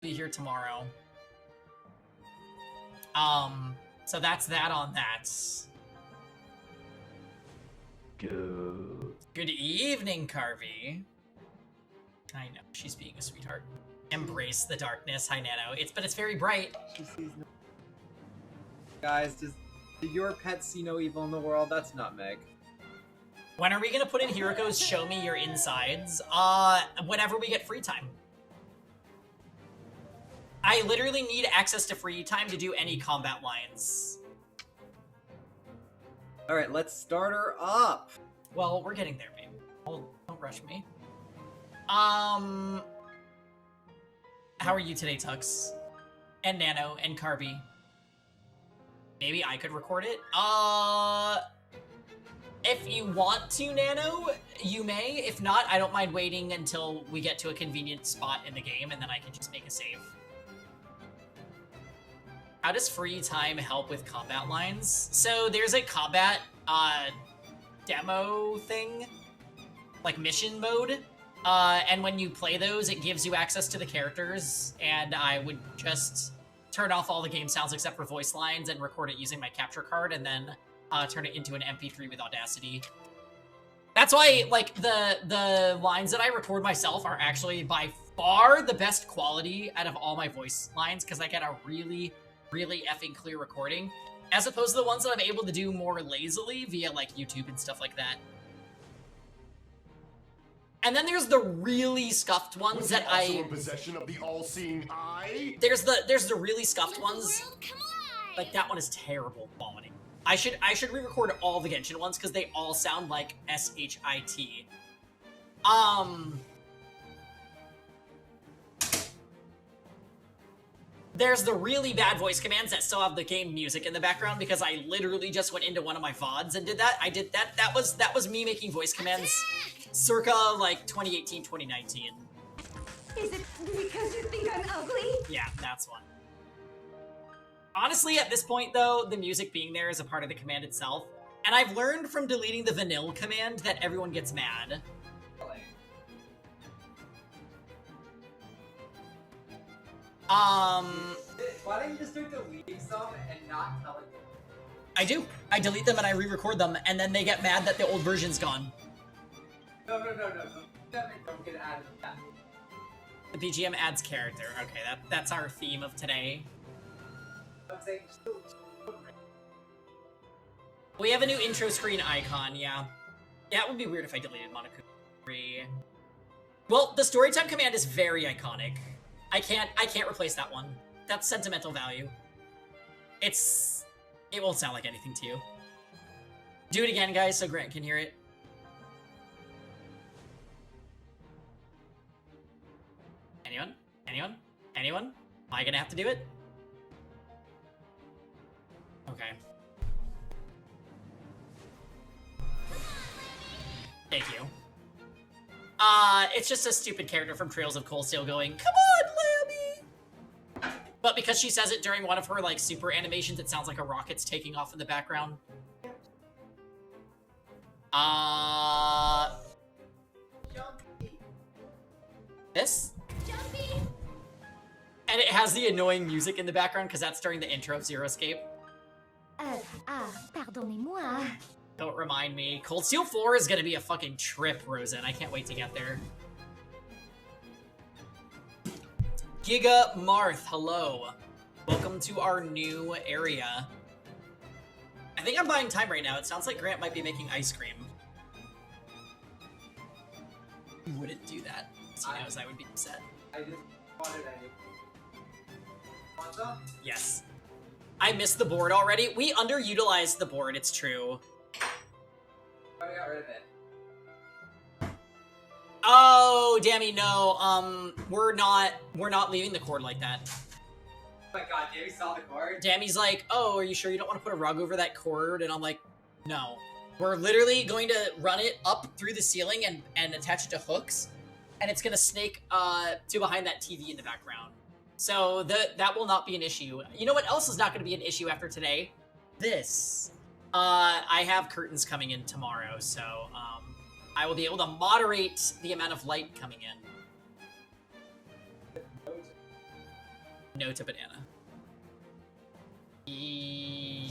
Be here tomorrow. So that's that on that. Good evening, Carvey. I know, she's being a sweetheart. Embrace the darkness. Hi, Nano. But it's very bright. She sees no... Guys, does your pet see no evil in the world? That's nutmeg. When are we gonna put in Hiroko's Show Me Your Insides? Whenever we get free time. I literally need access to free time to do any combat lines. Alright, let's start her up. Well, we're getting there, babe. Don't rush me. How are you today, Tux? And Nano, and Carby? Maybe I could record it? If you want to, Nano, you may. If not, I don't mind waiting until we get to a convenient spot in the game, and then I can just make a save. How does free time help with combat lines? So there's a combat demo thing, like mission mode, and when you play those, it gives you access to the characters, and I would just turn off all the game sounds except for voice lines and record it using my capture card, and then turn it into an MP3 with Audacity. That's why, like, the lines that I record myself are actually by far the best quality out of all my voice lines, because I get a really effing clear recording, as opposed to the ones that I'm able to do more lazily via, like, YouTube and stuff like that. And then there's the really scuffed ones that I... in possession of the all-seeing eye? There's the really scuffed ones. Like, that one is terrible quality. I should re-record all the Genshin ones, because they all sound like S-H-I-T. There's the really bad voice commands that still have the game music in the background, because I literally just went into one of my VODs and did that. That was me making voice commands circa, like, 2018, 2019. Is it because you think I'm ugly? Yeah, that's one. Honestly, at this point, though, the music being there is a part of the command itself. And I've learned from deleting the vanilla command that everyone gets mad. Why don't you just start deleting some and not telling them? I do. I delete them and I re-record them, and then they get mad that the old version's gone. No. Don't get added to that. The BGM adds character. Okay, that's our theme of today. I'm saying, We have a new intro screen icon, yeah. Yeah, it would be weird if I deleted Monokuma. Well, the storytime command is very iconic. I can't replace that one. That's sentimental value. It won't sound like anything to you. Do it again, guys, so Grant can hear it. Anyone? Anyone? Anyone? Am I gonna have to do it? Okay. Thank you. It's just a stupid character from Trails of Cold Steel going, "Come on, Lammy!" But because she says it during one of her, like, super animations, it sounds like a rocket's taking off in the background. This? Jumpy! And it has the annoying music in the background, because that's during the intro of Zero Escape. Pardonnez-moi. Don't remind me. Cold Steel 4 is gonna be a fucking trip, Rosen. I can't wait to get there. Giga Marth, hello. Welcome to our new area. I think I'm buying time right now. It sounds like Grant might be making ice cream. He wouldn't do that, because he knows I would be upset. I just wanted anything. Want some? Yes. I missed the board already. We underutilized the board, it's true. I got rid of it. Oh, Dammy, no. We're not leaving the cord like that. Oh my god, Davey saw the cord? Dammy's like, oh, are you sure you don't want to put a rug over that cord? And I'm like, no. We're literally going to run it up through the ceiling and attach it to hooks, and it's going to snake to behind that TV in the background. So that will not be an issue. You know what else is not going to be an issue after today? This. I have curtains coming in tomorrow, so I will be able to moderate the amount of light coming in. No to banana.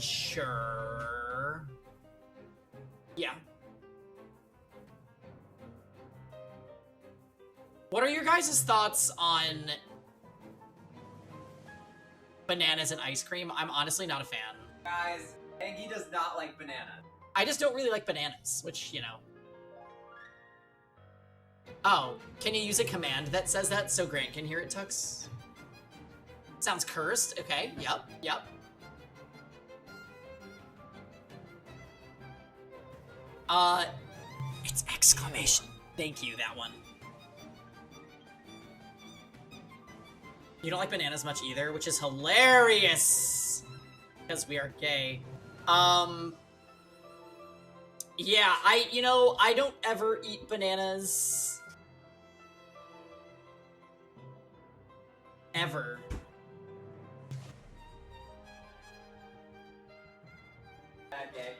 Sure. Yeah. What are your guys' thoughts on bananas and ice cream? I'm honestly not a fan. Guys, Angie does not like banana. I just don't really like bananas, which, you know. Oh, can you use a command that says that so Grant can hear it, Tux? Sounds cursed. Okay, yep. It's exclamation. Thank you, that one. You don't like bananas much either, which is hilarious! Because we are gay. Yeah, I don't ever eat bananas. Ever. Bad gay.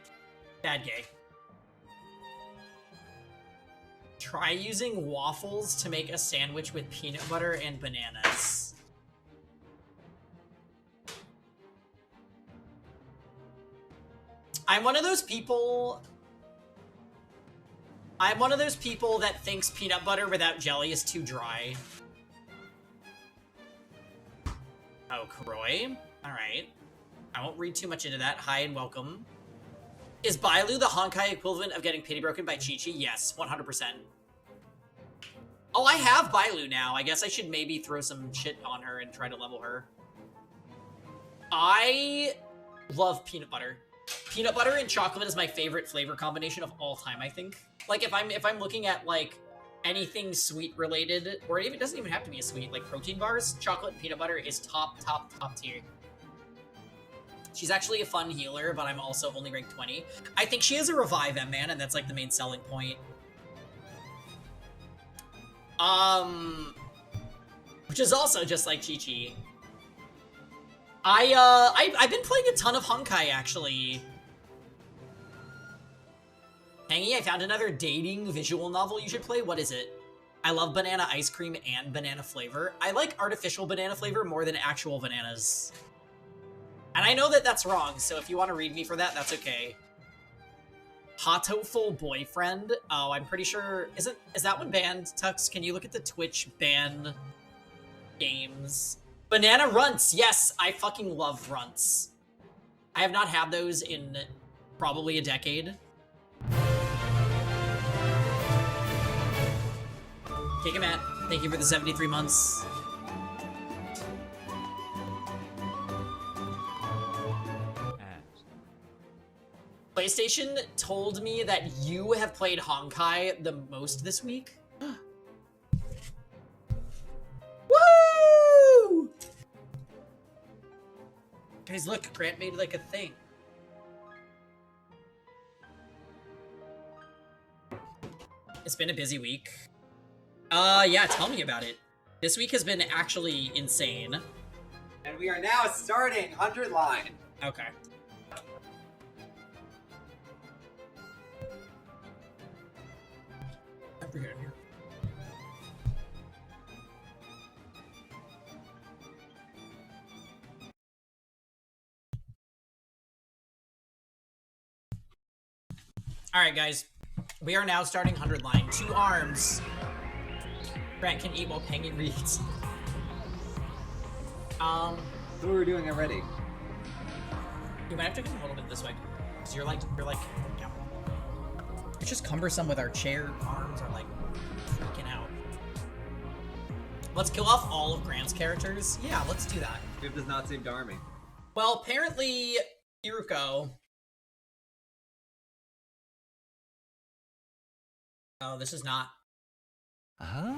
Bad gay. Try using waffles to make a sandwich with peanut butter and bananas. I'm one of those people that thinks peanut butter without jelly is too dry. Oh, Kroy? Alright. I won't read too much into that. Hi and welcome. Is Bailu the Honkai equivalent of getting pity broken by Chi-Chi? Yes, 100%. Oh, I have Bailu now. I guess I should maybe throw some shit on her and try to level her. I love peanut butter. Peanut butter and chocolate is my favorite flavor combination of all time, I think. Like, if I'm looking at, like, anything sweet related, or it doesn't even have to be a sweet, like protein bars, chocolate and peanut butter is top tier. She's actually a fun healer, but I'm also only ranked 20. I think she has a revive M-Man, and that's, like, the main selling point. Which is also just like Chi-Chi. I've been playing a ton of Honkai, actually. Hangy, I found another dating visual novel you should play. What is it? I love banana ice cream and banana flavor. I like artificial banana flavor more than actual bananas. And I know that that's wrong, so if you want to read me for that, that's okay. Hotoful boyfriend? Oh, I'm pretty sure... Is that one banned, Tux? Can you look at the Twitch ban games? Banana runts! Yes, I fucking love runts. I have not had those in probably a decade. Kick him at. Thank you for the 73 months. PlayStation told me that you have played Honkai the most this week. Woo! Guys, look, Grant made like a thing. It's been a busy week. Yeah, tell me about it. This week has been actually insane. And we are now starting 100 line. Okay. Over here. Alright, guys. We are now starting 100 line. 2 arms. Grant can eat while Pengy reads. So we're doing already. You might have to come a little bit this way. Because you're like, yeah. It's just cumbersome with our chair arms are like freaking out. Let's kill off all of Grant's characters. Yeah, let's do that. It does not save Darmy. Well, apparently, Iruko. Oh, this is not. Ah.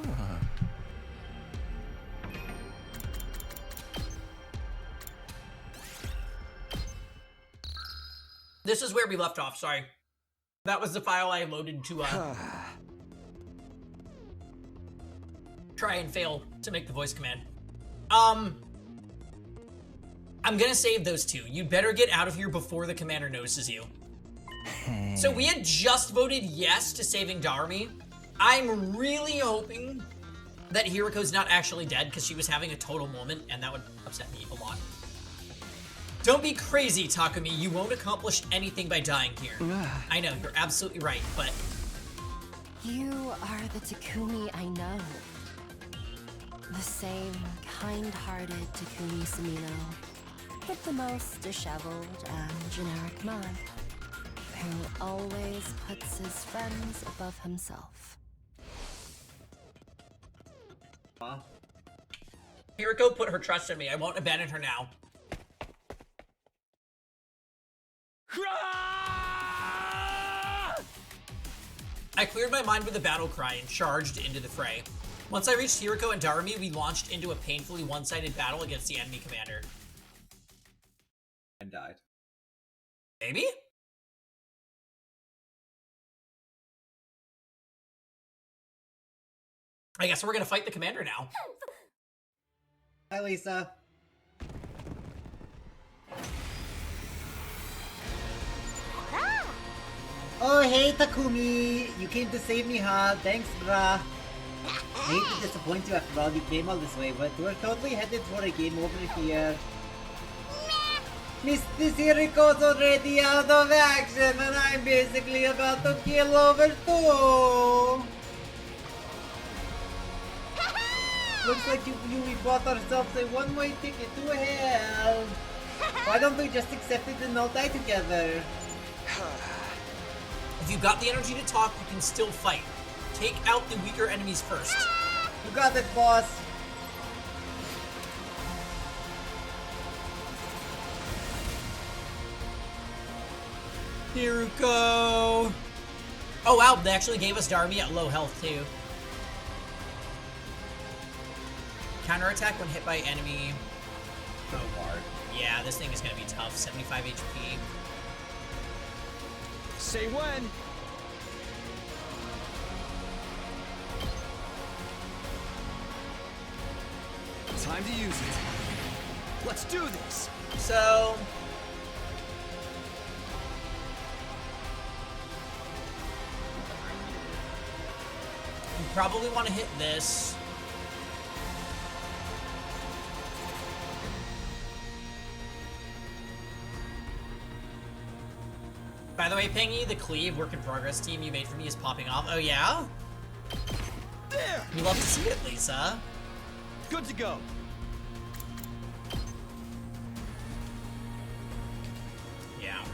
This is where we left off, sorry. That was the file I loaded to, try and fail to make the voice command. I'm gonna save those 2. You'd better get out of here before the commander notices you. So we had just voted yes to saving Darmy. I'm really hoping that Hiriko's not actually dead because she was having a total moment, and that would upset me a lot. Don't be crazy, Takumi. You won't accomplish anything by dying here. I know, you're absolutely right, but... You are the Takumi I know. The same kind-hearted Takumi Sumino, with the most disheveled and generic mug, who always puts his friends above himself. Hiriko put her trust in me. I won't abandon her now. I cleared my mind with a battle cry and charged into the fray. Once I reached Hiriko and Darumi, we launched into a painfully one-sided battle against the enemy commander. And died. Maybe? I guess we're gonna fight the commander now. Hi, Lisa. Oh, hey, Takumi. You came to save me, huh? Thanks, brah. I hate to disappoint you after all you came all this way, but we're totally headed for a game over here. Miss Hiriko's already out of action, and I'm basically about to kill over too. Looks like we bought ourselves a one-way ticket to hell. Why don't we just accept it and all die together? If you've got the energy to talk, you can still fight. Take out the weaker enemies first. You got it, boss. Hiriko! Oh wow, they actually gave us Darumi at low health too. Counterattack when hit by enemy. Oh, hard. Yeah, this thing is gonna be tough. 75 HP. Say when. Time to use it. Let's do this. So... you probably want to hit this. By the way, Pingy, the Cleave work in progress team you made for me is popping off. Oh yeah? There. We love to see it, Lisa. Good to go. Yeah.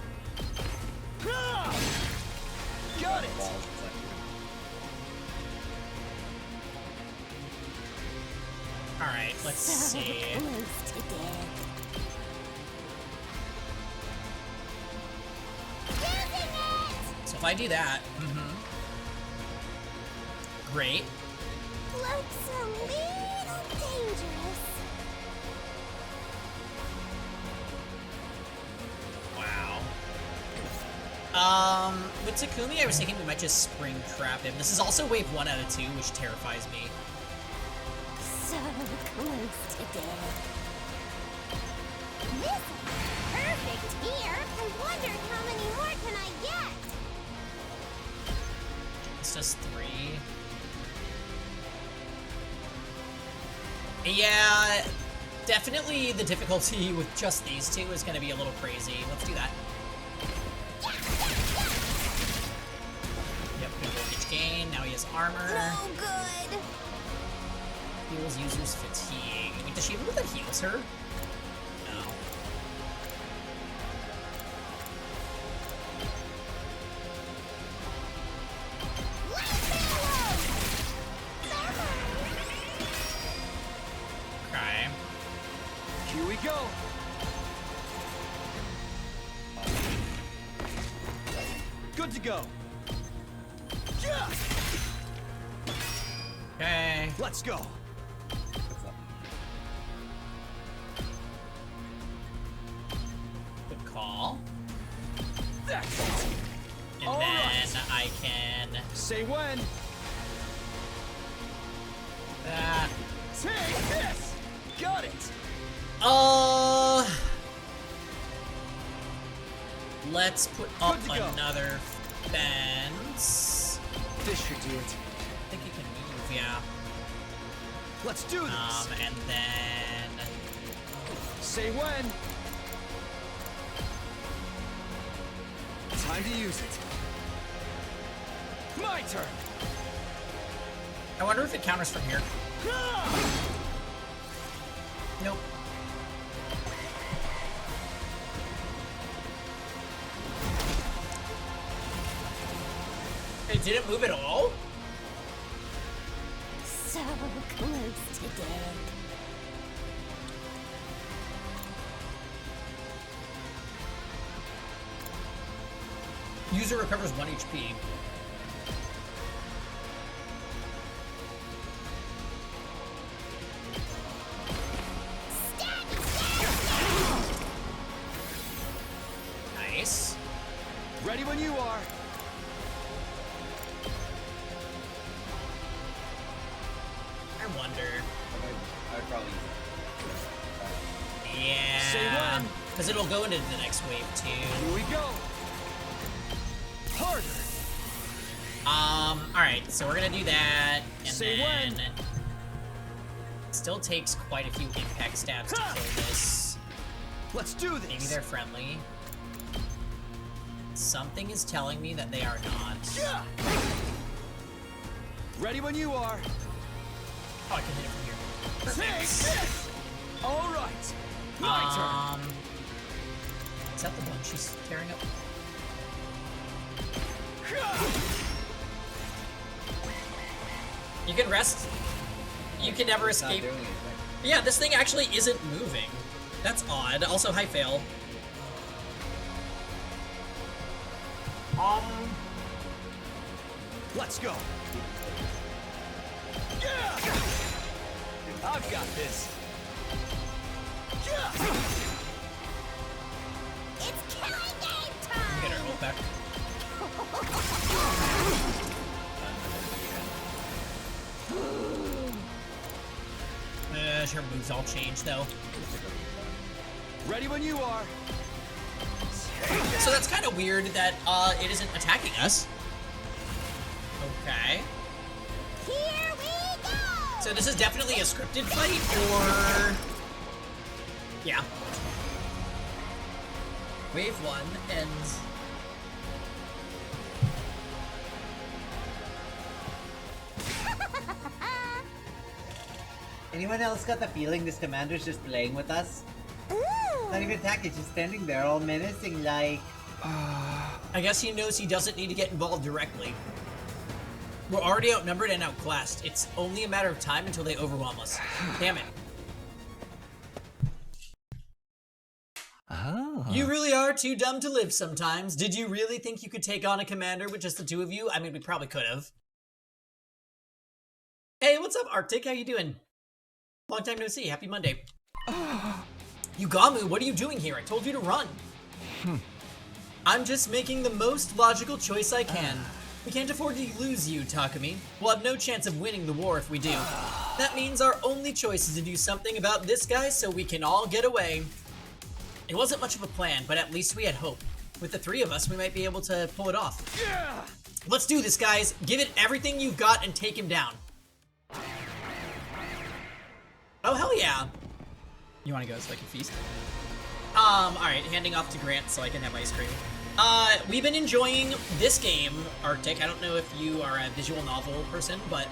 Got it. Alright, let's see. So if I do that, great. Looks a little dangerous. Wow. With Takumi, I was thinking we might just spring trap him. This is also wave 1 out of 2, which terrifies me. So close to death. This is perfect here. I wonder how many more can I get? It's just 3. Yeah, definitely the difficulty with just these two is going to be a little crazy. Let's do that. Yep, good voltage gain. Now he has armor. Oh, good. Heals users fatigue. Wait, does she have a move that heals her? No. Okay. Here we go. Good to go. Yeah. Okay. Let's go. Good call. That's it. And All then right. I can... Say when. that. Take this. Got it. Let's put up Good to go. another fence. This should do it. I think you can move, yeah. Let's do this. And then Say when. Time to use it. My turn. I wonder if it counters from here. Nope. It didn't move at all? So close to dead. User recovers 1 HP. Nice. Ready when you are. I wonder. I'd probably. Yeah. Say when. Because it'll go into the next wave too. Here we go. Harder. Alright, so we're gonna do that, and Say then when. Still takes quite a few impact stabs to kill this. Let's do this. Maybe they're friendly. Something is telling me that they are not. Yeah. Ready when you are. Oh, I can hit it from here. Take this. All right. My turn. Is that the one she's tearing up? You can rest. You can never It's not escape. doing anything. Yeah, this thing actually isn't moving. That's odd. Also, high fail. Let's go. Yeah. I've got this. Yeah. It's killing game time! Get our ult back. Her moves all change though. Ready when you are. So that's kind of weird that it isn't attacking us. Okay. Here we go! So this is definitely a scripted fight, or... Yeah. Wave 1 ends... Anyone else got the feeling this commander's just playing with us? Not even attacking, just standing there all menacing like... I guess he knows he doesn't need to get involved directly. We're already outnumbered and outclassed. It's only a matter of time until they overwhelm us. Damn it. Oh. You really are too dumb to live sometimes. Did you really think you could take on a commander with just the two of you? I mean, we probably could have. Hey, what's up, Arctic? How you doing? Long time no see. Happy Monday. Yugamu, what are you doing here? I told you to run. I'm just making the most logical choice I can. We can't afford to lose you, Takumi. We'll have no chance of winning the war if we do. That means our only choice is to do something about this guy so we can all get away. It wasn't much of a plan, but at least we had hope. With the three of us, we might be able to pull it off. Yeah. Let's do this, guys. Give it everything you've got and take him down. Oh, hell yeah. You want to go so I can feast? Alright, handing off to Grant so I can have ice cream. We've been enjoying this game, Arctic. I don't know if you are a visual novel person, but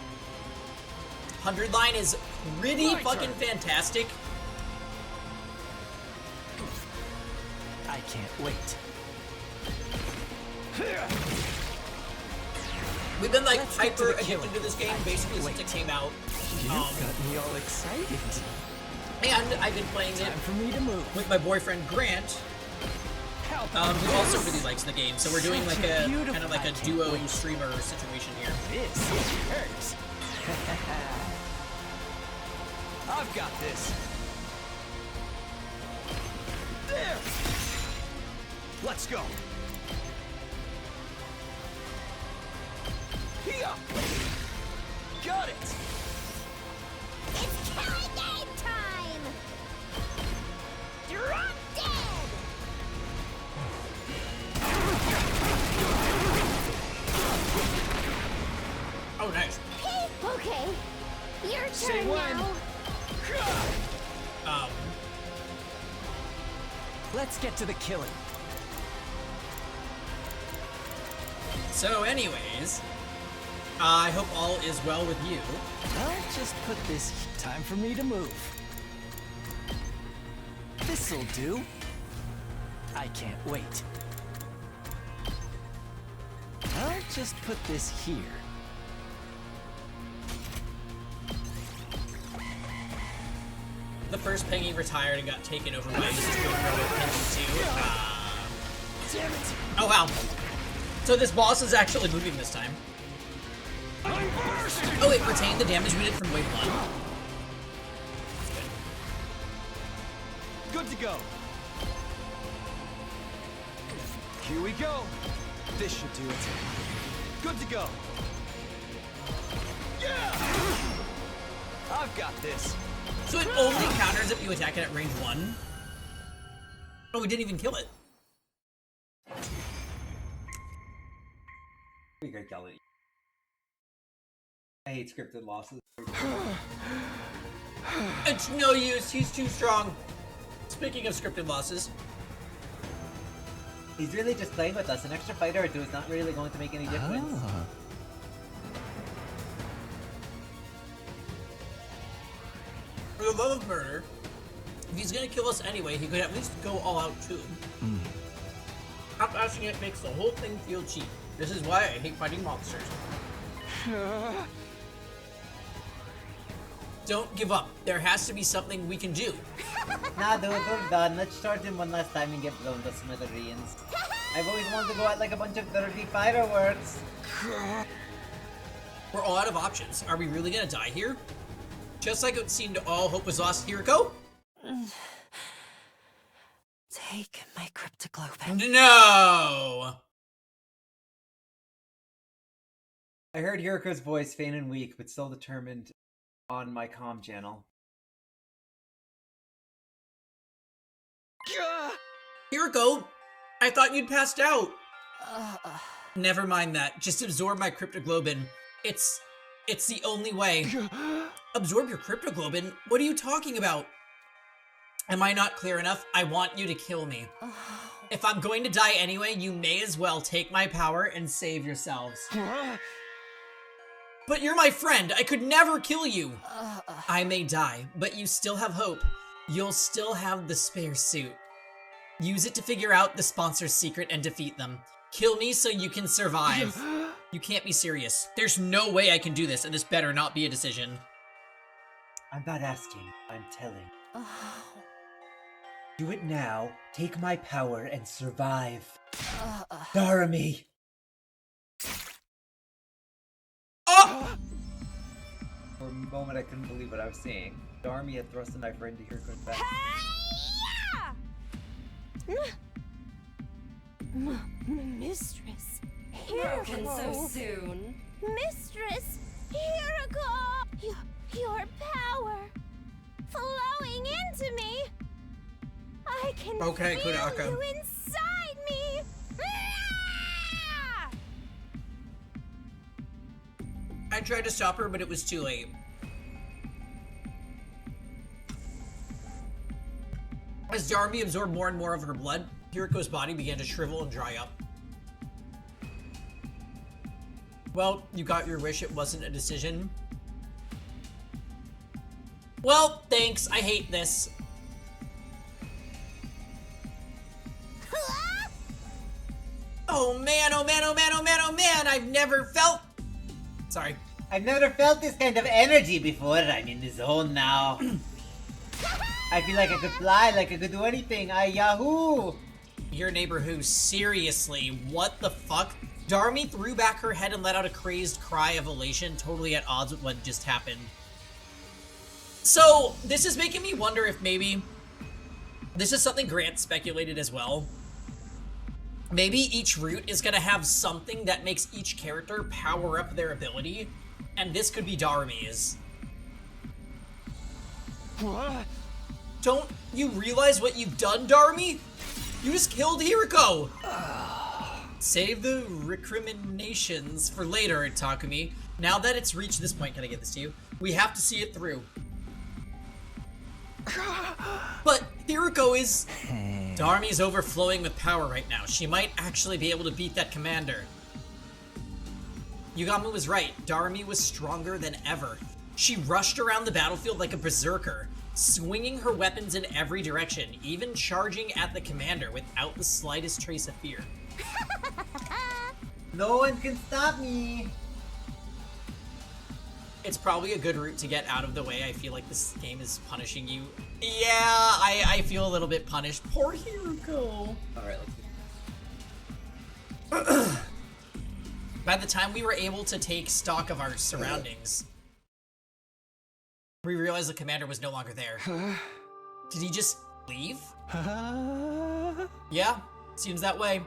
100 Line is pretty fucking fantastic. I can't wait. We've been like Let's get to hyper the killing. addicted to this game basically since it came out. You got me all excited. And I've been playing it Time for me to move. with my boyfriend Grant, who also really likes the game. So we're doing like a kind of like a duo streamer situation here. This hurts. I've got this. There. Let's go. Here. Got it. It's killing game time! Drop dead! Oh, nice. Okay, your Say Ready when? now. Let's get to the killing. So anyways, I hope all is well with you. I'll just put this. Time for me to move. This'll do. I can't wait. I'll just put this here. The first Pengy retired and got taken over by his twin brother Pengy 2. Damn it! Oh wow. So this boss is actually moving this time. Oh, it retained the damage we did from wave 1. Good to go. Here we go. This should do it. Good to go. Yeah! I've got this. So it only counters if you attack it at range 1? Oh, we didn't even kill it. We could kill it. I hate scripted losses. It's no use, he's too strong. Speaking of scripted losses. He's really just playing with us. An extra fighter or two is not really going to make any difference. For the love of murder, if he's gonna kill us anyway, he could at least go all out too. Outlasting it makes the whole thing feel cheap. This is why I hate fighting monsters. Don't give up. There has to be something we can do. Nah, dude, we're done. Let's charge him one last time and get blown to smithereens. I've always wanted to go out like a bunch of dirty fireworks. We're all out of options. Are we really gonna die here? Just like it seemed all hope was lost, here we go. Take my cryptoglobin. No! I heard Hiriko's voice, faint and weak, but still determined, on my comm channel. Hiriko, I thought you'd passed out. Never mind that. Just absorb my cryptoglobin. It's the only way. Absorb your cryptoglobin? What are you talking about? Am I not clear enough? I want you to kill me. If I'm going to die anyway, you may as well take my power and save yourselves. But you're my friend. I could never kill you. I may die, but you still have hope. You'll still have the spare suit. Use it to figure out the sponsor's secret and defeat them. Kill me so you can survive. You can't be serious. There's no way I can do this, and this better not be a decision. I'm not asking, I'm telling. Do it now, take my power, and survive. Darami! Oh! For a moment I couldn't believe what I was seeing. Darami had thrust a knife right into Hiriko's back. Mistress. Broken so Hiriko. soon. Mistress. Hiriko. Your power. Flowing into me. I can Okay, feel Kudaka. you inside me. Ah! I tried to stop her, but it was too late. As Darby absorbed more and more of her blood, Hiriko's body began to shrivel and dry up. Well, you got your wish. It wasn't a decision. Well, thanks. I hate this. Oh man, oh man, oh man, oh man, oh man! I've never felt... Sorry. I've never felt this kind of energy before. I'm in the zone now. I feel like I could fly, like I could do anything. Yahoo! Your neighbor who? Seriously, what the fuck? Darmi threw back her head and let out a crazed cry of elation, totally at odds with what just happened. So, this is making me wonder if maybe... This is something Grant speculated as well. Maybe each route is gonna have something that makes each character power up their ability, and this could be Darmi's. Don't you realize what you've done, Darmi? You just killed Hiriko! Save the recriminations for later, Takumi. Now that it's reached this point, can I get this to you? We have to see it through. But Hiroko is... Darmi's overflowing with power right now. She might actually be able to beat that commander. Yugamu was right. Darmi was stronger than ever. She rushed around the battlefield like a berserker, swinging her weapons in every direction, even charging at the commander without the slightest trace of fear. No one can stop me! It's probably a good route to get out of the way. I feel like this game is punishing you. Yeah, I feel a little bit punished. Poor Hiroko. Alright, By the time we were able to take stock of our surroundings, we realized the commander was no longer there. Did he just leave? Yeah, seems that way.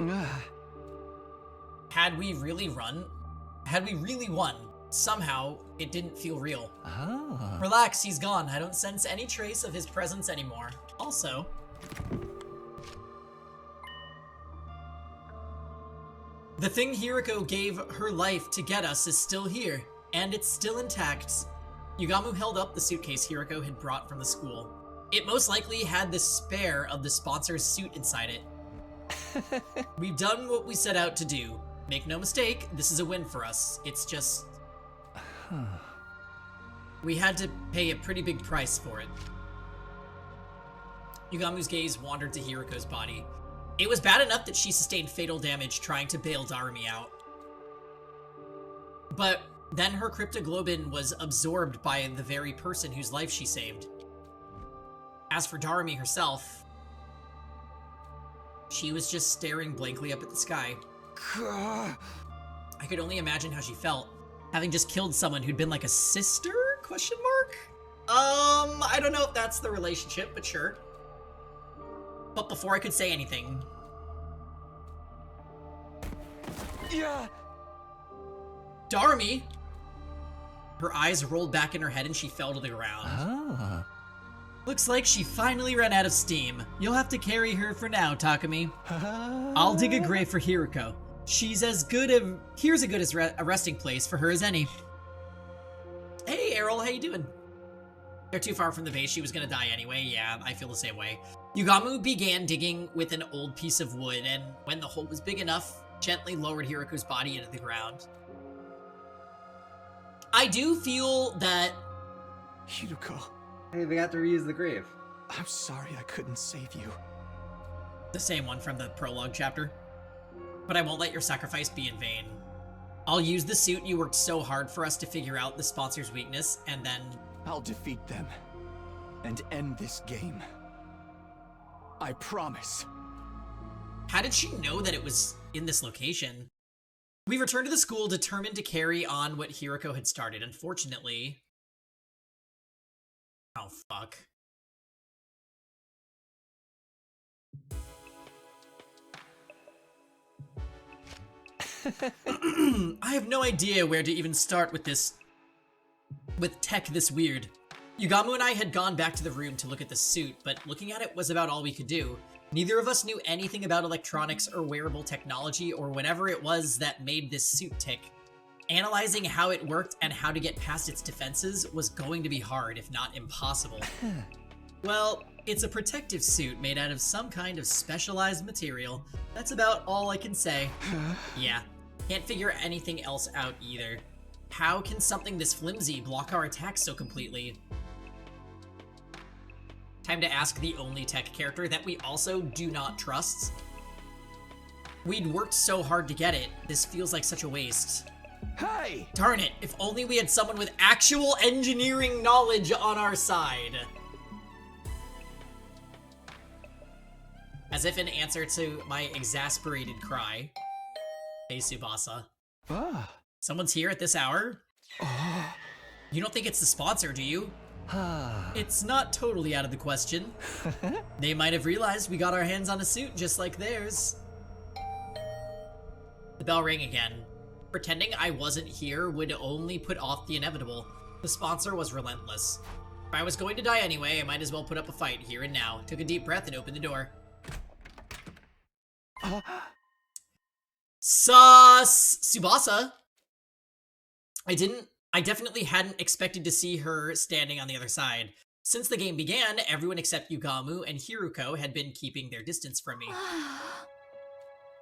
Had we really won, somehow it didn't feel real. Relax, he's gone. I don't sense any trace of his presence anymore. Also, the thing Hiroko gave her life to get us is still here, and it's still intact. Yugamu held up the suitcase Hiroko had brought from the school. It most likely had the spare of the sponsor's suit inside it. We've done what we set out to do. Make no mistake, this is a win for us. It's just... we had to pay a pretty big price for it. Yugamu's gaze wandered to Hiroko's body. It was bad enough that she sustained fatal damage trying to bail Darmi out. But then her cryptoglobin was absorbed by the very person whose life she saved. As for Darmi herself, she was just staring blankly up at the sky. I could only imagine how she felt, having just killed someone who'd been like a sister? Question mark? I don't know if that's the relationship, but sure. But before I could say anything... Yeah. Darmi! Her eyes rolled back in her head and she fell to the ground. Looks like she finally ran out of steam. You'll have to carry her for now, Takumi. I'll dig a grave for Hiroko. She's as good here's as good as a resting place for her as any. Hey, Errol, how you doing? They're too far from the base. She was gonna die anyway. Yeah, I feel the same way. Yugamu began digging with an old piece of wood, and when the hole was big enough, gently lowered Hiroko's body into the ground. I do feel that... Hiroko, Hey, we got to reuse the grave. I'm sorry I couldn't save you. The same one from the prologue chapter. But I won't let your sacrifice be in vain. I'll use the suit you worked so hard for us to figure out the sponsor's weakness, and then... I'll defeat them and end this game. I promise. How did she know that it was in this location? We returned to the school determined to carry on what Hiroko had started. Unfortunately... Oh, fuck. I have no idea where to even start with this... with tech this weird. Yugamu and I had gone back to the room to look at the suit, but looking at it was about all we could do. Neither of us knew anything about electronics or wearable technology or whatever it was that made this suit tick. Analyzing how it worked and how to get past its defenses was going to be hard, if not impossible. Well, it's a protective suit made out of some kind of specialized material. That's about all I can say. Yeah, can't figure anything else out either. How can something this flimsy block our attacks so completely? Time to ask the only tech character that we also do not trust. We'd worked so hard to get it, this feels like such a waste. Hey! Darn it, if only we had someone with actual engineering knowledge on our side. As if in answer to my exasperated cry. Hey, Tsubasa. Ah. Someone's here at this hour? You don't think it's the sponsor, do you? It's not totally out of the question. They might have realized we got our hands on a suit just like theirs. The bell rang again. Pretending I wasn't here would only put off the inevitable. The sponsor was relentless. If I was going to die anyway, I might as well put up a fight here and now. Took a deep breath and opened the door. Sus! Tsubasa! I definitely hadn't expected to see her standing on the other side. Since the game began, everyone except Yugamu and Hiruko had been keeping their distance from me.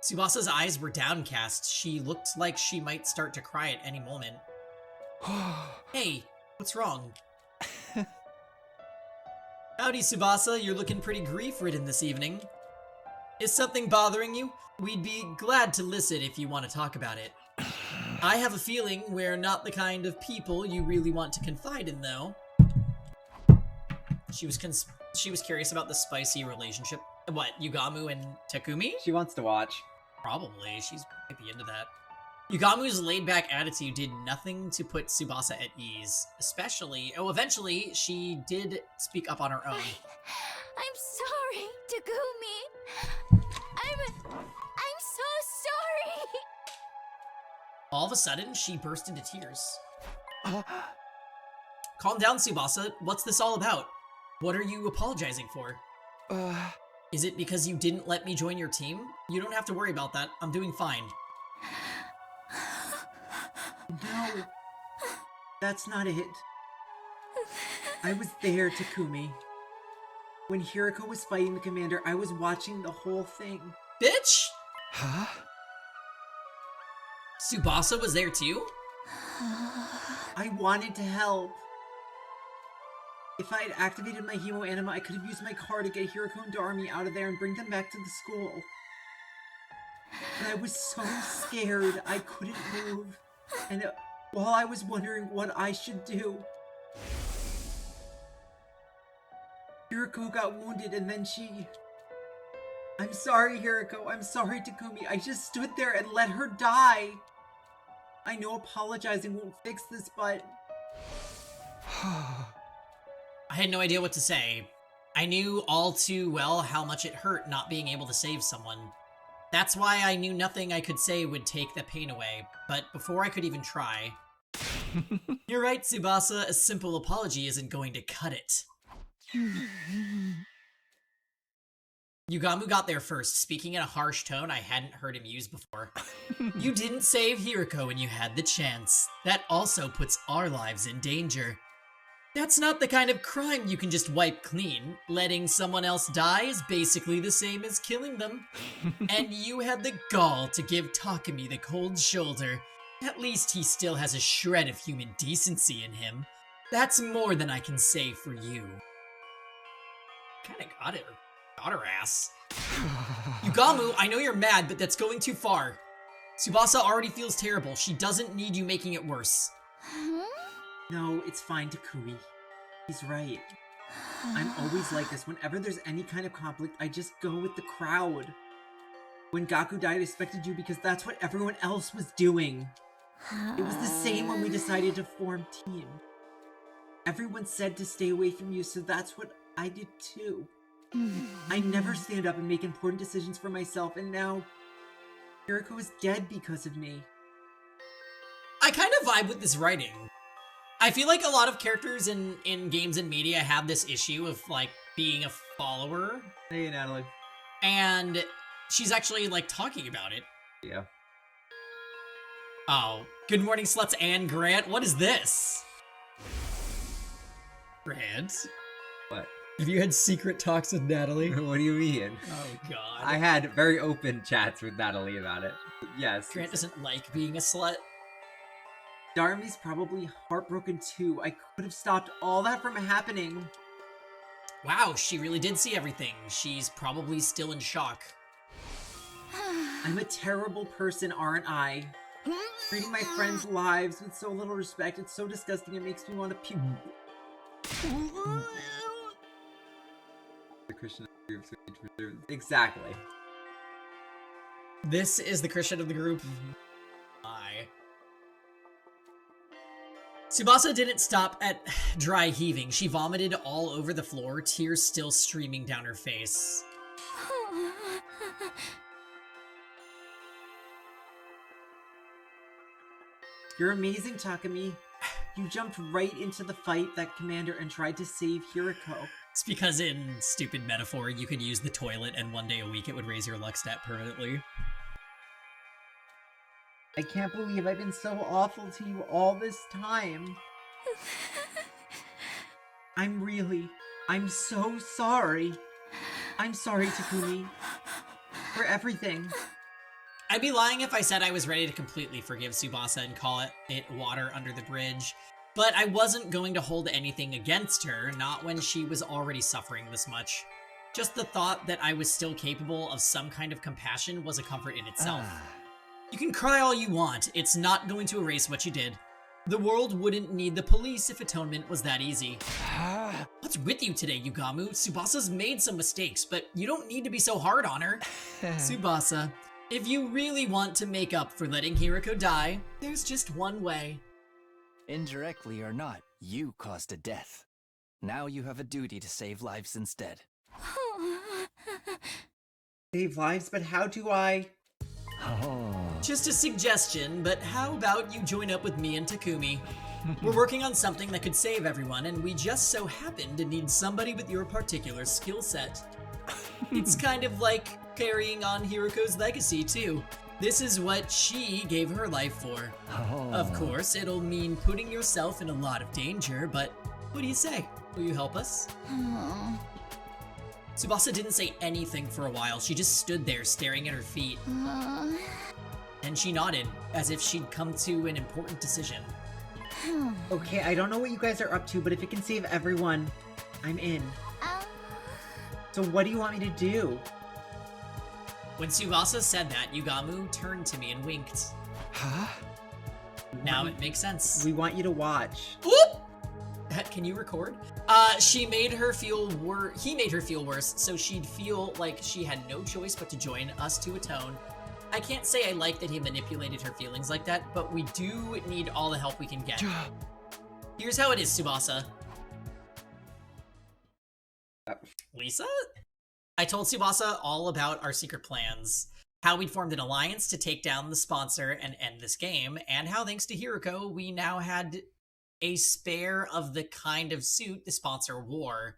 Tsubasa's eyes were downcast. She looked like she might start to cry at any moment. Hey, what's wrong? Howdy, Tsubasa. You're looking pretty grief-ridden this evening. Is something bothering you? We'd be glad to listen if you want to talk about it. I have a feeling we're not the kind of people you really want to confide in, though. She was curious about the spicy relationship. What, Yugamu and Takumi? She wants to watch. Probably. She's maybe into that. Yugamu's laid-back attitude did nothing to put Tsubasa at ease. Eventually, she did speak up on her own. I'm sorry, Takumi. I'm so sorry. All of a sudden, she burst into tears. Calm down, Tsubasa. What's this all about? What are you apologizing for? Is it because you didn't let me join your team? You don't have to worry about that. I'm doing fine. No. That's not it. I was there, Takumi. When Hiriko was fighting the commander, I was watching the whole thing. Bitch! Huh? Tsubasa was there too? I wanted to help. If I had activated my Hemo Anima, I could have used my car to get Hiriko and Darumi out of there and bring them back to the school. But I was so scared I couldn't move. And while I was wondering what I should do, Hiriko got wounded and then she... I'm sorry, Hiriko. I'm sorry, Takumi. I just stood there and let her die. I know apologizing won't fix this, but... I had no idea what to say. I knew all too well how much it hurt not being able to save someone. That's why I knew nothing I could say would take the pain away, but before I could even try... You're right, Tsubasa, a simple apology isn't going to cut it. Yugamu got there first, speaking in a harsh tone I hadn't heard him use before. You didn't save Hiriko when you had the chance. That also puts our lives in danger. That's not the kind of crime you can just wipe clean. Letting someone else die is basically the same as killing them. And you had the gall to give Takumi the cold shoulder. At least he still has a shred of human decency in him. That's more than I can say for you. Kinda got her ass. Yugamu, I know you're mad, but that's going too far. Tsubasa already feels terrible. She doesn't need you making it worse. No, it's fine, Takumi. He's right. I'm always like this. Whenever there's any kind of conflict, I just go with the crowd. When Gaku died, I respected you because that's what everyone else was doing. It was the same when we decided to form team. Everyone said to stay away from you, so that's what I did too. I never stand up and make important decisions for myself, and now Hiriko is dead because of me. I kind of vibe with this writing. I feel like a lot of characters in games and media have this issue of, like, being a follower. Hey, Natalie. And she's actually, like, talking about it. Yeah. Oh, good morning, sluts and Grant. What is this? Grant? What? Have you had secret talks with Natalie? What do you mean? Oh, God. I had very open chats with Natalie about it. Yes. Grant doesn't like being a slut. Darumi's probably heartbroken too. I could have stopped all that from happening. Wow, she really did see everything. She's probably still in shock. I'm a terrible person, aren't I? Treating my friends' lives with so little respect, it's so disgusting it makes me want to puke. The Christian group. Exactly. This is the Christian of the group. Tsubasa didn't stop at dry heaving. She vomited all over the floor, tears still streaming down her face. You're amazing, Takumi. You jumped right into the fight, that commander, and tried to save Hiriko. It's because in stupid metaphor, you could use the toilet and one day a week it would raise your luck stat permanently. I can't believe I've been so awful to you all this time. I'm so sorry. I'm sorry, Takumi. For everything. I'd be lying if I said I was ready to completely forgive Tsubasa and call it water under the bridge. But I wasn't going to hold anything against her, not when she was already suffering this much. Just the thought that I was still capable of some kind of compassion was a comfort in itself. You can cry all you want, it's not going to erase what you did. The world wouldn't need the police if atonement was that easy. What's with you today, Yugamu? Tsubasa's made some mistakes, but you don't need to be so hard on her. Tsubasa, if you really want to make up for letting Hiroko die, there's just one way. Indirectly or not, you caused a death. Now you have a duty to save lives instead. Save lives, but how do I? Just a suggestion, but how about you join up with me and Takumi? We're working on something that could save everyone, and we just so happen to need somebody with your particular skill set. It's kind of like carrying on Hiroko's legacy, too. This is what she gave her life for. Of course, it'll mean putting yourself in a lot of danger, but what do you say? Will you help us? Tsubasa didn't say anything for a while. She just stood there staring at her feet. And she nodded, as if she'd come to an important decision. Okay, I don't know what you guys are up to, but if it can save everyone, I'm in. So what do you want me to do? When Tsubasa said that, Yugamu turned to me and winked. Huh? Now it makes sense. We want you to watch. Whoop! Can you record? He made her feel worse, so she'd feel like she had no choice but to join us to atone. I can't say I like that he manipulated her feelings like that, but we do need all the help we can get. Here's how it is, Tsubasa. Lisa? I told Tsubasa all about our secret plans, how we'd formed an alliance to take down the sponsor and end this game, and how thanks to Hiroko, we now had a spare of the kind of suit the sponsor wore.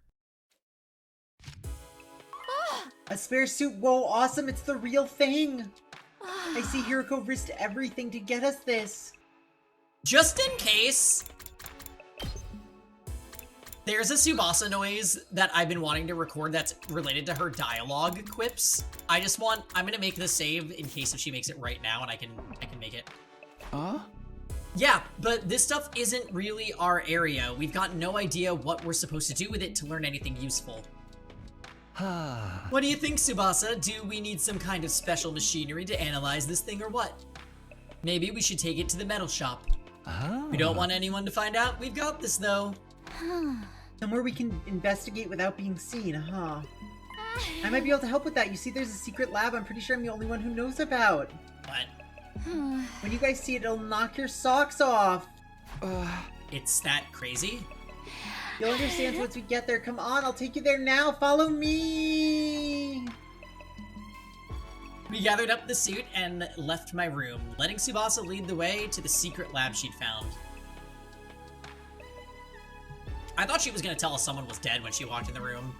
A spare suit? Whoa, awesome, it's the real thing! I see Hiroko risked everything to get us this. Just in case, there's a Tsubasa noise that I've been wanting to record that's related to her dialogue quips. I'm gonna make the save in case if she makes it right now and I can make it. Huh? Yeah, but this stuff isn't really our area. We've got no idea what we're supposed to do with it to learn anything useful. What do you think, Tsubasa? Do we need some kind of special machinery to analyze this thing or what? Maybe we should take it to the metal shop. We don't want anyone to find out. We've got this, though. Somewhere we can investigate without being seen, huh? I might be able to help with that. You see, there's a secret lab I'm pretty sure I'm the only one who knows about. What? When you guys see it, it'll knock your socks off. It's that crazy? You'll understand once we get there. Come on, I'll take you there now. Follow me. We gathered up the suit and left my room, letting Tsubasa lead the way to the secret lab she'd found. I thought she was going to tell us someone was dead when she walked in the room.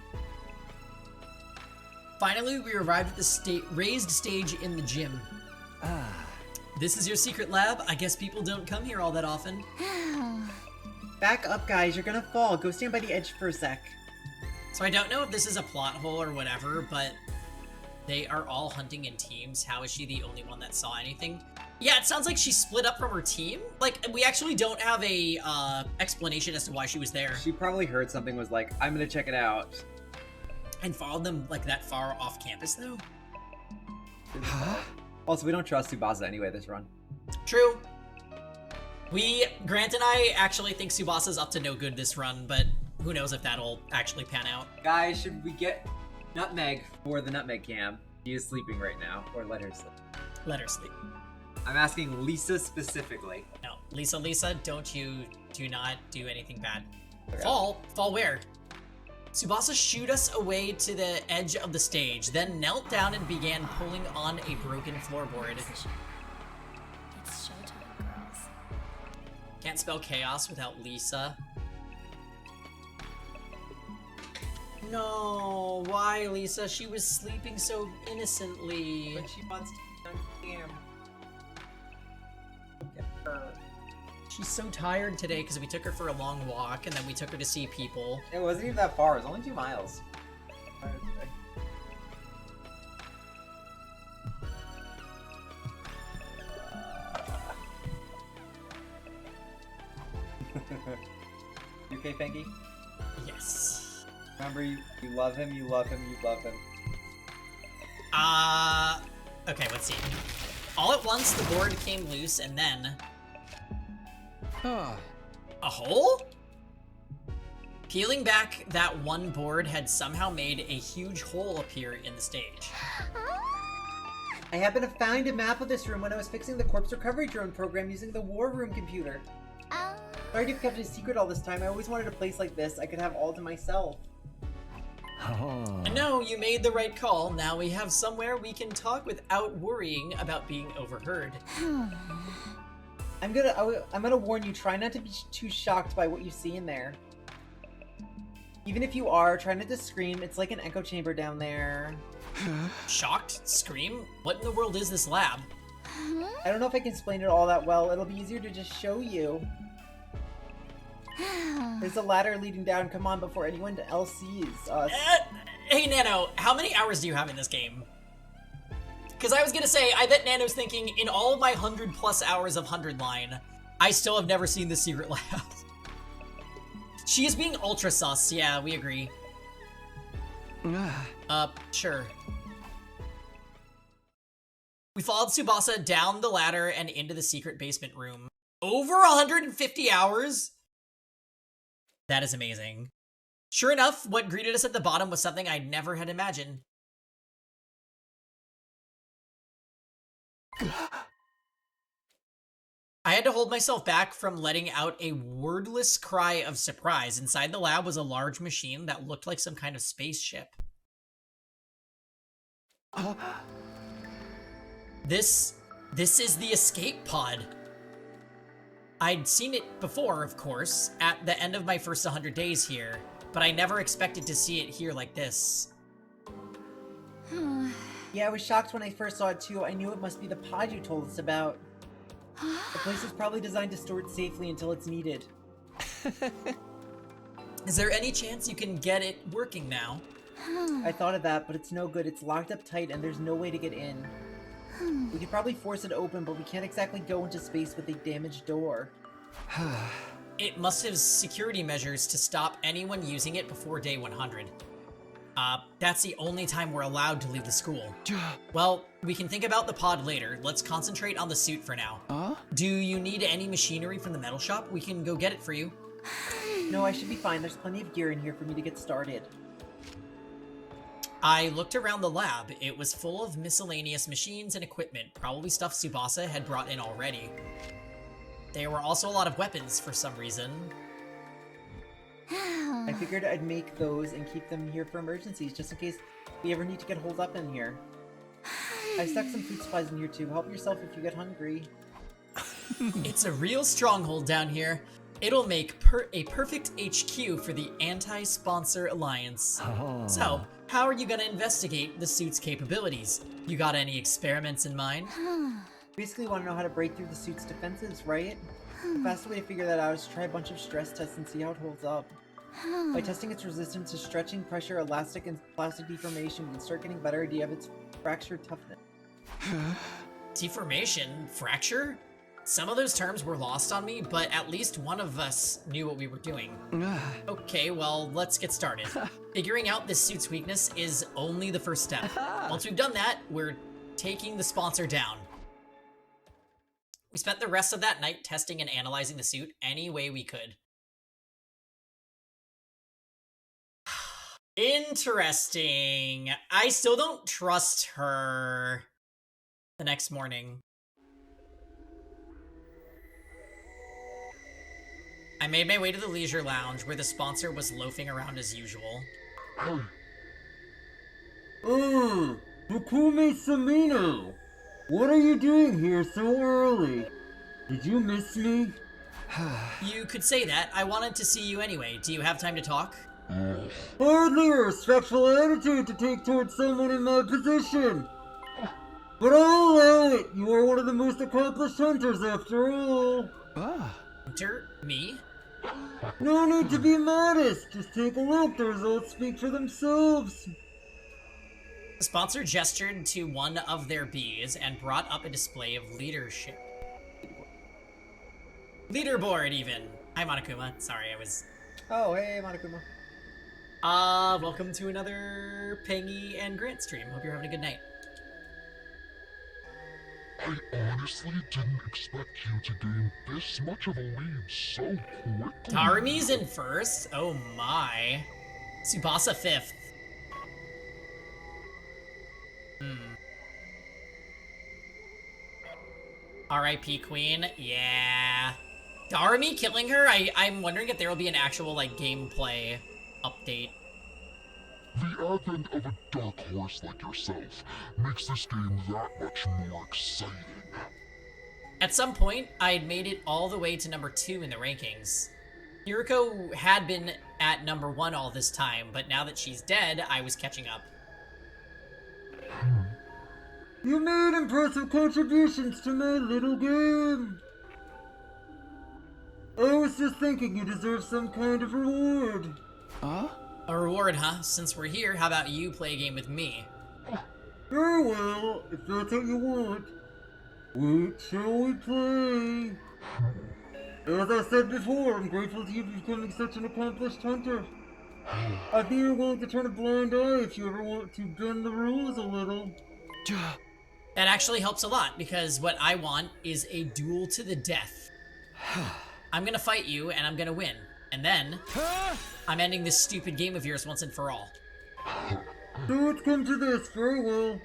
Finally, we arrived at the raised stage in the gym. This is your secret lab? I guess people don't come here all that often. Back up, guys. You're gonna fall. Go stand by the edge for a sec. So I don't know if this is a plot hole or whatever, but they are all hunting in teams. How is she the only one that saw anything? Yeah, it sounds like she split up from her team. Like, we actually don't have a explanation as to why she was there. She probably heard something, was like, I'm gonna check it out. And followed them, like, that far off campus, though? Also, we don't trust Tsubasa anyway this run. True. Grant and I actually think Tsubasa's up to no good this run, but who knows if that'll actually pan out. Guys, should we get Nutmeg for the Nutmeg cam? She is sleeping right now, or let her sleep. Let her sleep. I'm asking Lisa specifically. No, Lisa, do not do anything bad. Okay. Fall where? Tsubasa shooed us away to the edge of the stage, then knelt down and began pulling on a broken floorboard. It's showtime, girls. Can't spell chaos without Lisa. No, why, Lisa? She was sleeping so innocently. But she wants to be on cam. She's so tired today because we took her for a long walk and then we took her to see people. It wasn't even that far. It was only 2 miles. You okay, Pengy? Yes. Remember, you love him, you love him, you love him. Okay, let's see. All at once, the board came loose, and then... Ah. A hole? Peeling back that one board had somehow made a huge hole appear in the stage. I happened to find a map of this room when I was fixing the corpse recovery drone program using the war room computer. Sorry to have kept it a secret all this time. I always wanted a place like this I could have all to myself. Oh. No, you made the right call. Now we have somewhere we can talk without worrying about being overheard. I'm gonna warn you, try not to be too shocked by what you see in there. Even if you are, try not to scream. It's like an echo chamber down there. Shocked? Scream? What in the world is this lab? I don't know if I can explain it all that well. It'll be easier to just show you. There's a ladder leading down. Come on, before anyone else sees us. Hey, Nano, how many hours do you have in this game? Because I was gonna say, I bet Nano's thinking, in all of my 100+ hours of 100 line, I still have never seen the secret lab. She is being ultra sus, yeah, we agree. Sure. We followed Tsubasa down the ladder and into the secret basement room. Over 150 hours? That is amazing. Sure enough, what greeted us at the bottom was something I never had imagined. I had to hold myself back from letting out a wordless cry of surprise. Inside the lab was a large machine that looked like some kind of spaceship. This is the escape pod. I'd seen it before, of course, at the end of my first 100 days here, but I never expected to see it here like this. Yeah, I was shocked when I first saw it too. I knew it must be the pod you told us about. The place is probably designed to store it safely until it's needed. Is there any chance you can get it working now? I thought of that, but it's no good. It's locked up tight and there's no way to get in. We could probably force it open, but we can't exactly go into space with a damaged door. It must have security measures to stop anyone using it before day 100. That's the only time we're allowed to leave the school. Well, we can think about the pod later. Let's concentrate on the suit for now. Do you need any machinery from the metal shop? We can go get it for you. No, I should be fine. There's plenty of gear in here for me to get started. I looked around the lab. It was full of miscellaneous machines and equipment, probably stuff Tsubasa had brought in already. There were also a lot of weapons for some reason. I figured I'd make those and keep them here for emergencies, just in case we ever need to get holed up in here. I stuck some food supplies in here too. Help yourself if you get hungry. It's a real stronghold down here. It'll make a perfect HQ for the Anti-Sponsor Alliance. So, how are you gonna investigate the suit's capabilities? You got any experiments in mind? Basically want to know how to break through the suit's defenses, right? The fastest way to figure that out is to try a bunch of stress tests and see how it holds up. By testing its resistance to stretching, pressure, elastic, and plastic deformation, we can start getting a better idea of its fracture toughness. Deformation? Fracture? Some of those terms were lost on me, but at least one of us knew what we were doing. Okay, well, let's get started. Figuring out this suit's weakness is only the first step. Once we've done that, we're taking the sponsor down. We spent the rest of that night testing and analyzing the suit any way we could. Interesting. I still don't trust her. The next morning. I made my way to the leisure lounge where the sponsor was loafing around as usual. Takumi Samino! What are you doing here so early? Did you miss me? You could say that. I wanted to see you anyway. Do you have time to talk? Hardly a respectful attitude to take towards someone in my position! But I'll allow it. You are one of the most accomplished hunters after all. Ah. Hunter? Me? No need to be modest. Just take a look. The results speak for themselves. The sponsor gestured to one of their bees and brought up a display of leadership. Leaderboard, even. Hi, Monokuma. Sorry, I was... Oh, hey, Monokuma. Welcome to another Pangy and Grant stream. Hope you're having a good night. I honestly didn't expect you to gain this much of a lead so quickly. Tarumi's in first? Oh my. Tsubasa fifth. R.I.P. Queen? Yeah. Darumi killing her? I'm wondering if there will be an actual, like, gameplay update. The advent of a dark horse like yourself makes this game that much more exciting. At some point, I had made it all the way to number 2 in the rankings. Yuriko had been at number 1 all this time, but now that she's dead, I was catching up. You made impressive contributions to my little game. I was just thinking you deserve some kind of reward. Huh? A reward, huh? Since we're here, how about you play a game with me? Very well, if that's what you want. What shall we play? As I said before, I'm grateful to you for becoming such an accomplished hunter. I'd be willing to turn a blind eye if you ever want to bend the rules a little. That actually helps a lot, because what I want is a duel to the death. I'm gonna fight you, and I'm gonna win. And then, I'm ending this stupid game of yours once and for all. So it's come to this, very well.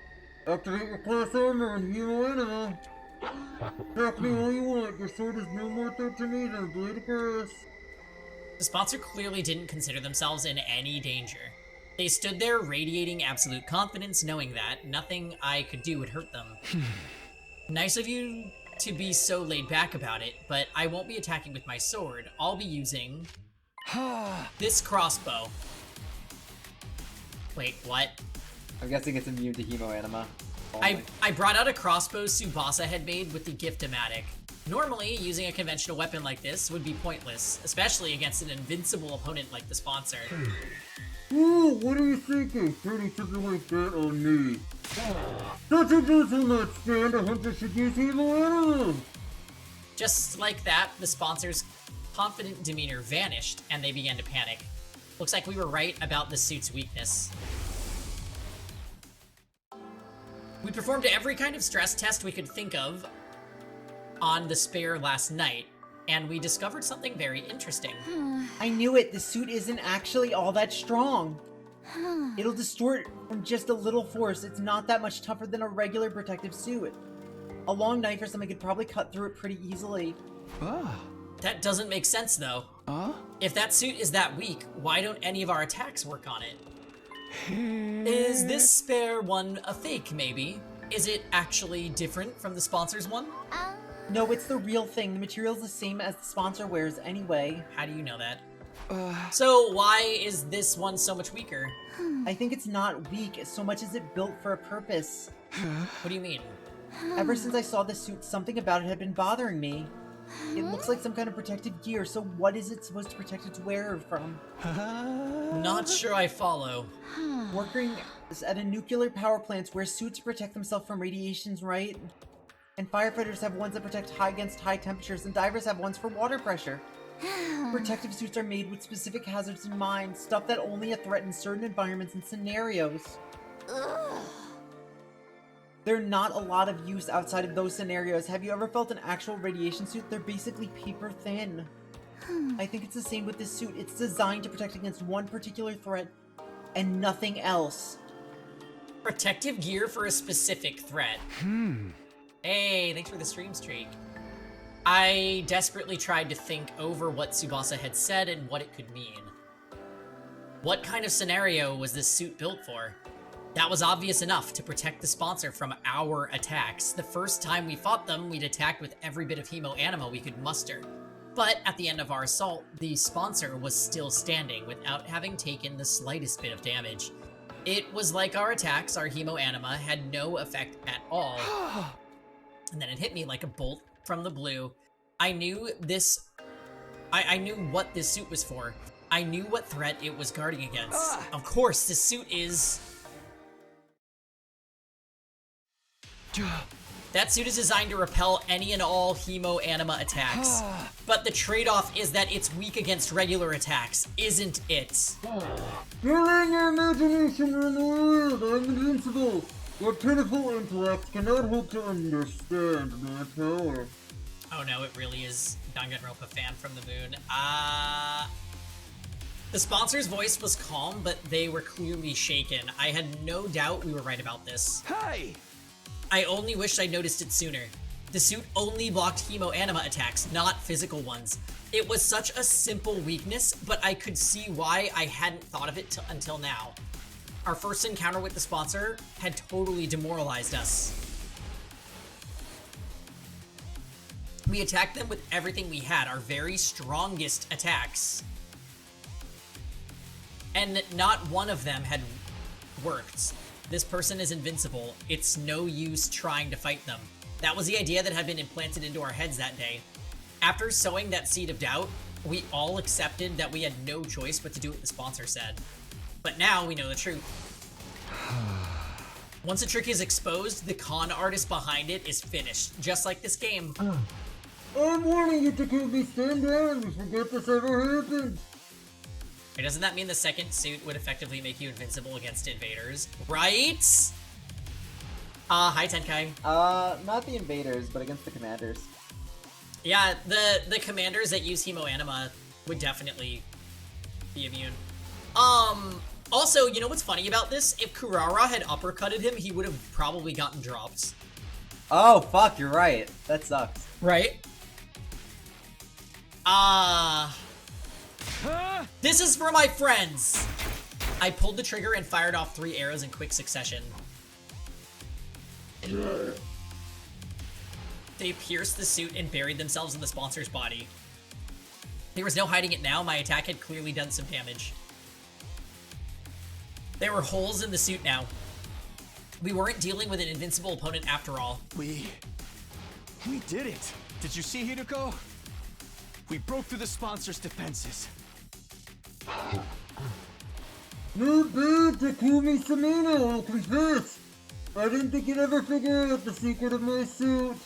Activate your class armor and heal anima. Attack me all you want, your sword is no more threat to me than a blade of grass. The sponsor clearly didn't consider themselves in any danger. They stood there radiating absolute confidence, knowing that nothing I could do would hurt them. Nice of you to be so laid back about it, but I won't be attacking with my sword. I'll be using this crossbow. Wait, what? I'm guessing it's immune to hemoanima. I brought out a crossbow Tsubasa had made with the Gift-O-Matic. Normally, using a conventional weapon like this would be pointless, especially against an invincible opponent like the sponsor. Ooh, what are you thinking? Turning something like that on me. Such a dude will not stand. A hunter should use hemoanima. Just like that, the sponsor's confident demeanor vanished, and they began to panic. Looks like we were right about the suit's weakness. We performed every kind of stress test we could think of on the spare last night, and we discovered something very interesting. I knew it. The suit isn't actually all that strong. It'll distort from just a little force. It's not that much tougher than a regular protective suit. A long knife or something could probably cut through it pretty easily. That doesn't make sense, though. If that suit is that weak, why don't any of our attacks work on it? Is this spare one a fake, maybe? Is it actually different from the sponsor's one? No, it's the real thing. The material's the same as the sponsor wears anyway. How do you know that? So why is this one so much weaker? I think it's not weak so much as it built for a purpose. What do you mean? Ever since I saw this suit, something about it had been bothering me. It looks like some kind of protective gear, so what is it supposed to protect its wearer from? Not sure I follow. Working at a nuclear power plant where suits protect themselves from radiations, right? And firefighters have ones that protect against high temperatures, and divers have ones for water pressure. Protective suits are made with specific hazards in mind, stuff that only a threat in certain environments and scenarios. There are not a lot of use outside of those scenarios. Have you ever felt an actual radiation suit? They're basically paper thin. I think it's the same with this suit. It's designed to protect against one particular threat and nothing else. Protective gear for a specific threat. Hey, thanks for the stream streak. I desperately tried to think over what Tsubasa had said and what it could mean. What kind of scenario was this suit built for? That was obvious enough to protect the sponsor from our attacks. The first time we fought them, we'd attacked with every bit of hemoanima we could muster. But at the end of our assault, the sponsor was still standing without having taken the slightest bit of damage. It was like our attacks, our Hemo Anima, had no effect at all. And then it hit me like a bolt from the blue. I knew this... I knew what this suit was for. I knew what threat it was guarding against. Of course, this suit is... That suit is designed to repel any and all Hemo Anima attacks. But the trade-off is that it's weak against regular attacks, isn't it? You're letting your imagination run wild. I'm invincible. Your pitiful intellect cannot hope to understand my power. Oh no, it really is Danganronpa fan from the moon. The sponsor's voice was calm, but they were clearly shaken. I had no doubt we were right about this. Hey! I only wished I noticed it sooner. The suit only blocked Hemo Anima attacks, not physical ones. It was such a simple weakness, but I could see why I hadn't thought of it until now. Our first encounter with the sponsor had totally demoralized us. We attacked them with everything we had, our very strongest attacks. And not one of them had worked. This person is invincible. It's no use trying to fight them. That was the idea that had been implanted into our heads that day. After sowing that seed of doubt, we all accepted that we had no choice but to do what the sponsor said. But now we know the truth. Once a trick is exposed, the con artist behind it is finished, just like this game. I'm warning you, Takumi, stand down. We forget this ever happened. Wait, doesn't that mean the second suit would effectively make you invincible against invaders? Right? Hi Tenkai. Not the invaders, but against the commanders. Yeah, the commanders that use Hemo Anima would definitely be immune. Also, you know what's funny about this? If Kurara had uppercutted him, he would have probably gotten dropped. Oh, fuck, you're right. That sucks. Right? This is for my friends! I pulled the trigger and fired off 3 arrows in quick succession. They pierced the suit and buried themselves in the sponsor's body. There was no hiding it now, my attack had clearly done some damage. There were holes in the suit now. We weren't dealing with an invincible opponent after all. We did it. Did you see, Hideko? We broke through the sponsor's defenses. Not bad, Takumi Samino, I'll confess. I didn't think you'd ever figure out the secret of my suit.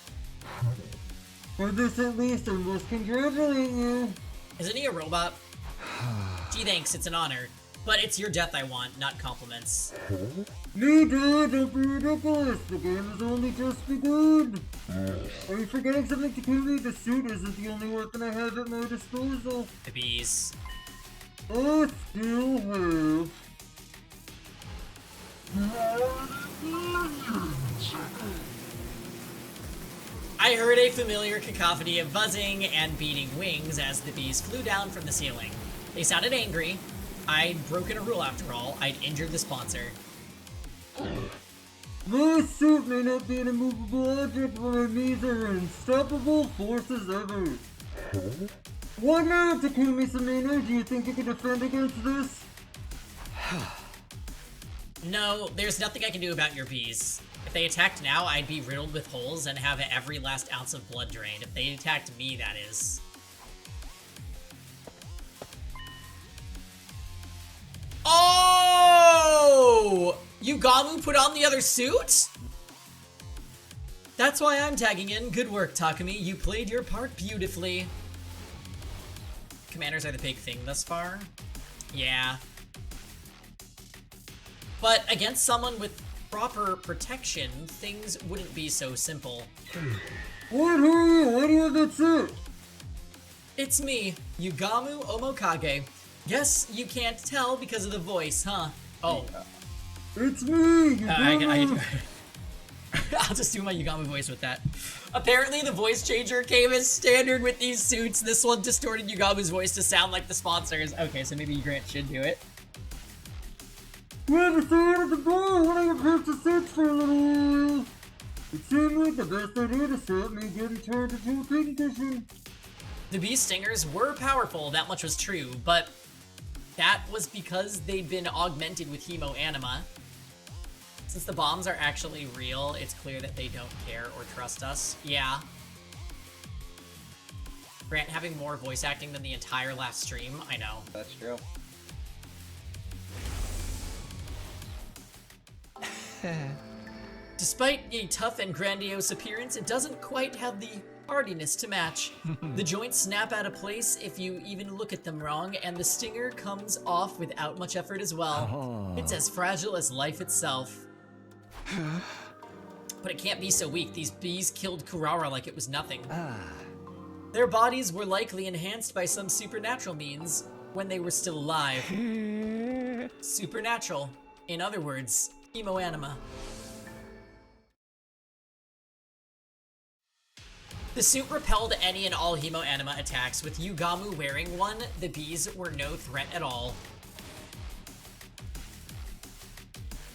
For this at least, I must congratulate you. Isn't he a robot? Gee, thanks, it's an honor. But it's your death I want, not compliments. Neither, don't be ridiculous. The game has only just begun. Are you forgetting something, Takumi? The suit isn't the only weapon I have at my disposal. The bees. I still have... I heard a familiar cacophony of buzzing and beating wings as the bees flew down from the ceiling. They sounded angry. I'd broken a rule after all. I'd injured the sponsor. My suit may not be an immovable object, but my bees are unstoppable forces ever. What now, Takumi Samino? Do you think you can defend against this? No, there's nothing I can do about your bees. If they attacked now, I'd be riddled with holes and have every last ounce of blood drained. If they attacked me, that is. Oh! Yugamu put on the other suit? That's why I'm tagging in. Good work, Takumi. You played your part beautifully. Commanders are the big thing thus far. Yeah. But against someone with proper protection, things wouldn't be so simple. What are you? Why do you have that suit? It's me, Yugamu Omokage. Guess you can't tell because of the voice, huh? Oh. It's me, Yugamu. I'll just do my Yugamu voice with that. Apparently the voice changer came as standard with these suits. This one distorted Yugamu's voice to sound like the sponsors. Okay, so maybe Grant should do it. Grab a sword at the bar when I approach the suits for a little while. It seemed like the best idea to stop me getting turned into a pincushion. The bee stingers were powerful, that much was true, but that was because they'd been augmented with hemo anima. Since the bombs are actually real, it's clear that they don't care or trust us. Yeah. Grant having more voice acting than the entire last stream, I know. That's true. Despite a tough and grandiose appearance, it doesn't quite have the hardiness to match. The joints snap out of place if you even look at them wrong, and the stinger comes off without much effort as well. It's as fragile as life itself. But it can't be so weak. These bees killed Kurara like it was nothing. Their bodies were likely enhanced by some supernatural means when they were still alive. Supernatural. In other words, hemo anima. The suit repelled any and all hemo anima attacks. With Yugamu wearing one, the bees were no threat at all.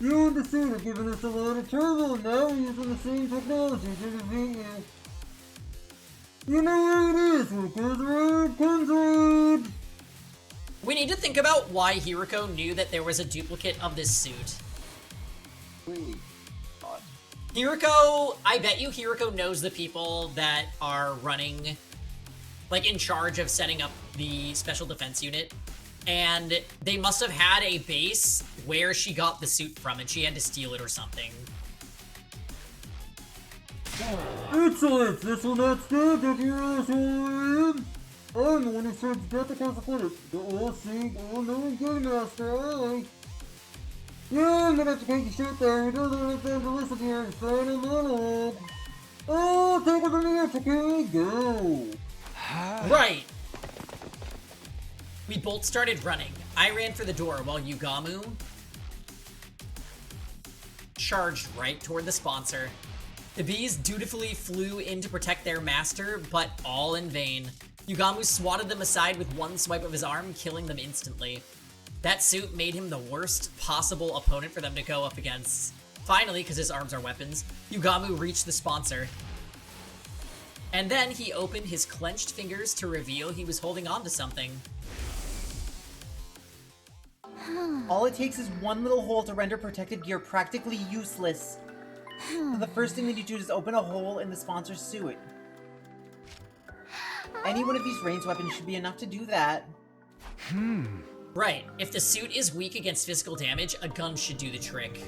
You and the suit have given us a lot of trouble, and now we're using the same technology to defeat you. You know where it is, workers, red, Quinzade! We need to think about why Hiroko knew that there was a duplicate of this suit. Wait. Hiroko, I bet you Hiroko knows the people that are running, like in charge of setting up the special defense unit. And they must have had a base where she got the suit from and she had to steal it or something. Excellent! This will not stand if you're asshole! I'm the one who serves death across the footage. The all-seeing, all-knowing game master, I. Yeah, I'm gonna have to take a shit there. He doesn't understand to listen to your final monologue. Oh, take it from the edge, okay? Go! Right! We both started running. I ran for the door while Yugamu charged right toward the sponsor. The bees dutifully flew in to protect their master, but all in vain. Yugamu swatted them aside with one swipe of his arm, killing them instantly. That suit made him the worst possible opponent for them to go up against. Finally, because his arms are weapons, Yugamu reached the sponsor. And then he opened his clenched fingers to reveal he was holding on to something. All it takes is one little hole to render protected gear practically useless. So the first thing we need to do is open a hole in the sponsor's suit. Any one of these ranged weapons should be enough to do that. Right, if the suit is weak against physical damage, a gun should do the trick.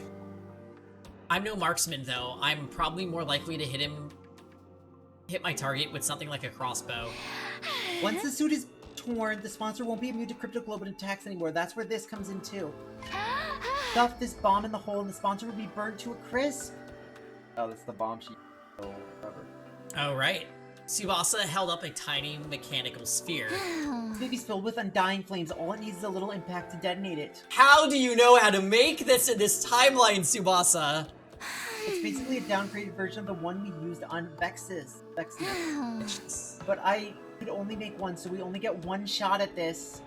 I'm no marksman though. I'm probably more likely to hit my target with something like a crossbow. Once the suit is torn, the sponsor won't be immune to cryptoglobin attacks anymore. That's where this comes in too. Stuff this bomb in the hole and the sponsor will be burned to a crisp. Oh, that's the bomb she... Oh, rubber. Oh, right. Tsubasa held up a tiny mechanical sphere. This baby's filled with undying flames. All it needs is a little impact to detonate it. How do you know how to make this in this timeline, Tsubasa? It's basically a downgraded version of the one we used on Vexus. But I could only make one, so we only get one shot at this.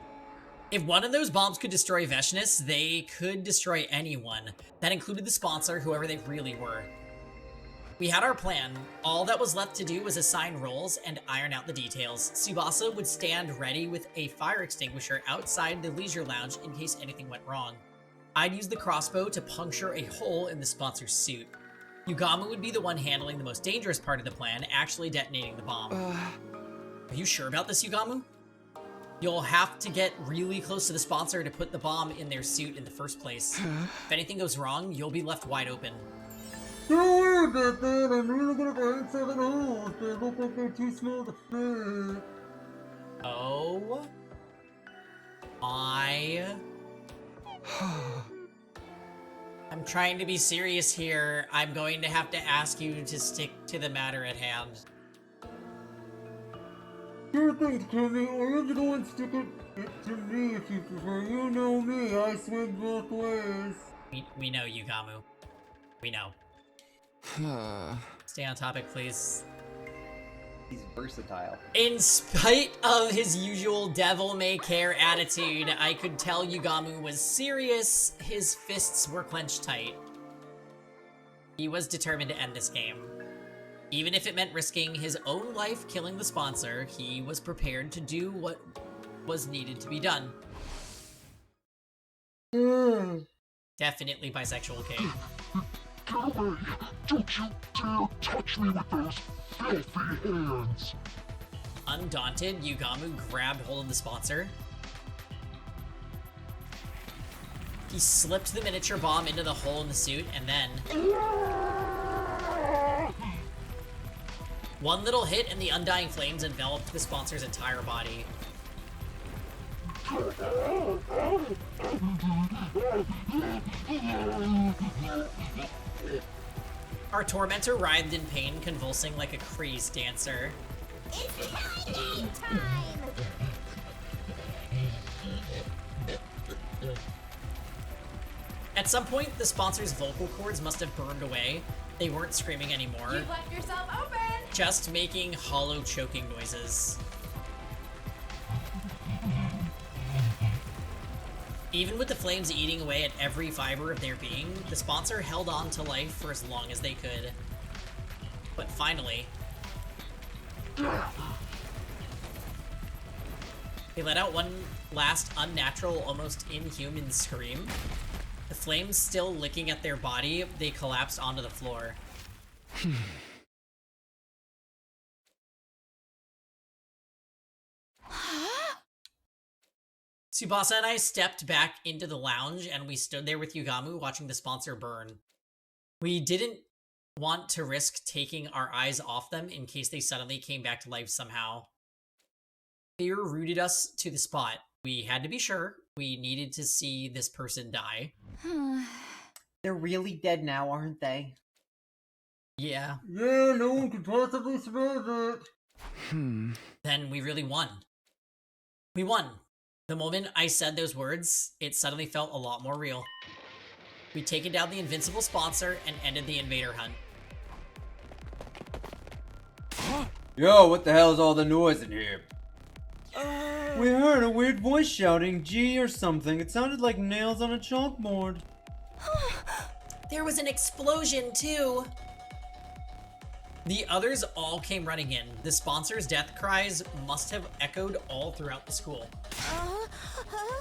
If one of those bombs could destroy Veshness, they could destroy anyone. That included the sponsor, whoever they really were. We had our plan. All that was left to do was assign roles and iron out the details. Tsubasa would stand ready with a fire extinguisher outside the leisure lounge in case anything went wrong. I'd use the crossbow to puncture a hole in the sponsor's suit. Yugamu would be the one handling the most dangerous part of the plan, actually detonating the bomb. Are you sure about this, Yugamu? You'll have to get really close to the sponsor to put the bomb in their suit in the first place. If anything goes wrong, you'll be left wide open. Don't worry about that. I'm really gonna find 7 holes. They look like they're too small to fit. Oh. I'm trying to be serious here. I'm going to have to ask you to stick to the matter at hand. Sure thing, Timmy. Or you can go and stick it to me if you prefer. You know me. I swing both ways. We know, Yugamu. We know. Stay on topic, please. He's versatile. In spite of his usual devil-may-care attitude, I could tell Yugamu was serious. His fists were clenched tight. He was determined to end this game. Even if it meant risking his own life killing the sponsor, he was prepared to do what was needed to be done. Definitely bisexual, okay? Get away! Don't you dare touch me with those filthy hands! Undaunted, Yugamu grabbed hold of the sponsor. He slipped the miniature bomb into the hole in the suit, and then... one little hit and the undying flames enveloped the sponsor's entire body. Our tormentor writhed in pain, convulsing like a crazed dancer. It's time time! At some point, the sponsor's vocal cords must have burned away. They weren't screaming anymore. You've left yourself open! Just making hollow choking noises. Even with the flames eating away at every fiber of their being, the sponsor held on to life for as long as they could. But finally... they let out one last unnatural, almost inhuman scream. The flames still licking at their body, they collapsed onto the floor. Tsubasa and I stepped back into the lounge and we stood there with Yugamu watching the sponsor burn. We didn't want to risk taking our eyes off them in case they suddenly came back to life somehow. Fear rooted us to the spot. We had to be sure. We needed to see this person die. They're really dead now, aren't they? Yeah. Yeah, no one could possibly survive it. Then we really won. We won. The moment I said those words, it suddenly felt a lot more real. We'd taken down the invincible sponsor and ended the invader hunt. Yo, what the hell is all the noise in here? We heard a weird voice shouting G or something. It sounded like nails on a chalkboard. There was an explosion, too! The others all came running in. The sponsor's death cries must have echoed all throughout the school.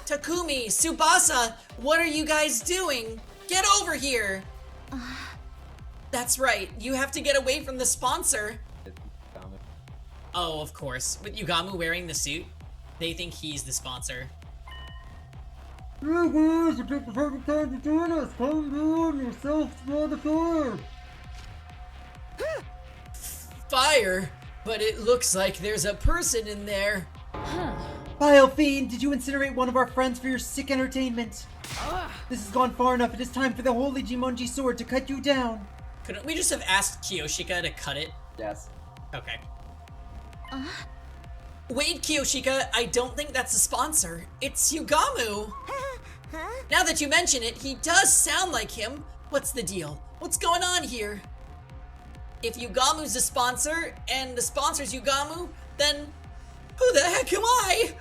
Takumi, Tsubasa, what are you guys doing? Get over here! That's right, you have to get away from the sponsor. Oh, of course. With Yugamu wearing the suit, they think he's the sponsor. Hey guys, you picked the perfect time to join us. Come on yourself by the fire. Fire? But it looks like there's a person in there. Vile fiend, did you incinerate one of our friends for your sick entertainment? This has gone far enough. It is time for the holy Jimonji sword to cut you down. Couldn't we just have asked Kiyoshika to cut it? Yes. Okay. Wait, Kiyoshika, I don't think that's a sponsor. It's Yugamu. Now that you mention it, he does sound like him. What's the deal? What's going on here? If Yugamu's the sponsor, and the sponsor's Yugamu, then who the heck am I?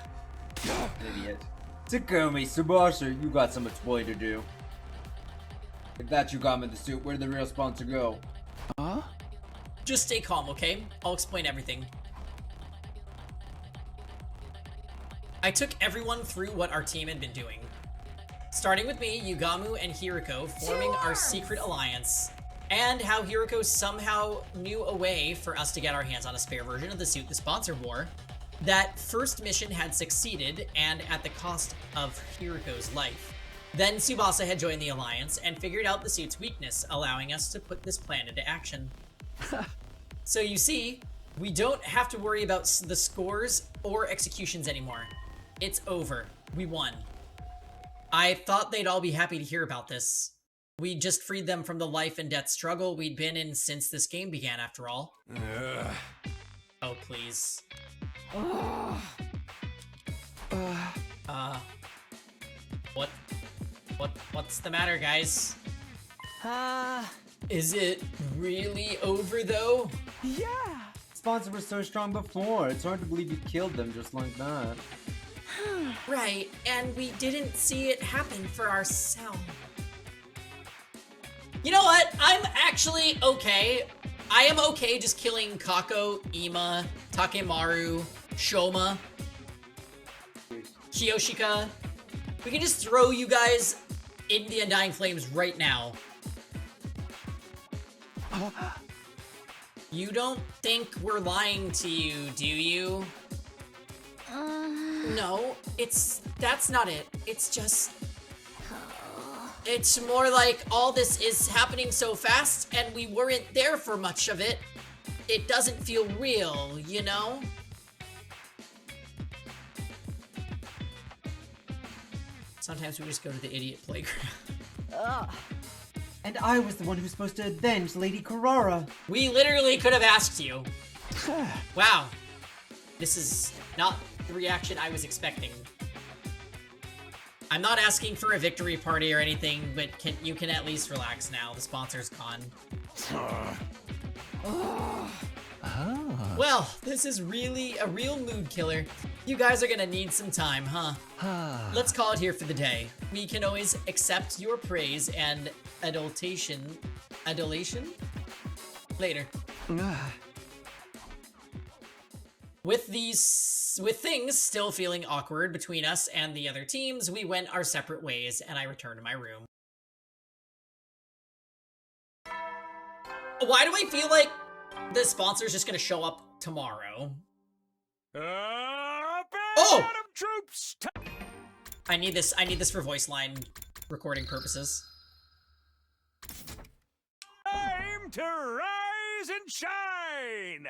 Idiot. Takumi, Tsubasa, you got some explaining to do. If that's Yugamu in the suit, where did the real sponsor go? Just stay calm, okay? I'll explain everything. I took everyone through what our team had been doing. Starting with me, Yugamu and Hiriko forming our secret alliance, and how Hiriko somehow knew a way for us to get our hands on a spare version of the suit the sponsor wore. That first mission had succeeded, and at the cost of Hiriko's life. Then Tsubasa had joined the alliance and figured out the suit's weakness, allowing us to put this plan into action. So you see, we don't have to worry about the scores or executions anymore. It's over. We won. I thought they'd all be happy to hear about this. We just freed them from the life and death struggle we'd been in since this game began, after all. Oh, please. What's the matter, guys? Is it really over, though? Sponsor was so strong before. It's hard to believe you killed them just like that. Right, and we didn't see it happen for ourselves. You know what? I'm actually okay. I am okay just killing Kako, Ima, Takemaru, Shoma, Kiyoshika. We can just throw you guys in the Undying Flames right now. You don't think we're lying to you, do you? No, that's not it. It's just... It's more like all this is happening so fast and we weren't there for much of it. It doesn't feel real, you know? Sometimes we just go to the idiot playground. And I was the one who's supposed to avenge Lady Carrara. We literally could have asked you. Wow. This is not the reaction I was expecting. I'm not asking for a victory party or anything, but you can at least relax now. The sponsor's gone. Well, this is really a real mood killer. You guys are gonna need some time, huh? Let's call it here for the day. We can always accept your praise and adulation later. With things still feeling awkward between us and the other teams, we went our separate ways and I returned to my room. Why do I feel like the sponsor's just gonna show up tomorrow? Oh! Troops! I need this for voice line recording purposes. Time to rise and shine!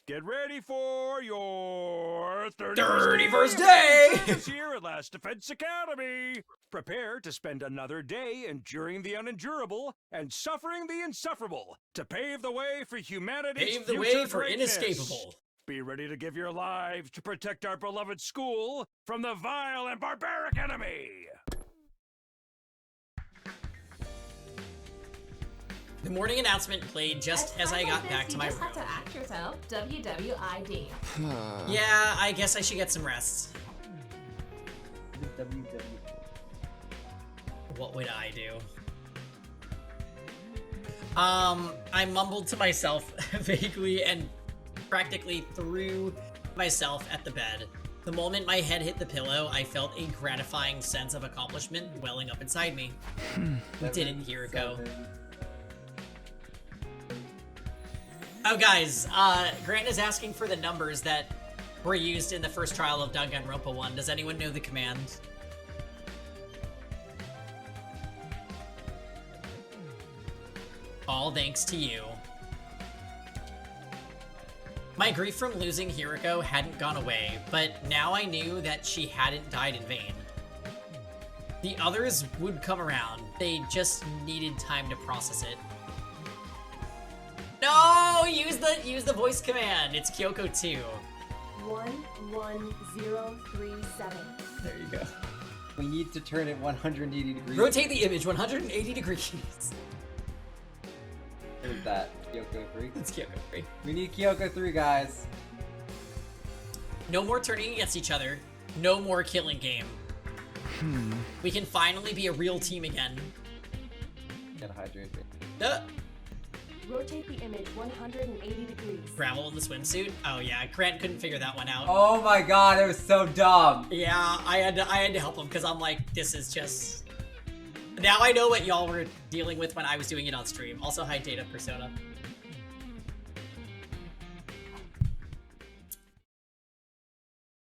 Get ready for your 31st day! This year at Last Defense Academy. Prepare to spend another day enduring the unendurable and suffering the insufferable to pave the way for humanity's Pave the future way for greatness. inescapable. Be ready to give your lives to protect our beloved school from the vile and barbaric enemy. The morning announcement played just as I got back to my room. You just have to act yourself. WWID. Yeah, I guess I should get some rest. What would I do? I mumbled to myself vaguely and practically threw myself at the bed. The moment my head hit the pillow, I felt a gratifying sense of accomplishment welling up inside me. We did it, Hiriko. Oh, guys, Grant is asking for the numbers that were used in the first trial of Danganronpa 1. Does anyone know the command? All thanks to you. My grief from losing Hiriko hadn't gone away, but now I knew that she hadn't died in vain. The others would come around. They just needed time to process it. No! Use the voice command. It's Kyoko 2. 11037. There you go. We need to turn it 180 degrees. Rotate the image 180 degrees. Who's that? Kyoko 3? It's Kyoko 3. We need Kyoko 3, guys. No more turning against each other. No more killing game. We can finally be a real team again. Gotta hydrate. Rotate the image 180 degrees. Gravel in the swimsuit? Oh yeah, Grant couldn't figure that one out. Oh my god, it was so dumb. Yeah, I had to help him because I'm like, this is just... Now I know what y'all were dealing with when I was doing it on stream. Also, hi Data Persona.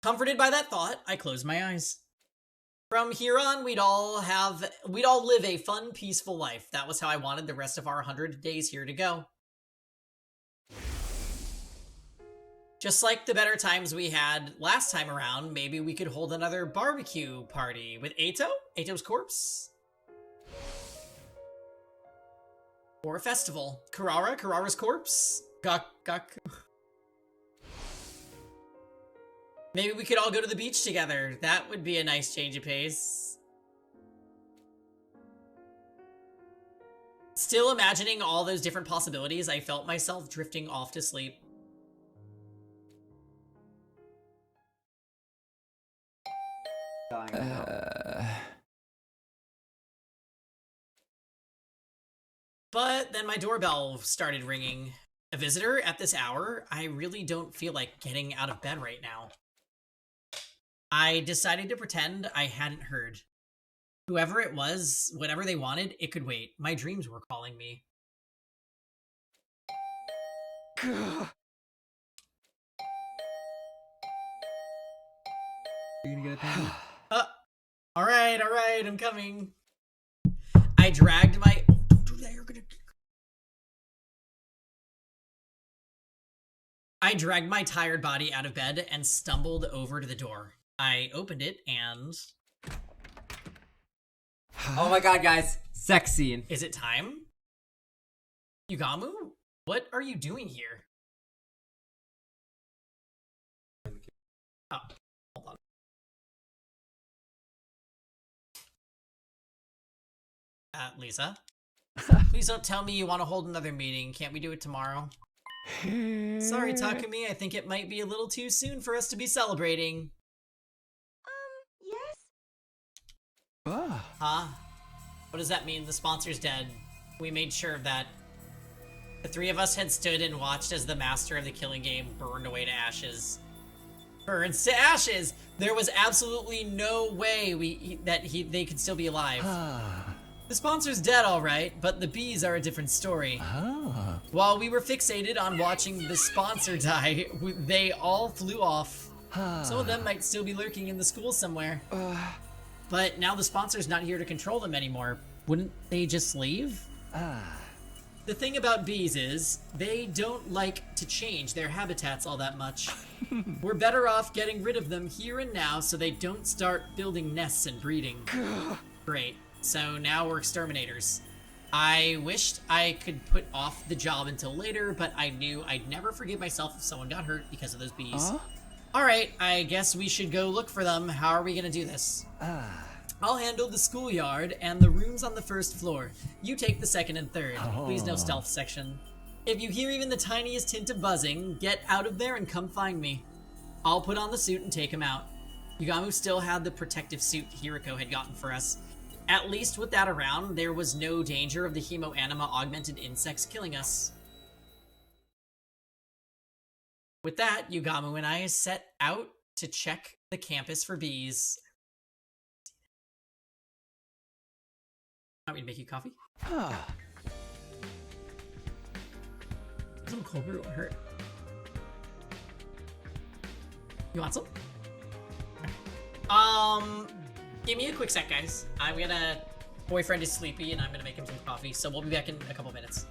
Comforted by that thought, I closed my eyes. From here on, we'd all live a fun, peaceful life. That was how I wanted the rest of our 100 days here to go. Just like the better times we had last time around, maybe we could hold another barbecue party with Ato's corpse. Or a festival. Carrara's corpse. Gaku. Maybe we could all go to the beach together. That would be a nice change of pace. Still imagining all those different possibilities, I felt myself drifting off to sleep. But then my doorbell started ringing. A visitor at this hour? I really don't feel like getting out of bed right now. I decided to pretend I hadn't heard. Whoever it was, whatever they wanted, it could wait. My dreams were calling me. You're gonna get a penny. Alright, I'm coming. I dragged my... Oh, don't do that, you're gonna... I dragged my tired body out of bed and stumbled over to the door. I opened it and... Oh my god, guys. Sex scene. Is it time? Yugamu? What are you doing here? Oh, hold on. Lisa? Please don't tell me you want to hold another meeting. Can't we do it tomorrow? Sorry, Takumi. I think it might be a little too soon for us to be celebrating. Yes? Huh? What does that mean? The sponsor's dead. We made sure of that. The three of us had stood and watched as the master of the killing game burned away to ashes. Burns to ashes! There was absolutely no way they could still be alive. The sponsor's dead, alright, but the bees are a different story. While we were fixated on watching the sponsor die, they all flew off. Some of them might still be lurking in the school somewhere. But now the sponsor's not here to control them anymore. Wouldn't they just leave? The thing about bees is, they don't like to change their habitats all that much. We're better off getting rid of them here and now so they don't start building nests and breeding. Great. So now we're exterminators. I wished I could put off the job until later, but I knew I'd never forgive myself if someone got hurt because of those bees. Alright, I guess we should go look for them. How are we gonna do this? I'll handle the schoolyard and the rooms on the first floor. You take the second and third. Please no stealth section. If you hear even the tiniest hint of buzzing, get out of there and come find me. I'll put on the suit and take him out. Yugamu still had the protective suit Hiriko had gotten for us. At least with that around, there was no danger of the hemoanima augmented insects killing us. With that, Yugamu and I set out to check the campus for bees. Want me to make you coffee? Some cold brew won't hurt. You want some? Give me a quick sec, guys. Boyfriend is sleepy and I'm gonna make him some coffee, so we'll be back in a couple minutes.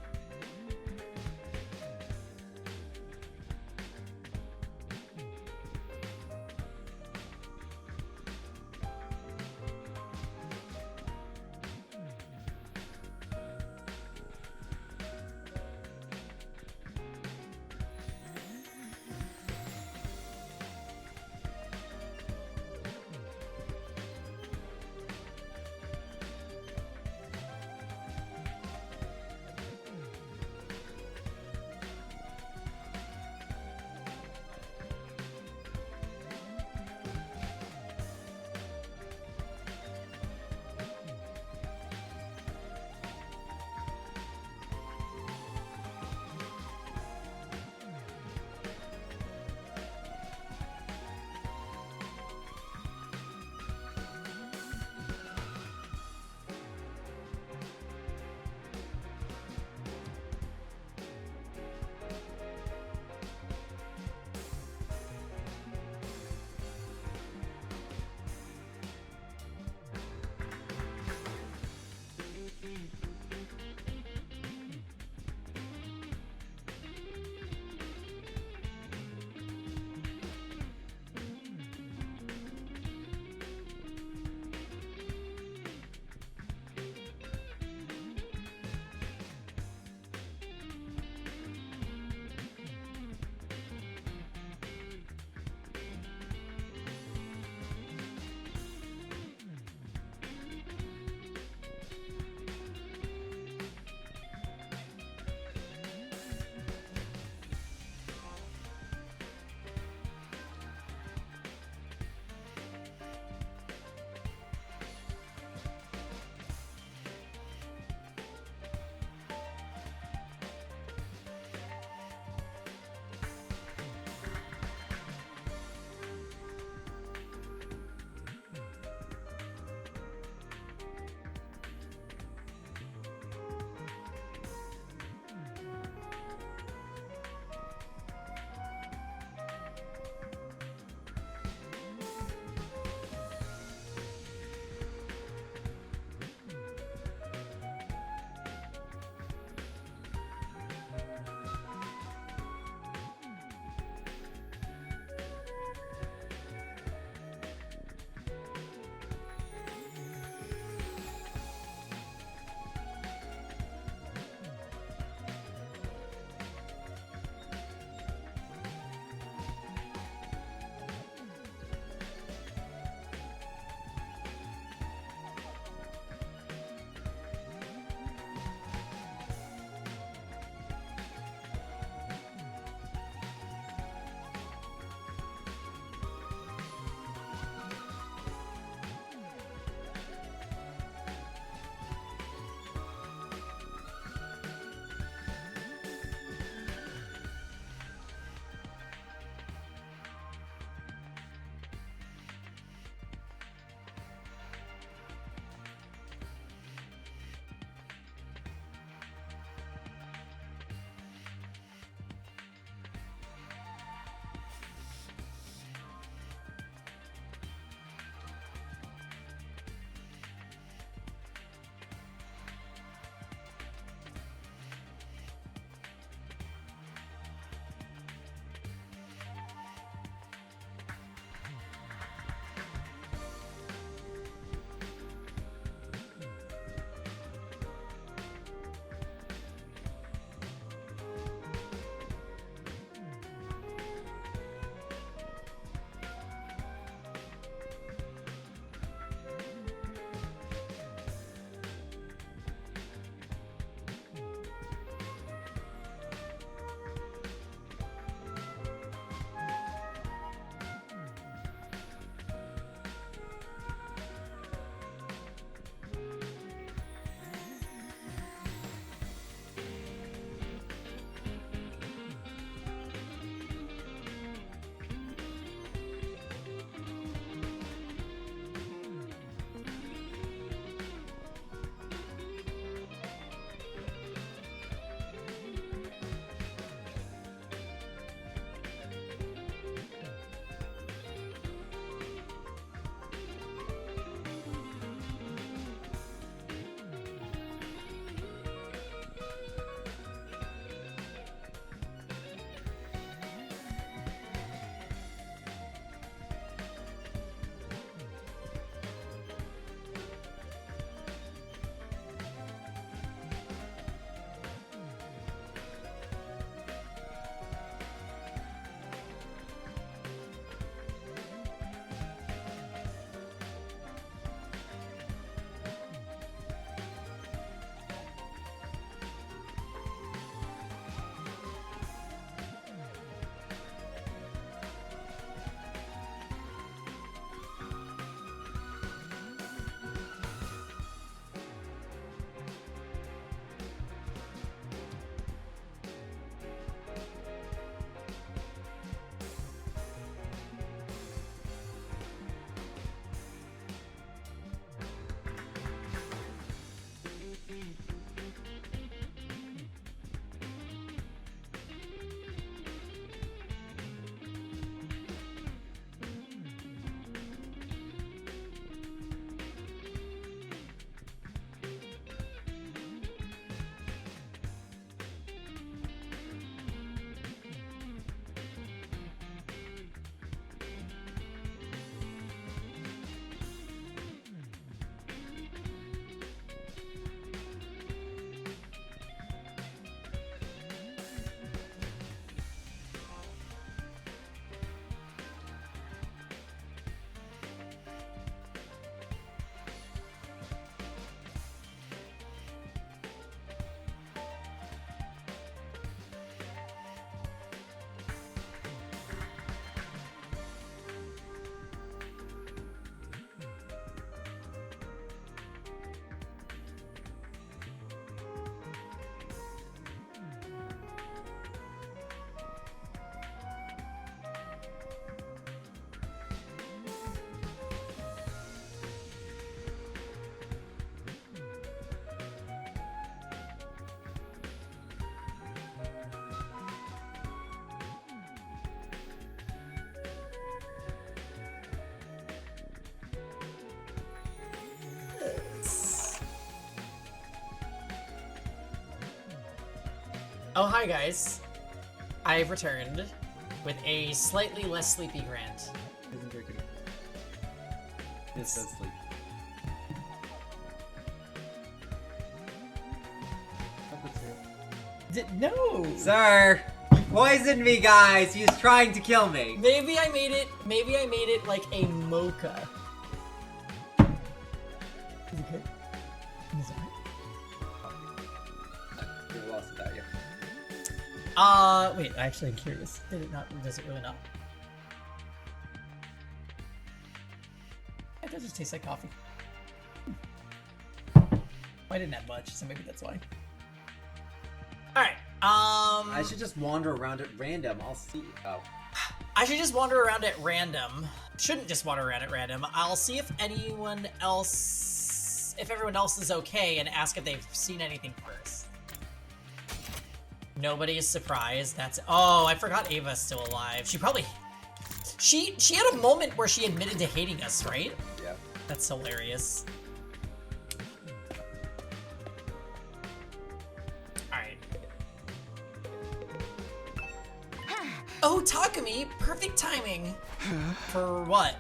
Oh, hi guys. I've returned with a slightly less sleepy Grant. Isn't very good. This does sleep. No! Sir! You poisoned me, guys! He was trying to kill me! Maybe I made it like a mocha. Is it good? Is it We lost without you. wait, actually I'm curious. Did it not, does it really not? It does just taste like coffee. I didn't have much, so maybe that's why. Alright, I should just wander around at random. I'll see. Oh. I should just wander around at random. Shouldn't just wander around at random. I'll see if everyone else is okay and ask if they've seen anything first. Nobody is surprised. That's... Oh, I forgot Ava's still alive. She probably... She had a moment where she admitted to hating us, right? Yeah. That's hilarious. Alright. Oh, Takumi! Perfect timing! For what?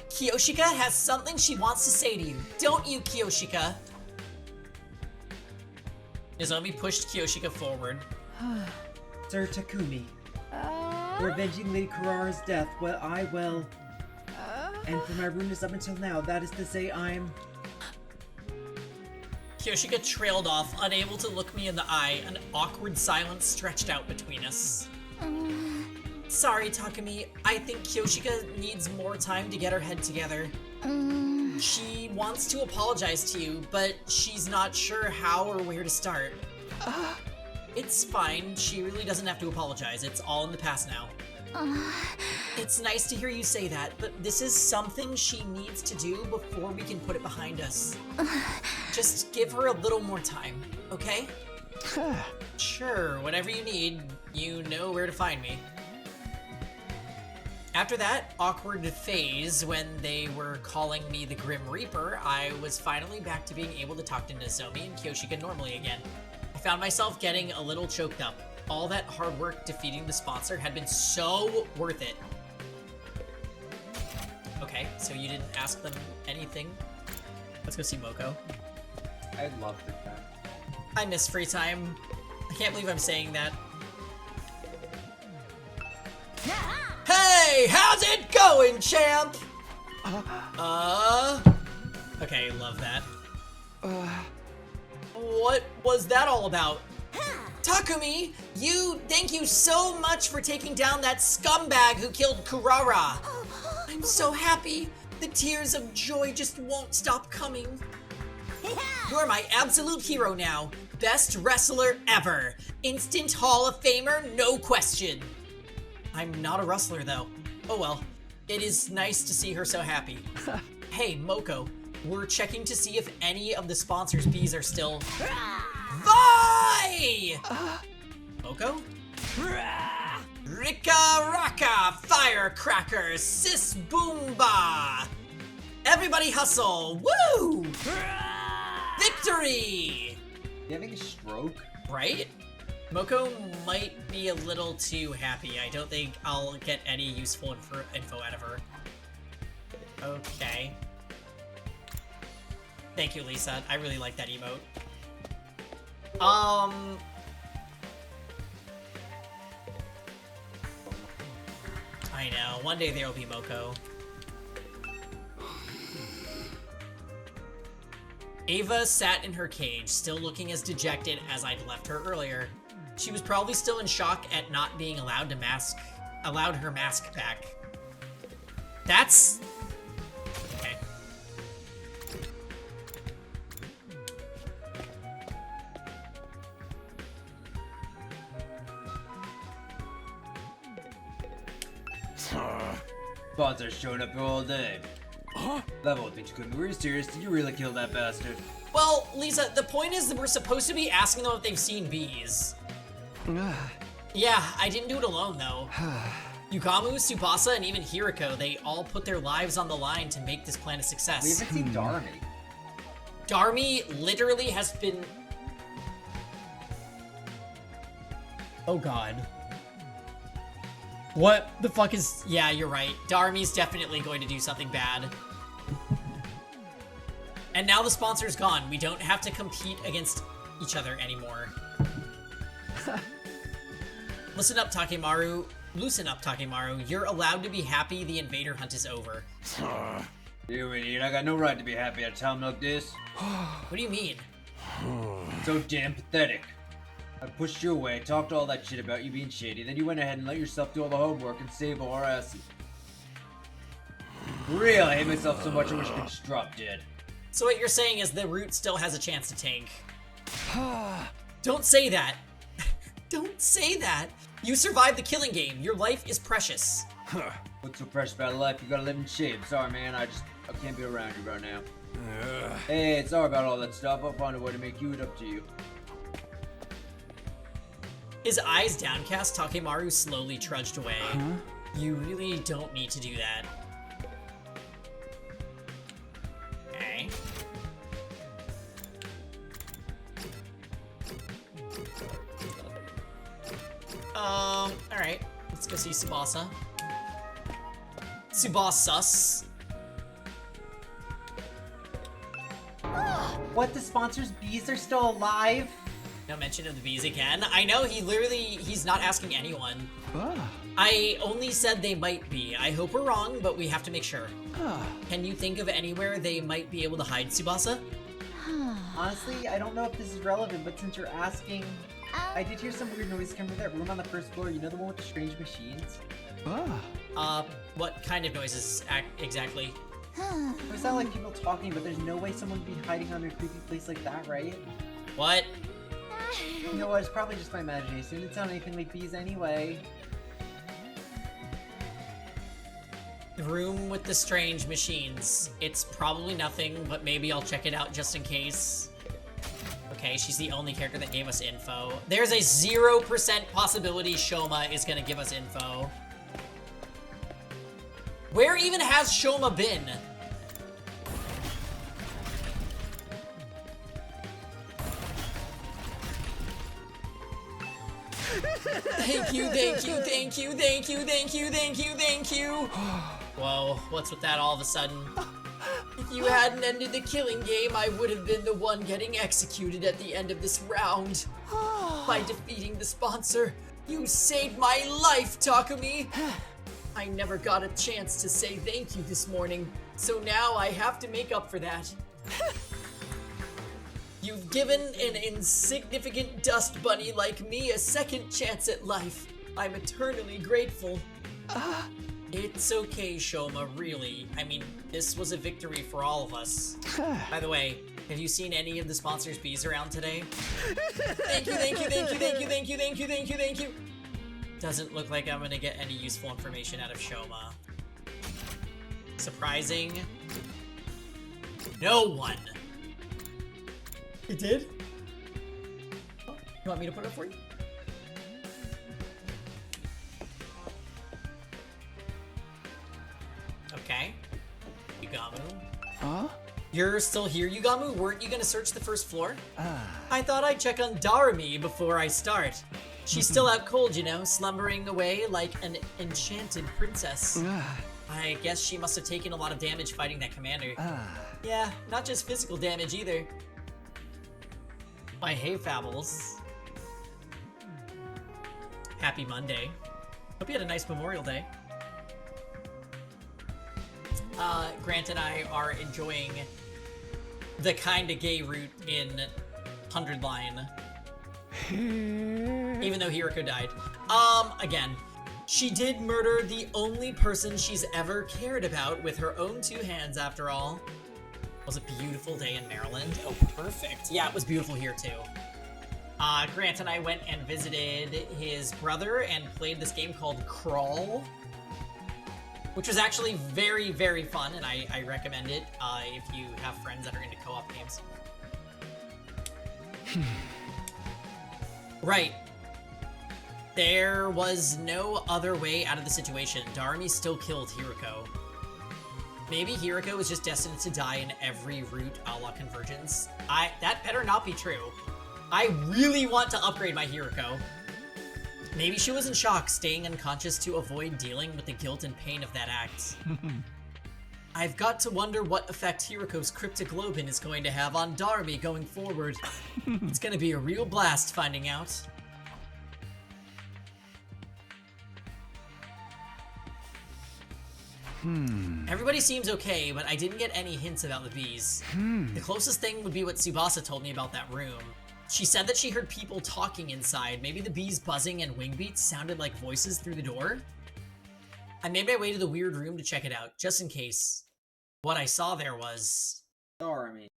Kiyoshika has something she wants to say to you. Don't you, Kiyoshika? Nozomi pushed Kiyoshika forward. Sir Takumi, for avenging Lady Kurara's death, and for my rudeness up until now, that is to say I'm... Kiyoshika trailed off, unable to look me in the eye. An awkward silence stretched out between us. Sorry, Takumi. I think Kiyoshika needs more time to get her head together. She wants to apologize to you, but she's not sure how or where to start. It's fine. She really doesn't have to apologize. It's all in the past now. It's nice to hear you say that, but this is something she needs to do before we can put it behind us. Just give her a little more time, okay? Sure, whatever you need, you know where to find me. After that awkward phase when they were calling me the Grim Reaper, I was finally back to being able to talk to Nozomi and Kiyoshika normally again. I found myself getting a little choked up. All that hard work defeating the sponsor had been so worth it. Okay, so you didn't ask them anything? Let's go see Moko. I love the cat. I miss free time. I can't believe I'm saying that. Hey, how's it going, champ? Okay, love that. What was that all about? Takumi, thank you so much for taking down that scumbag who killed Kurara. I'm so happy. The tears of joy just won't stop coming. You're my absolute hero now. Best wrestler ever. Instant Hall of Famer, no question. I'm not a wrestler, though. Oh well. It is nice to see her so happy. Hey, Moko. We're checking to see if any of the sponsors' bees are still... Vi! Moko? Rika Raka, Firecracker, Sis Boomba! Everybody hustle! Woo! Victory! You having a stroke? Right? Moko might be a little too happy. I don't think I'll get any useful info out of her. Okay. Thank you, Lisa. I really like that emote. I know. One day there will be Moko. Ava sat in her cage, still looking as dejected as I'd left her earlier. She was probably still in shock at not being allowed her mask back. That's... okay. Sponsors showing up here all day. Huh? That won't be too good. We're serious. Did you really kill that bastard? Well, Lisa, the point is that we're supposed to be asking them if they've seen bees. Yeah, I didn't do it alone, though. Yukamu, Tsubasa, and even Hiriko, they all put their lives on the line to make this plan a success. We haven't seen Darmy. Darmy literally has been... Oh god. What the fuck is... Yeah, you're right. Darmi's definitely going to do something bad. And now the sponsor's gone. We don't have to compete against each other anymore. Listen up, Takemaru. Loosen up, Takemaru. You're allowed to be happy the invader hunt is over. You idiot, I got no right to be happy at a time like this. What do you mean? So damn pathetic. I pushed you away, talked all that shit about you being shady, then you went ahead and let yourself do all the homework and save all our asses. Really, I hate myself so much I wish I could just drop dead. So what you're saying is the root still has a chance to tank. Don't say that. Don't say that. You survived the killing game. Your life is precious. What's so precious about life? You gotta live in shame. Sorry, man. I can't be around you right now. Hey, sorry about all that stuff. I'll find a way to make it up to you. His eyes downcast, Takemaru slowly trudged away. You really don't need to do that. Okay. Alright. Let's go see Tsubasa. Tsubasa's. What, the sponsor's bees are still alive? No mention of the bees again. I know he's not asking anyone. I only said they might be. I hope we're wrong, but we have to make sure. Can you think of anywhere they might be able to hide Tsubasa? Honestly, I don't know if this is relevant, but since you're asking, I did hear some weird noise come from that room on the first floor. You know the one with the strange machines? What kind of noises exactly? It sound like people talking, but there's no way someone would be hiding under a creepy place like that, right? What? You know what, it's probably just my imagination. It didn't sound anything like bees anyway. The room with the strange machines. It's probably nothing, but maybe I'll check it out just in case. Okay, she's the only character that gave us info. There's a 0% possibility Shoma is gonna give us info. Where even has Shoma been? Thank you, thank you, thank you, thank you, thank you, thank you, thank you. Whoa, what's with that all of a sudden? If you hadn't ended the killing game, I would have been the one getting executed at the end of this round. By defeating the sponsor, you saved my life, Takumi. I never got a chance to say thank you this morning, so now I have to make up for that. You've given an insignificant dust bunny like me a second chance at life. I'm eternally grateful. It's okay, Shoma, really. I mean, this was a victory for all of us. By the way, have you seen any of the sponsors' bees around today? Thank you, thank you, thank you, thank you, thank you, thank you, thank you, thank you. Doesn't look like I'm gonna get any useful information out of Shoma. Surprising. No one. It did? You want me to put it up for you? Okay. Yugamu. Huh? You're still here, Yugamu? Weren't you gonna search the first floor? I thought I'd check on Darumi before I start. She's still out cold, you know, slumbering away like an enchanted princess. I guess she must have taken a lot of damage fighting that commander. Yeah, not just physical damage either. My hey Fables. Happy Monday. Hope you had a nice Memorial Day. Grant and I are enjoying the kinda gay route in 100 Line. Even though Hiroko died. Again, she did murder the only person she's ever cared about with her own two hands, after all. It was a beautiful day in Maryland. Oh, perfect. Yeah, it was beautiful here, too. Grant and I went and visited his brother and played this game called Crawl, which was actually very, very fun, and I recommend it if you have friends that are into co-op games. Right. There was no other way out of the situation. Darumi still killed Hiroko. Maybe Hiroko was just destined to die in every route a la Convergence. That better not be true. I really want to upgrade my Hiroko. Maybe she was in shock, staying unconscious to avoid dealing with the guilt and pain of that act. I've got to wonder what effect Hiriko's cryptic globin is going to have on Darby going forward. It's gonna be a real blast finding out. Everybody seems okay, but I didn't get any hints about the bees. The closest thing would be what Tsubasa told me about that room. She said that she heard people talking inside. Maybe the bees buzzing and wing beats sounded like voices through the door? I made my way to the weird room to check it out, just in case. What I saw there was... Sorry.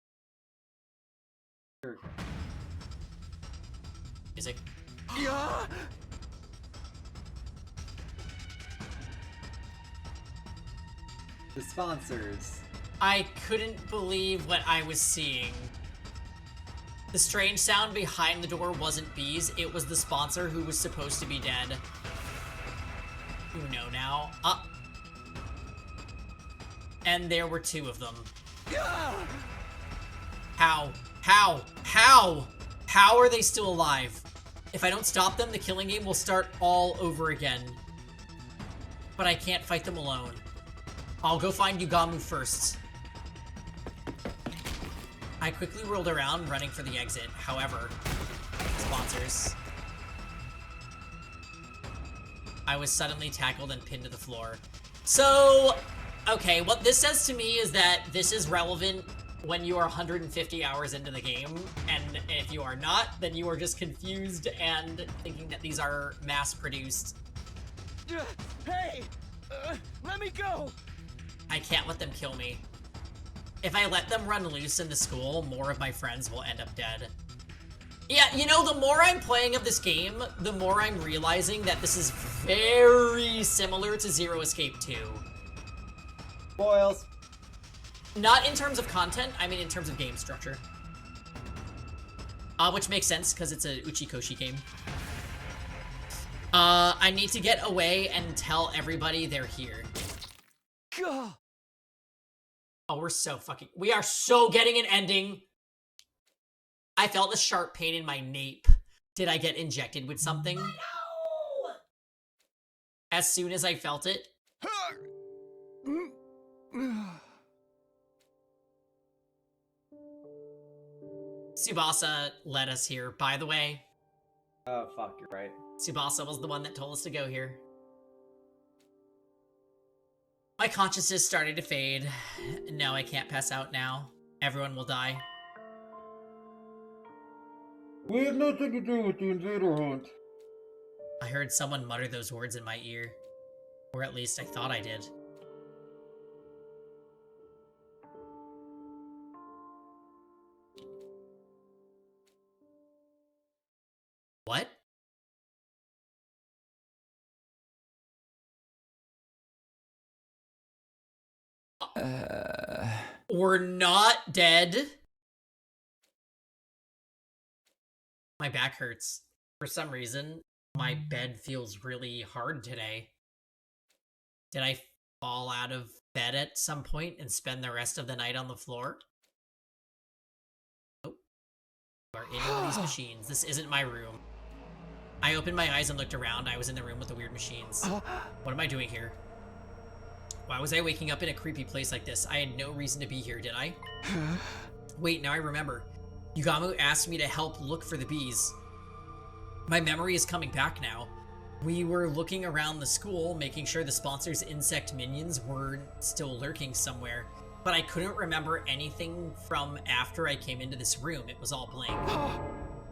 Music. The sponsors. I couldn't believe what I was seeing. The strange sound behind the door wasn't bees, it was the sponsor who was supposed to be dead. You know now. And there were two of them. How? How? How? How are they still alive? If I don't stop them, the killing game will start all over again. But I can't fight them alone. I'll go find Yugamu first. I quickly rolled around, running for the exit. However, sponsors. I was suddenly tackled and pinned to the floor. So, okay, what this says to me is that this is relevant when you are 150 hours into the game, and if you are not, then you are just confused and thinking that these are mass-produced. Hey! Let me go! I can't let them kill me. If I let them run loose in the school, more of my friends will end up dead. Yeah, you know, the more I'm playing of this game, the more I'm realizing that this is very similar to Zero Escape 2. Spoils. Not in terms of content, I mean in terms of game structure. Which makes sense, because it's a Uchikoshi game. I need to get away and tell everybody they're here. Oh, we are so getting an ending. I felt a sharp pain in my nape. Did I get injected with something? No! As soon as I felt it. Tsubasa led us here, by the way. Oh, fuck, you're right. Tsubasa was the one that told us to go here. My consciousness started to fade. No, I can't pass out now. Everyone will die. We have nothing to do with the invader hunt. I heard someone mutter those words in my ear. Or at least I thought I did. What? We're not dead. My back hurts. For some reason, my bed feels really hard today. Did I fall out of bed at some point and spend the rest of the night on the floor? Nope. We are in one of these machines. This isn't my room. I opened my eyes and looked around. I was in the room with the weird machines. What am I doing here? Why was I waking up in a creepy place like this? I had no reason to be here, did I? Wait, now I remember. Yugamu asked me to help look for the bees. My memory is coming back now. We were looking around the school, making sure the sponsor's insect minions were still lurking somewhere, but I couldn't remember anything from after I came into this room. It was all blank.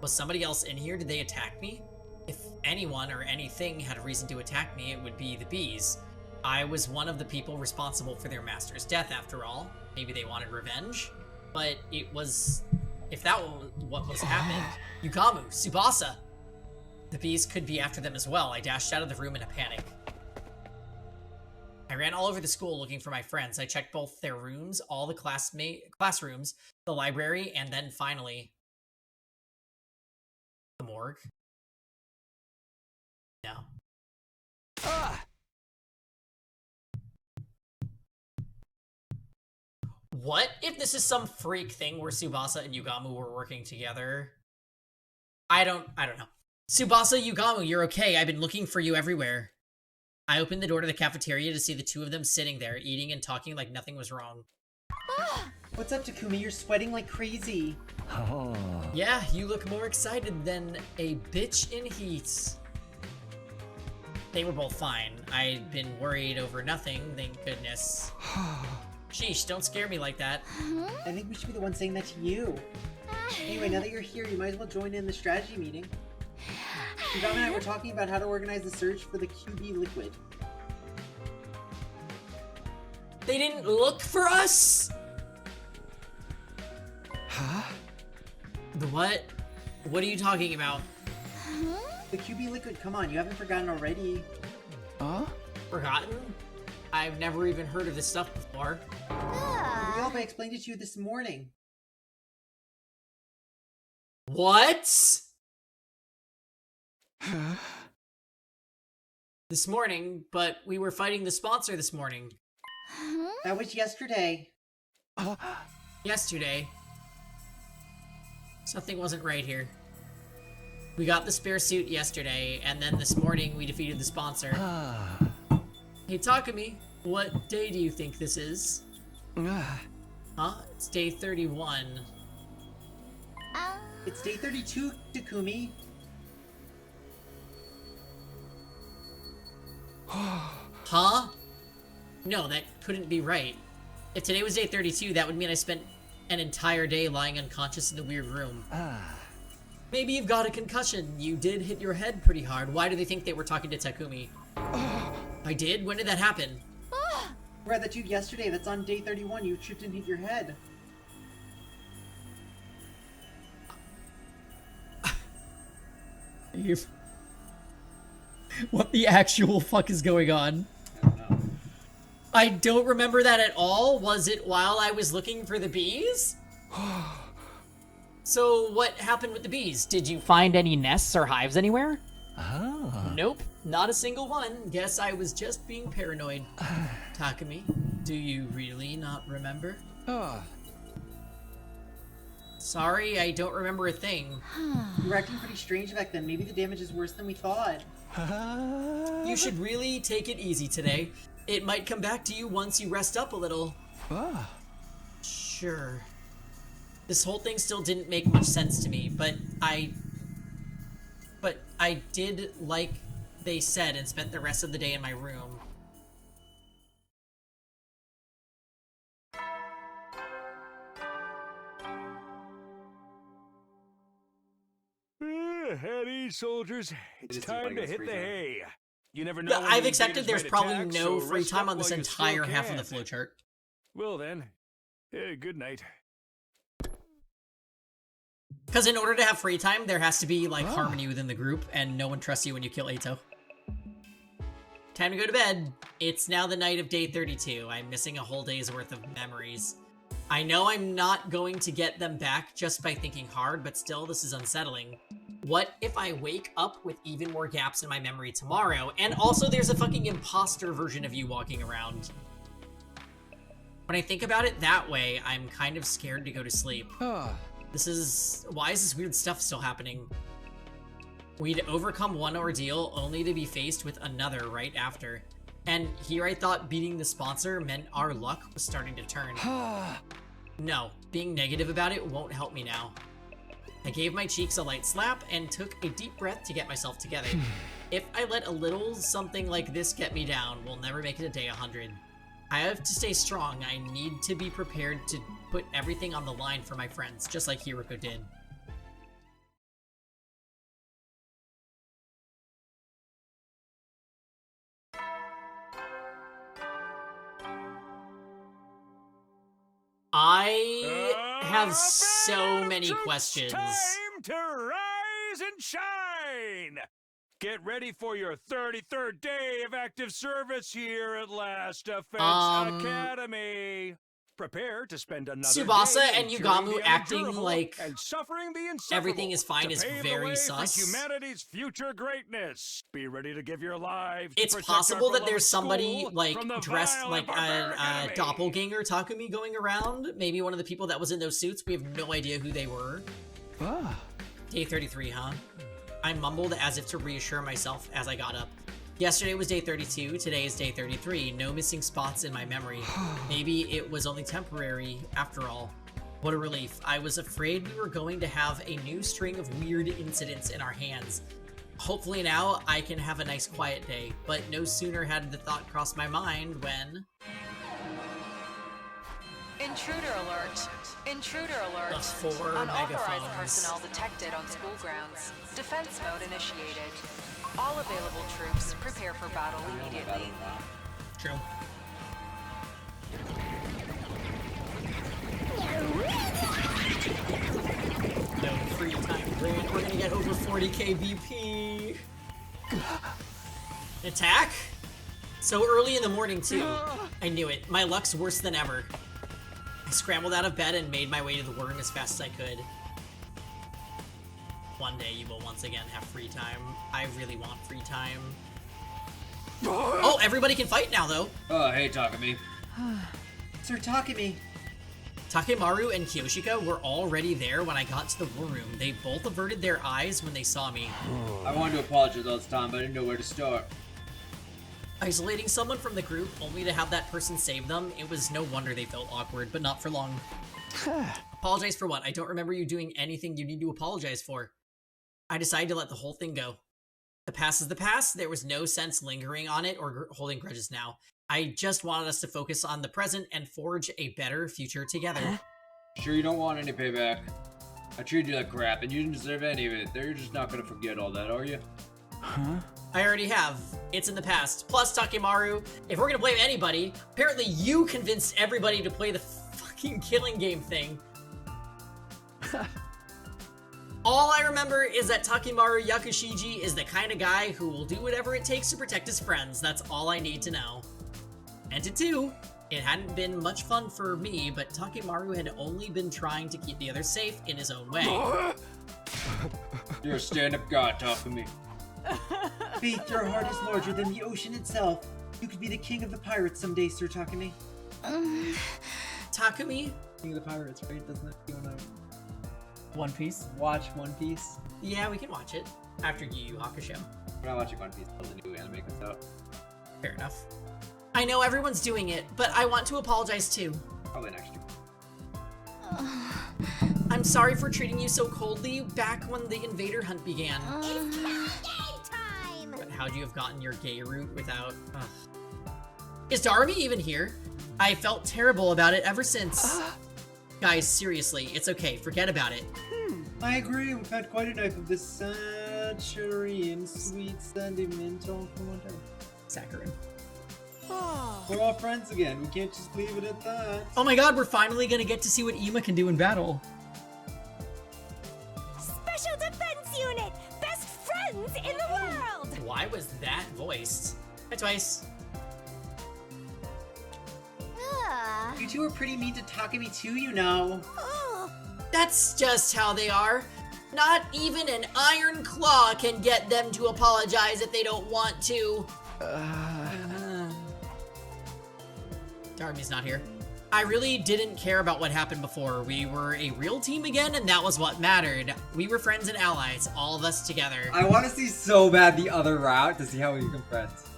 Was somebody else in here? Did they attack me? If anyone or anything had a reason to attack me, it would be the bees. I was one of the people responsible for their master's death, after all. Maybe they wanted revenge, but it was... If that was what was happened, Yugamu, Tsubasa. The bees could be after them as well. I dashed out of the room in a panic. I ran all over the school looking for my friends. I checked both their rooms, all the classrooms, the library, and then finally... the morgue. No. What if this is some freak thing where Tsubasa and Yugamu were working together? I don't know. Tsubasa Yugamu, you're okay. I've been looking for you everywhere. I opened the door to the cafeteria to see the two of them sitting there, eating and talking like nothing was wrong. What's up, Takumi? You're sweating like crazy. Oh. Yeah, you look more excited than a bitch in heat. They were both fine. I'd been worried over nothing, thank goodness. Sheesh, don't scare me like that. I think we should be the ones saying that to you. Anyway, now that you're here, you might as well join in the strategy meeting. Yugami and I were talking about how to organize the search for the QB liquid. They didn't look for us? Huh? The what? What are you talking about? The QB liquid, come on, you haven't forgotten already. Huh? Forgotten? I've never even heard of this stuff before. Ryup, I explained it to you this morning. What? This morning, but we were fighting the sponsor this morning. That was yesterday. Yesterday. Something wasn't right here. We got the spare suit yesterday, and then this morning we defeated the sponsor. Hey Takumi, what day do you think this is? Huh? It's day 31. It's day 32, Takumi. Huh? No, that couldn't be right. If today was day 32, that would mean I spent an entire day lying unconscious in the weird room. Maybe you've got a concussion. You did hit your head pretty hard. Why do they think they were talking to Takumi? I did? When did that happen? We're at the tube yesterday. That's on day 31. You tripped and hit your head. What the actual fuck is going on? I don't remember that at all. Was it while I was looking for the bees? So what happened with the bees? Did you find any nests or hives anywhere? Nope, not a single one. Guess I was just being paranoid. Takumi, do you really not remember? Sorry, I don't remember a thing. You were acting pretty strange back then. Maybe the damage is worse than we thought. You should really take it easy today. It might come back to you once you rest up a little. Sure. This whole thing still didn't make much sense to me, but I did like they said and spent the rest of the day in my room. At ease, soldiers. It's time to hit the hay. You never know. I've accepted there's probably no free time on this entire half of the flowchart. Well then, good night. Because in order to have free time, there has to be, like, harmony within the group, and no one trusts you when you kill Eito. Time to go to bed. It's now the night of day 32. I'm missing a whole day's worth of memories. I know I'm not going to get them back just by thinking hard, but still, this is unsettling. What if I wake up with even more gaps in my memory tomorrow, and also there's a fucking imposter version of you walking around? When I think about it that way, I'm kind of scared to go to sleep. Why is this weird stuff still happening? We'd overcome one ordeal only to be faced with another right after. And here I thought beating the sponsor meant our luck was starting to turn. No, being negative about it won't help me now. I gave my cheeks a light slap and took a deep breath to get myself together. If I let a little something like this get me down, we'll never make it a day 100. I have to stay strong. I need to be prepared to put everything on the line for my friends, just like Hiroko did. I have so many questions. Time to rise and shine! Get ready for your 33rd day of active service here at Last Defense Academy. Prepare to spend another Tsubasa day and Yugamu acting like and suffering the everything is fine is very sus. Humanity's future greatness. Be ready to give your lives. It's possible that there's somebody like dressed like a doppelganger Takumi going around. Maybe one of the people that was in those suits. We have no idea who they were. Day 33, huh? I mumbled as if to reassure myself as I got up. Yesterday was day 32, today is day 33. No missing spots in my memory. Maybe it was only temporary after all. What a relief. I was afraid we were going to have a new string of weird incidents in our hands. Hopefully now I can have a nice quiet day, but no sooner had the thought crossed my mind when... Intruder alert. Intruder alert. The 4 Unauthorized megaphones. personnel detected on school grounds. Defense mode initiated. All available troops prepare for battle immediately. True. No free time, Grant. We're gonna get over 40k BP. Attack? So early in the morning, too. I knew it. My luck's worse than ever. I scrambled out of bed and made my way to the worm as fast as I could. One day you will once again have free time. I really want free time. Oh, everybody can fight now, though. Oh, hey, Takumi. Sir Takumi. Takemaru and Kyoshika were already there when I got to the war room. They both averted their eyes when they saw me. I wanted to apologize all this time, but I didn't know where to start. Isolating someone from the group only to have that person save them, it was no wonder they felt awkward, but not for long. Apologize for what? I don't remember you doing anything you need to apologize for. I decided to let the whole thing go. The past is the past. There was no sense lingering on it or holding grudges now. I just wanted us to focus on the present and forge a better future together. Sure you don't want any payback? I treated you like crap, and you didn't deserve any of it. You're just not gonna forget all that, are you? Huh? I already have. It's in the past. Plus, Takemaru, if we're gonna blame anybody, apparently you convinced everybody to play the fucking killing game thing. All I remember is that Takemaru Yakushiji is the kind of guy who will do whatever it takes to protect his friends. That's all I need to know. And to 2, it hadn't been much fun for me, but Takemaru had only been trying to keep the others safe in his own way. You're a stand-up god, Takumi. Faith, your heart is larger than the ocean itself. You could be the king of the pirates someday, Sir Takumi. Takumi? King of the pirates, right? Doesn't it? You wanna One Piece? watch One Piece? Yeah, we can watch it after Yu Yu Hakusho. We're not watching One Piece until the new anime comes out. Fair enough. I know everyone's doing it, but I want to apologize too. Probably next year. I'm sorry for treating you so coldly back when the invader hunt began. It's game time! But how'd you have gotten your gay route without... Is Darby even here? I felt terrible about it ever since. Guys, seriously, it's okay. Forget about it. I agree. We've had quite a night of this saturating, sweet, sentimental... Saccharin. We're all friends again. We can't just leave it at that. Oh my god, we're finally gonna get to see what Ima can do in battle. Special Defense Unit! Best friends in the world! Why was that voiced? Hi, Twice. You two are pretty mean to Takumi too, you know. That's just how they are. Not even an iron claw can get them to apologize if they don't want to. Darby's not here. I really didn't care about what happened before. We were a real team again, and that was what mattered. We were friends and allies, all of us together. I want to see so bad the other route to see how we can friends.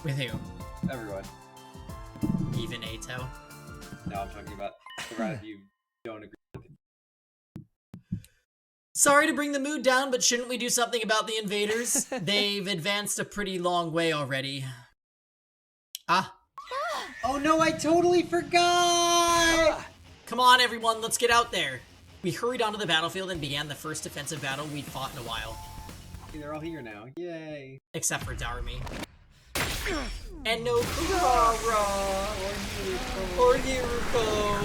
With who? Everyone. Even Ato. No, I'm talking about the route you don't agree with. Sorry to bring the mood down, but shouldn't we do something about the invaders? They've advanced a pretty long way already. Oh no, I totally forgot! Come on, everyone, let's get out there. We hurried onto the battlefield and began the first defensive battle we'd fought in a while. Okay, they're all here now. Yay. Except for Darumi. And no Kurara or Yuruko.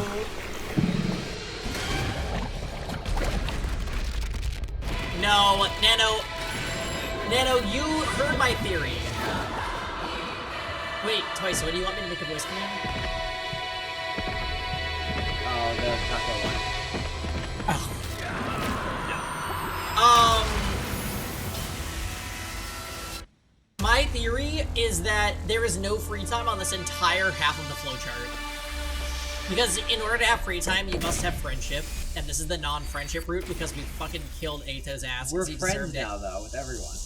No, Nano, you heard my theory. Wait, Twice, what do you want me to make a voice command? Oh, the taco one. My theory is that there is no free time on this entire half of the flowchart. Because in order to have free time, you must have friendship. and this is the non-friendship route because we fucking killed Ato's ass. We're 'cause he friends deserved now, it. though, with everyone.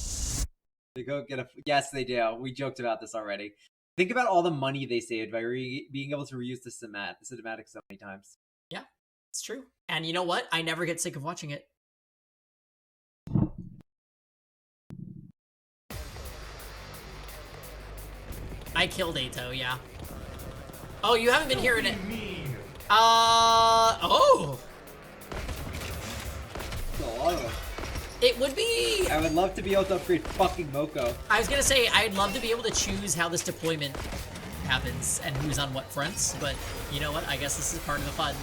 They go get a. Yes, they do. We joked about this already. Think about all the money they saved by being able to reuse the cinematic so many times. Yeah, it's true. And you know what? I never get sick of watching it. I killed Ato, yeah. Oh, you haven't been here in it. Oh. A lot of them. It would be. I would love to be able to upgrade fucking Moko. I was gonna say, I'd love to be able to choose how this deployment happens and who's on what fronts, but you know what? I guess this is part of the fun.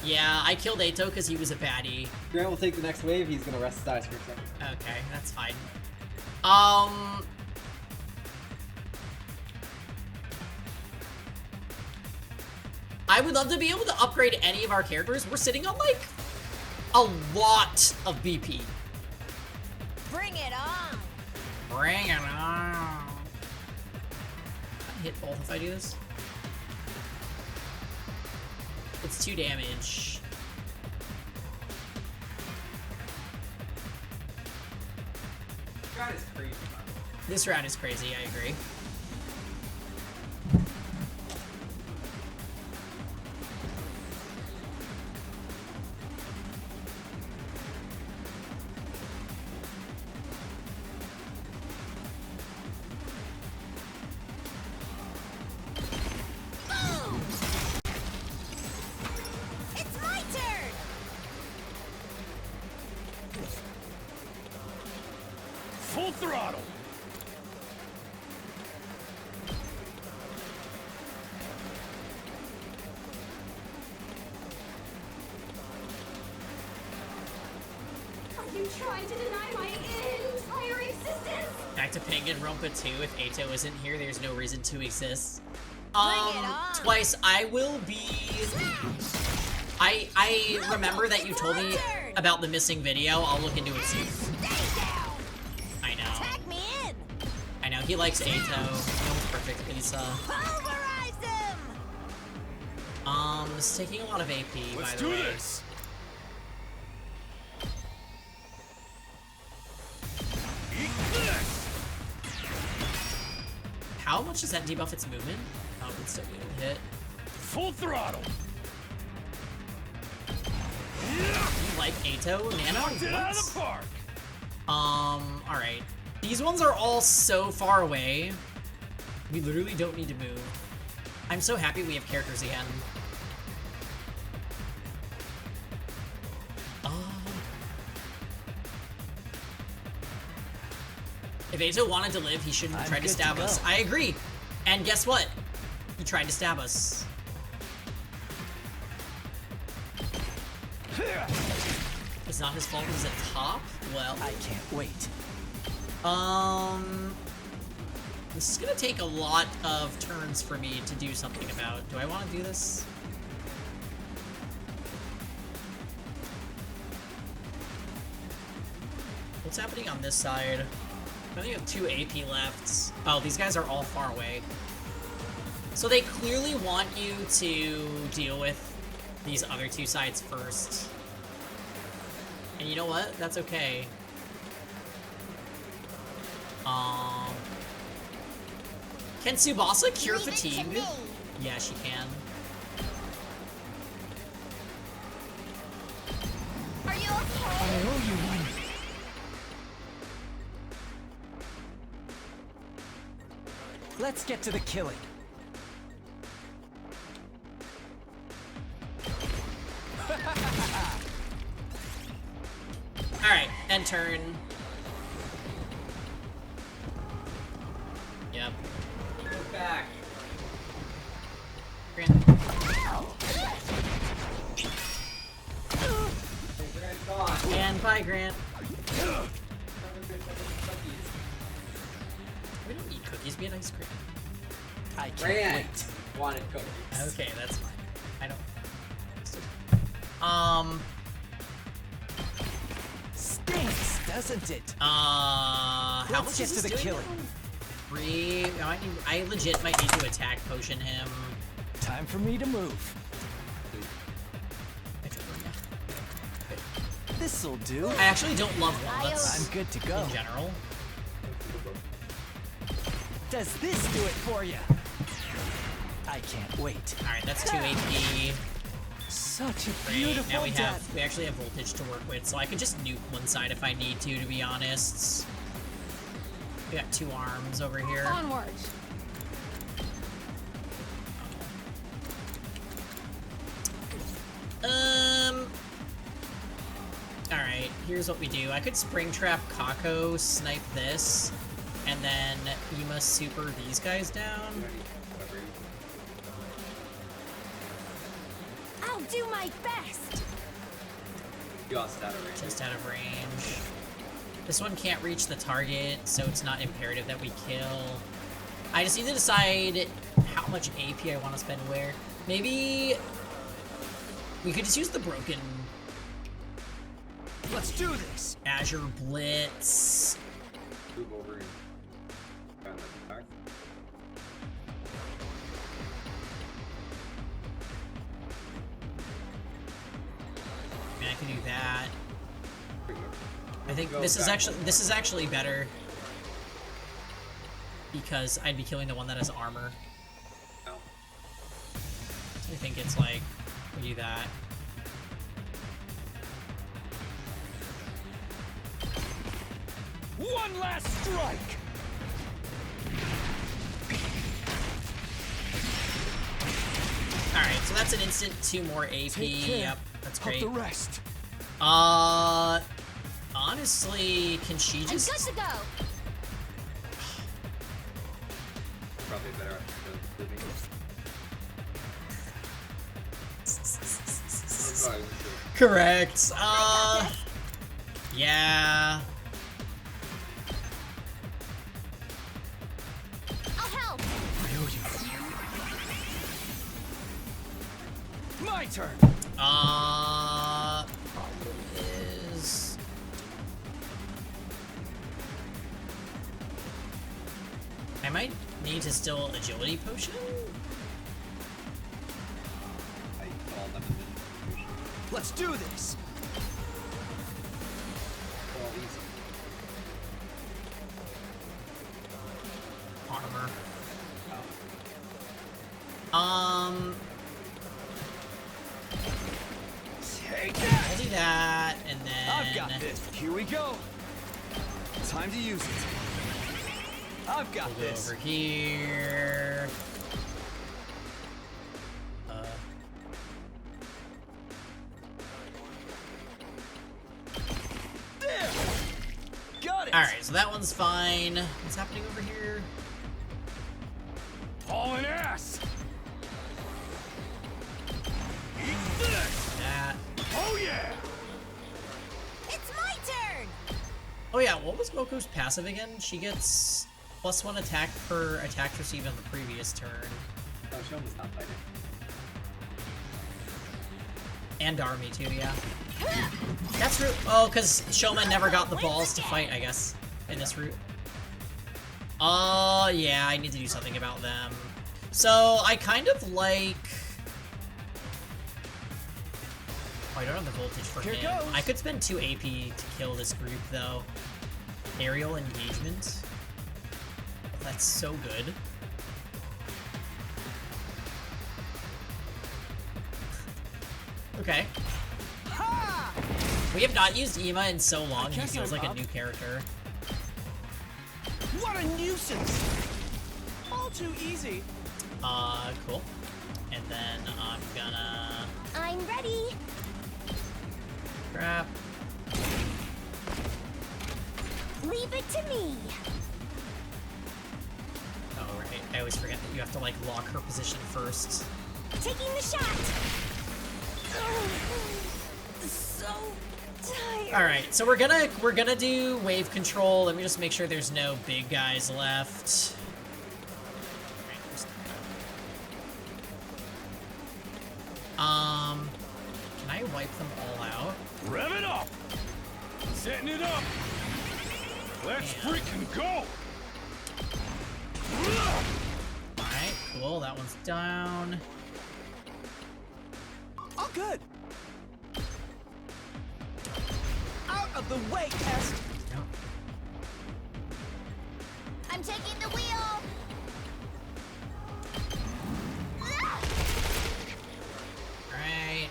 Yeah, I killed Ato because he was a baddie. Grant will take the next wave. He's gonna rest his eyes for a second. Okay, that's fine. I would love to be able to upgrade any of our characters. We're sitting on, like, a lot of BP. Bring it on! Bring it on! Can I hit both if I do this? It's 2 damage. This route is crazy. This route is crazy, I agree. It's my turn! Full throttle. Are you trying to deny my entire existence? Back to Danganronpa 2. If Ato isn't here, there's no reason to exist. Bring it on. Twice, I will be... I remember that you told me about the missing video. I'll look into it soon. Stay down! I know. Tag me in! I know, he likes Ato. That was perfect, Lisa. Pulverize them! It's taking a lot of AP, Let's by the do way. this. Eat this. How much does that debuff its movement? Oh, it's still able to hit. Full throttle. You like Ato, Nano? Knocked it out of What? the park. Alright. These ones are all so far away. We literally don't need to move. I'm so happy we have characters again. If Ato wanted to live, he shouldn't have tried to stab us. I agree. And guess what? He tried to stab us. It's not his fault he's at top? Well... I can't wait. This is gonna take a lot of turns for me to do something about. Do I want to do this? What's happening on this side? I only have 2 AP left. Oh, these guys are all far away. So they clearly want you to deal with these other 2 sides first. And you know what? That's okay. Can Tsubasa cure Leave it to fatigue? me. Yeah, she can. Are you okay? Let's get to the killing. Alright, end turn. Yep. Go back. Grant. Grant's gone. And bye, Grant. We don't eat cookies, we had ice cream. I can't Grant wait. wanted cookies. Okay, that's fine. I don't... Stinks, doesn't it? How Let's much get is to this the doing killing. now? 3. I legit might need to attack potion him. Time for me to move. This'll do. I actually don't love walnuts. I'm good to go. In general. Does this do it for you? I can't wait. Alright, that's 2 AP. Such a Great. beautiful Now we death. we actually have voltage to work with, so I could just nuke one side if I need to be honest. We got 2 arms over here. Onward. Alright, here's what we do. I could Springtrap Kako, snipe this, and then Ema super these guys down. I'll do my best. Just out of range. Just out of range. This one can't reach the target, so it's not imperative that we kill. I just need to decide how much AP I want to spend where. Maybe we could just use the broken. Let's do this. Azure Blitz. Move over and kind of attack. I mean, I can do that. I think this is actually better because I'd be killing the one that has armor. No. So I think it's like we do that. One last strike! Alright, so that's an instant 2 more AP. Yep, that's great. The rest. Honestly, can she just... I'm good to go. Probably better off moving. Correct. Yeah. I'll help. My turn. Problem is... I might need to still agility potion? Let's do this. Armor. Take that. I'll do that, and then... I've got this. Here we go. Time to use it. I've got We'll go this. over here. There. Got it. Alright, so that one's fine. What's happening over here? Hauling ass! That. Oh yeah! It's my turn. Oh yeah, what was Moko's passive again? She gets +1 attack per attack received on the previous turn. Oh, Shoma's not fighting. And Army too, yeah. That's route. Oh, because Shoma never got the balls to fight, I guess, in this route. Yeah, I need to do something about them. So, I kind of like... Oh, I don't have the voltage for Here him. goes. I could spend 2 AP to kill this group, though. Aerial engagement. That's so good. Okay. Ha! We have not used Ema in so long, he guess feels I'm like a up. new character. What a nuisance! All too easy. Cool. And then I'm gonna... I'm ready. Crap. Leave it to me. Oh, right. I always forget that you have to, like, lock her position first. Taking the shot. So tired. Alright, so we're gonna do wave control. Let me just make sure there's no big guys left. Alright, there's none. Can I wipe them all out? Rev it up! Setting it up! Let's freaking go! cool. That one's down. All good. Out of the way, Test. Yep. I'm taking the wheel. Alright.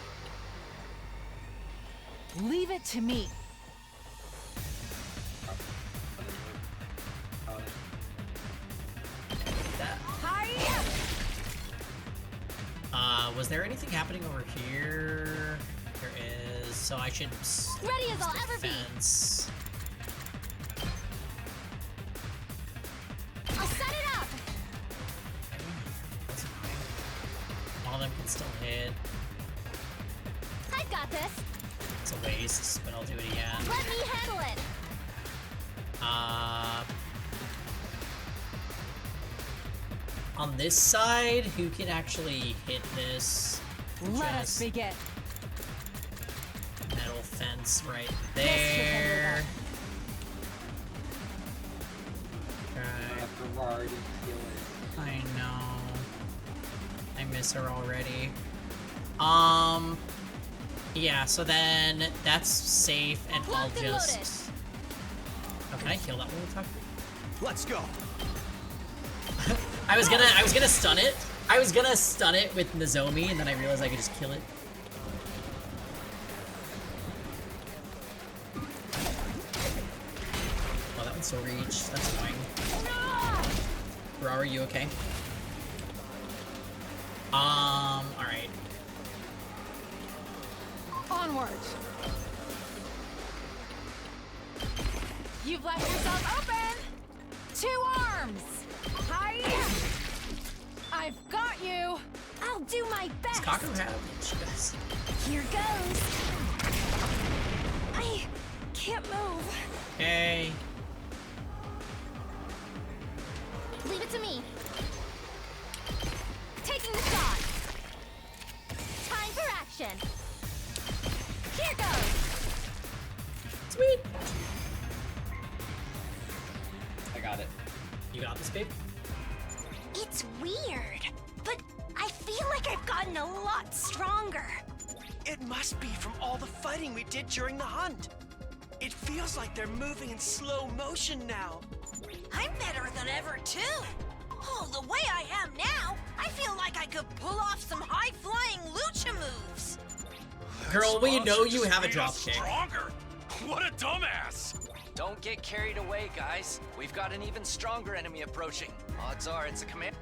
Leave it to me. Was there anything happening over here? There is, so I should Ready as I'll ever be. defense. I'll set it up. That's annoying. All of them can still hit. I've got this. It's a waste, but I'll do it again. Let me handle it. On this side, who can actually hit this? Let us begin. Metal fence right there. Okay. I know. I miss her already. Yeah, so then that's safe, and I'll just. Oh, can I kill that one with Tucker? Let's go. I was gonna stun it. I was gonna stun it with Nozomi, and then I realized I could just kill it. Oh, that one's so reach. That's annoying. Ra, are you okay? Alright. Onwards. You've left yourself open. 2 arms. Hi. I've got you. I'll do my best. Does Kaku have? She does. Here goes. I can't move. Okay. Leave it to me. Taking the shot. Time for action. Here goes. Sweet. I got it. You got this, babe? It's weird, but I feel like I've gotten a lot stronger. It must be from all the fighting we did during the hunt. It feels like they're moving in slow motion now. I'm better than ever, too. Oh, the way I am now, I feel like I could pull off some high-flying lucha moves. Girl, we know you have a drop kick. Stronger? What a dumbass! Don't get carried away, guys. We've got an even stronger enemy approaching. Odds are it's a command.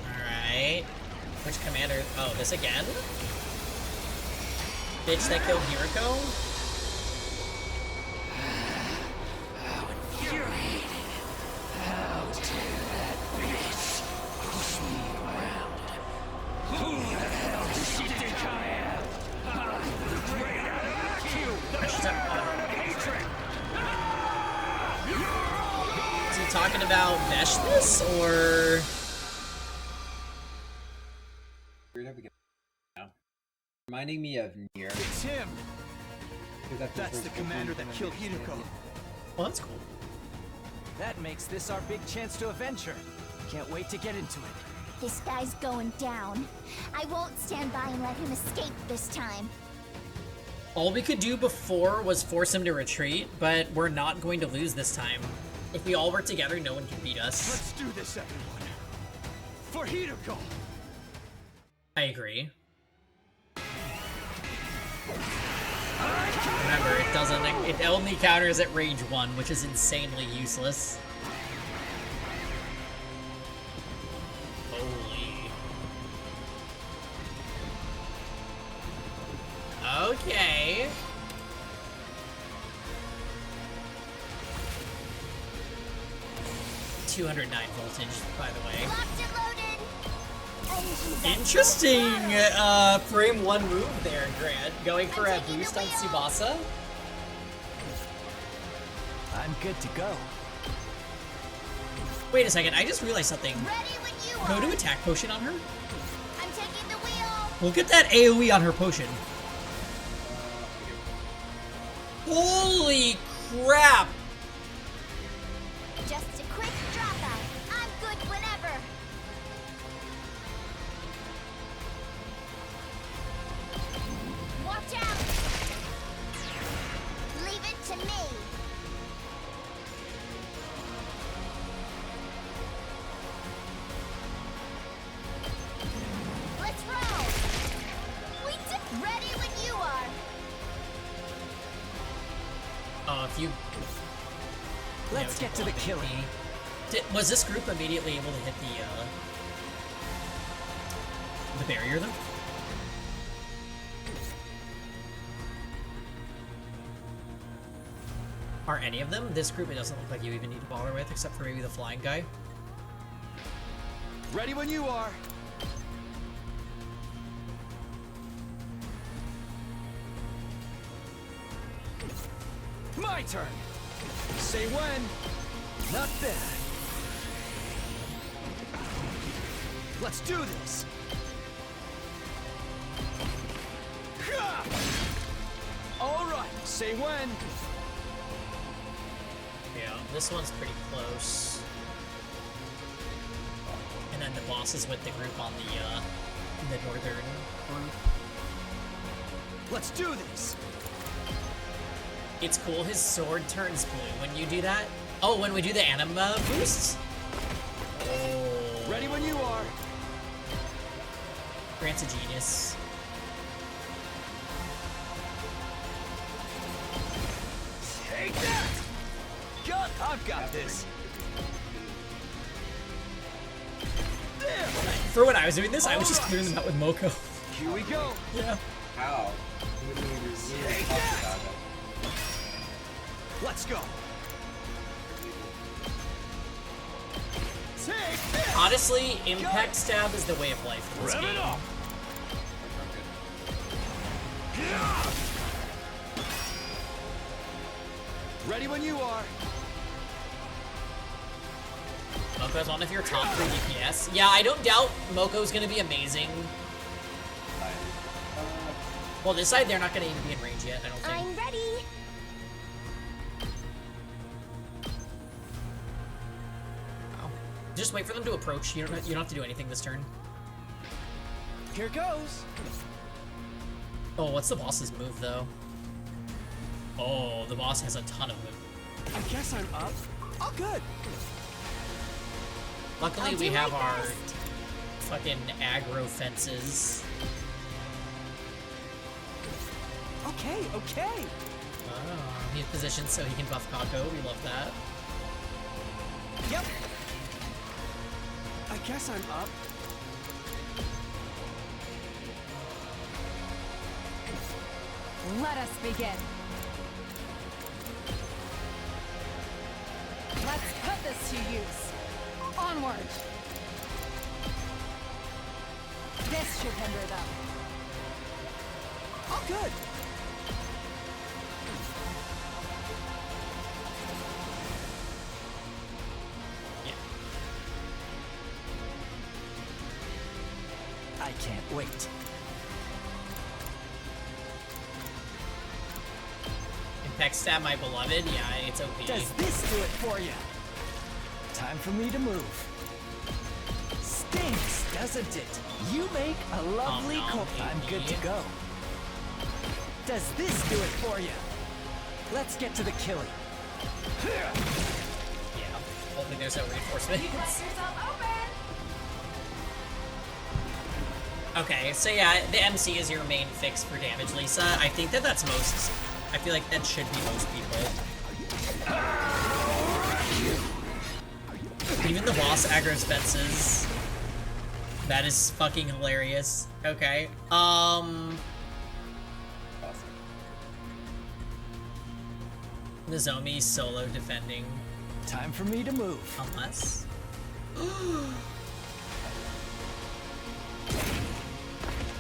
Alright. Which commander? Oh, this again? Bitch that killed Hiriko? How infuriating. How dare that bitch push me around. Who the hell does she think I am? The great Is he talking about mesh this, or? Reminding me of Nier. It's him. That's the commander that killed Hiriko. Well, that's cool. That makes this our big chance to avenge her. Can't wait to get into it. This guy's going down. I won't stand by and let him escape this time. All we could do before was force him to retreat, but we're not going to lose this time. If we all work together, no one can beat us. Let's do this, everyone. For Hiriko. I agree. Remember, it only counters at range 1, which is insanely useless. Holy. Okay. $209 voltage, by the way. Locked and loaded. Interesting frame 1 move there, Grant. Going for a boost on Tsubasa. I'm good to go. Wait a second, I just realized something. Ready when you Go are. to attack potion on her? I'm taking the wheel. We'll get that AoE on her potion. Holy crap! Just a quick dropout. I'm If you... Let's get to the killing. Was this group immediately able to hit the barrier, though? Are any of them? This group, it doesn't look like you even need to bother with, except for maybe the flying guy. Ready when you are. My turn. Say when. Not bad. Let's do this. All right. Say when. Yeah, this one's pretty close. And then the boss is with the group on the northern group. Let's do this. It's cool, his sword turns blue when you do that. Oh, when we do the anima boosts? Oh. Ready when you are. Grant's a genius. Take that! God, I've got this. For when I was doing this, I was just clearing them out with Moko. Here we go. Yeah. How? Take that! Let's go. Take this! Honestly, impact stab is the way of life for this Rev game. it up. Ready when you are. Moko's one of your top 3 DPS. Yeah, I don't doubt Moko's gonna be amazing. Well, this side, they're not gonna even be in range yet, I don't think. I'm ready. Oh. Just wait for them to approach. You don't have to do anything this turn. Here goes. Oh, what's the boss's move, though? Oh, the boss has a ton of moves. I guess I'm up. Oh, good. Luckily, we have our fucking aggro fences. Okay, okay. Oh, he's positioned so he can buff Kako. We love that. Yep. I guess I'm up. Let us begin. Let's put this to use. Onward. This should hinder them. Oh, good. I can't wait. Impact stab, my beloved. Yeah, it's OP. Does this do it for you? Time for me to move. Stinks, doesn't it? You make a lovely I'm good to go. Does this do it for you? Let's get to the killing. Yeah. Hopefully there's no reinforcement. You cut yourself open. Okay, so yeah, the MC is your main fix for damage, Lisa. I think that's most... I feel like that should be most people. Even the boss aggro's fences. That is fucking hilarious. Okay, Nozomi solo defending. Time for me to move. Unless... I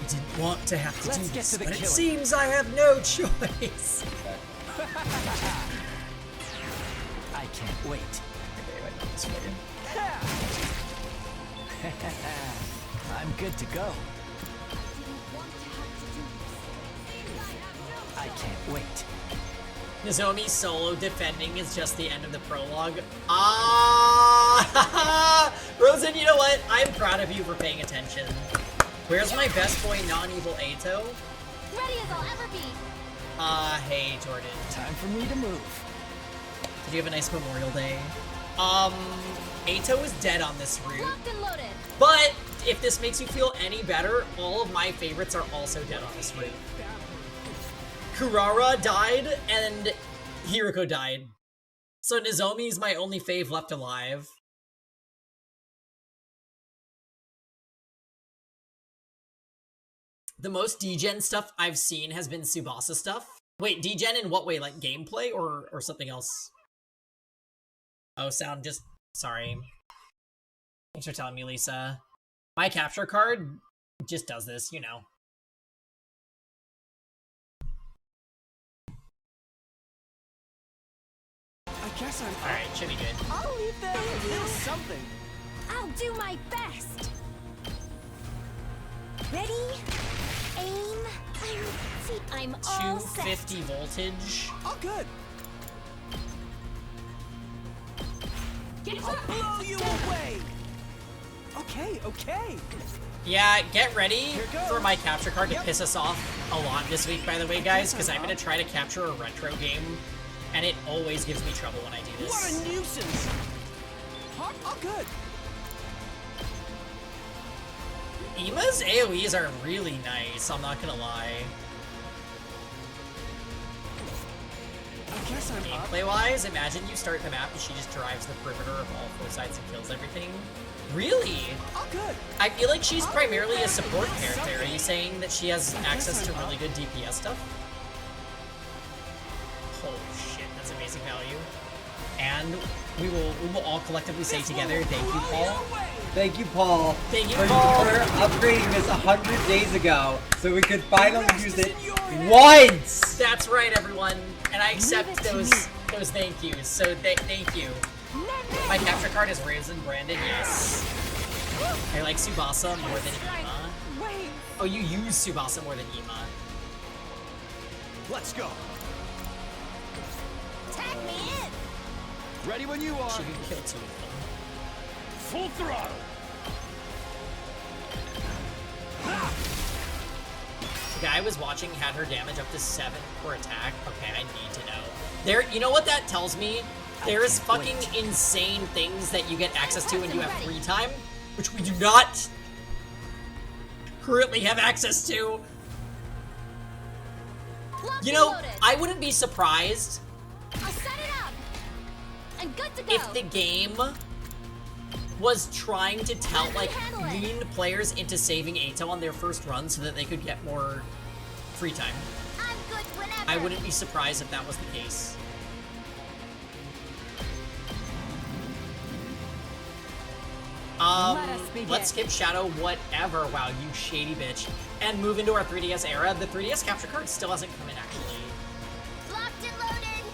didn't want to have to do this, but it seems I have no choice. I can't wait. I'm good to go. I can't wait. Nozomi solo defending is just the end of the prologue. Ah! Rosen, you know what? I'm proud of you for paying attention. Where's my best boy, non-evil Ato? Ready as I'll ever be. Hey, Jordan. Time for me to move. Did you have a nice Memorial Day? Ato is dead on this route. Locked and loaded. But if this makes you feel any better, all of my favorites are also dead on this route. Kurara died, and Hiroko died. So Nozomi's my only fave left alive. The most degen stuff I've seen has been Tsubasa stuff. Wait, degen in what way? Like gameplay or something else? Oh, sound just... Sorry. Thanks for telling me, Lisa. My capture card just does this, you know. I guess I'm... Alright, should be good. I'll leave them a little something. I'll do my best. Ready? Aim. See, I'm all set. 250 voltage. Oh, good. Get I'll blow you away. Okay, okay. Yeah, get ready for my capture card to piss us off a lot this week, by the way, guys, because I'm going to try to capture a retro game, and it always gives me trouble when I do this. What a nuisance. Oh, good. Ima's AoEs are really nice, I'm not gonna lie. I guess I'm Gameplay-wise, imagine you start the map and she just drives the perimeter of all four sides and kills everything. Really? Oh, good. I feel like she's primarily a support character. Are you saying that she has access to really good DPS stuff? Holy shit, that's amazing value. And we will all collectively say together, thank you, Paul. Thank you, Paul. Thank you, Paul. For upgrading this 100 days ago, so we could finally use it once. That's right, everyone. And I accept those thank yous. So thank you. My capture card is Raisin branded, yes. I like Tsubasa more than Ima. Oh, you use Tsubasa more than Ima. Let's go. Tag me in. Ready when you are. She can kill two of them. Full throttle. The guy I was watching had her damage up to 7 per attack. Okay, I need to know. You know what that tells me? There's fucking insane things that you get access to when you have free time, which we do not currently have access to. You know, I wouldn't be surprised I'll set it up. I'm good to go. if the game was trying to tell, like, lean players into saving Ato on their first run so that they could get more free time. I'm good whenever. I wouldn't be surprised if that was the case. Let's skip Shadow, whatever. Wow, you shady bitch. And move into our 3DS era. The 3DS capture card still hasn't come in, actually. Locked and loaded.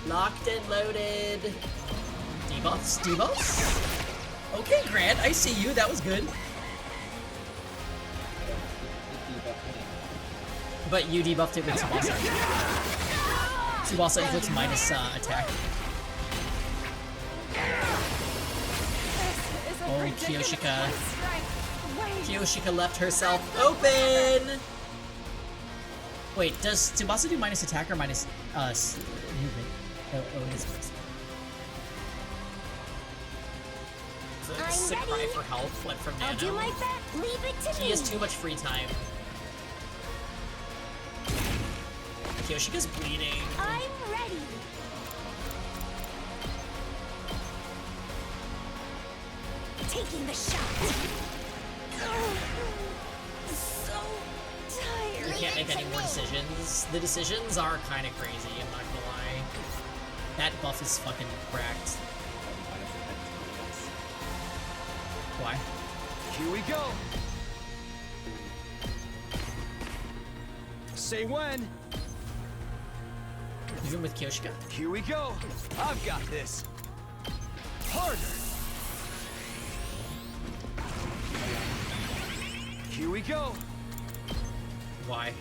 Locked and loaded. Debuffs? Debuffs? Okay, Grant, I see you. That was good. But you debuffed it with Tsubasa. Tsubasa inflicts minus attack. Oh, Kiyoshika. Kiyoshika left herself open! Wait, does Tsubasa do minus attack or minus movement? Oh, it is minus. Sick cry for help went from Nano. I'll do my best. Leave it to me. He has too much free time. Kiyoshika's bleeding. I'm ready. Taking the shot. So tired. We can't make any more decisions. The decisions are kind of crazy, I'm not gonna lie. That buff is fucking cracked. Why? Here we go. Say when. Even with Kiyoshika? Here we go. I've got this. Harder. Here we go. Why?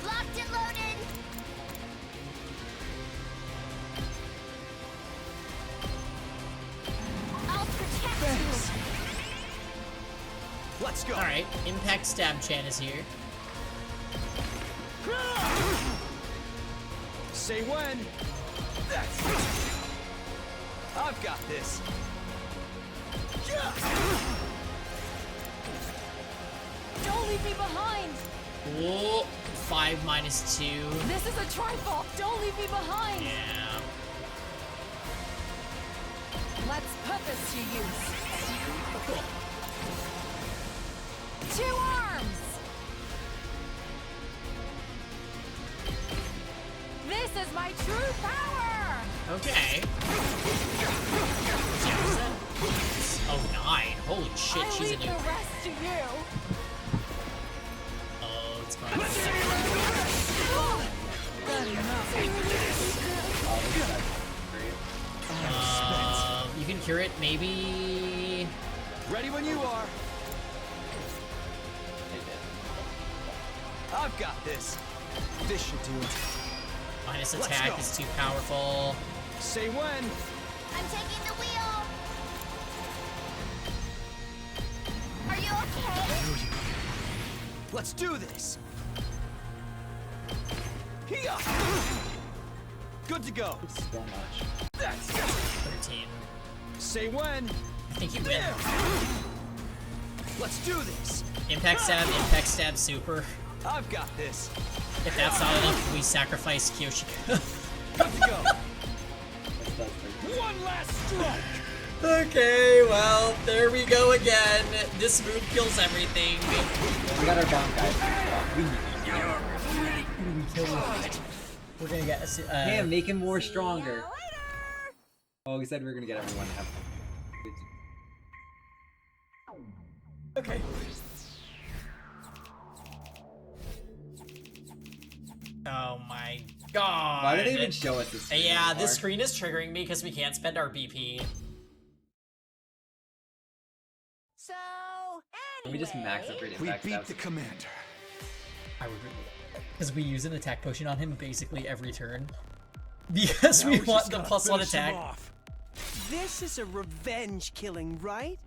Locked and loaded. I'll protect you. Let's go. Alright, Impact Stab Chan is here. Say when. That's it. I've got this. Don't leave me behind. Oh, 5 minus 2. This is a trifle. Don't leave me behind. Yeah. Let's put this to use. Cool. 2 arms. This is my true power. Okay. Oh, 9. Holy shit, I she's a leave new. the rest to you. Oh, it's fine. You can cure it, maybe. Ready when you are. I've got this. This should do it. Minus Let's attack go. is too powerful. Say when. I'm taking the wheel. Are you okay? Let's do this. Here. Good to go. So much. That's 13. Say when. I think you win. There. Let's do this. Impact stab, super. I've got this. If that's not enough, we sacrifice Kyoshika. Good to go. One last strike. Okay, well, there we go again. This move kills everything. We got our bomb, guys. We're gonna get Damn, make him more stronger. Oh, we said we were gonna get everyone to have. Okay. Oh my god. Why did they even show us this? screen Yeah, anymore? this screen is triggering me because we can't spend our BP. So, Can we just max upgrade We impact beat stabs? the commander. I would because we use an attack potion on him basically every turn. Because we want the +1 attack. This is a revenge killing, right?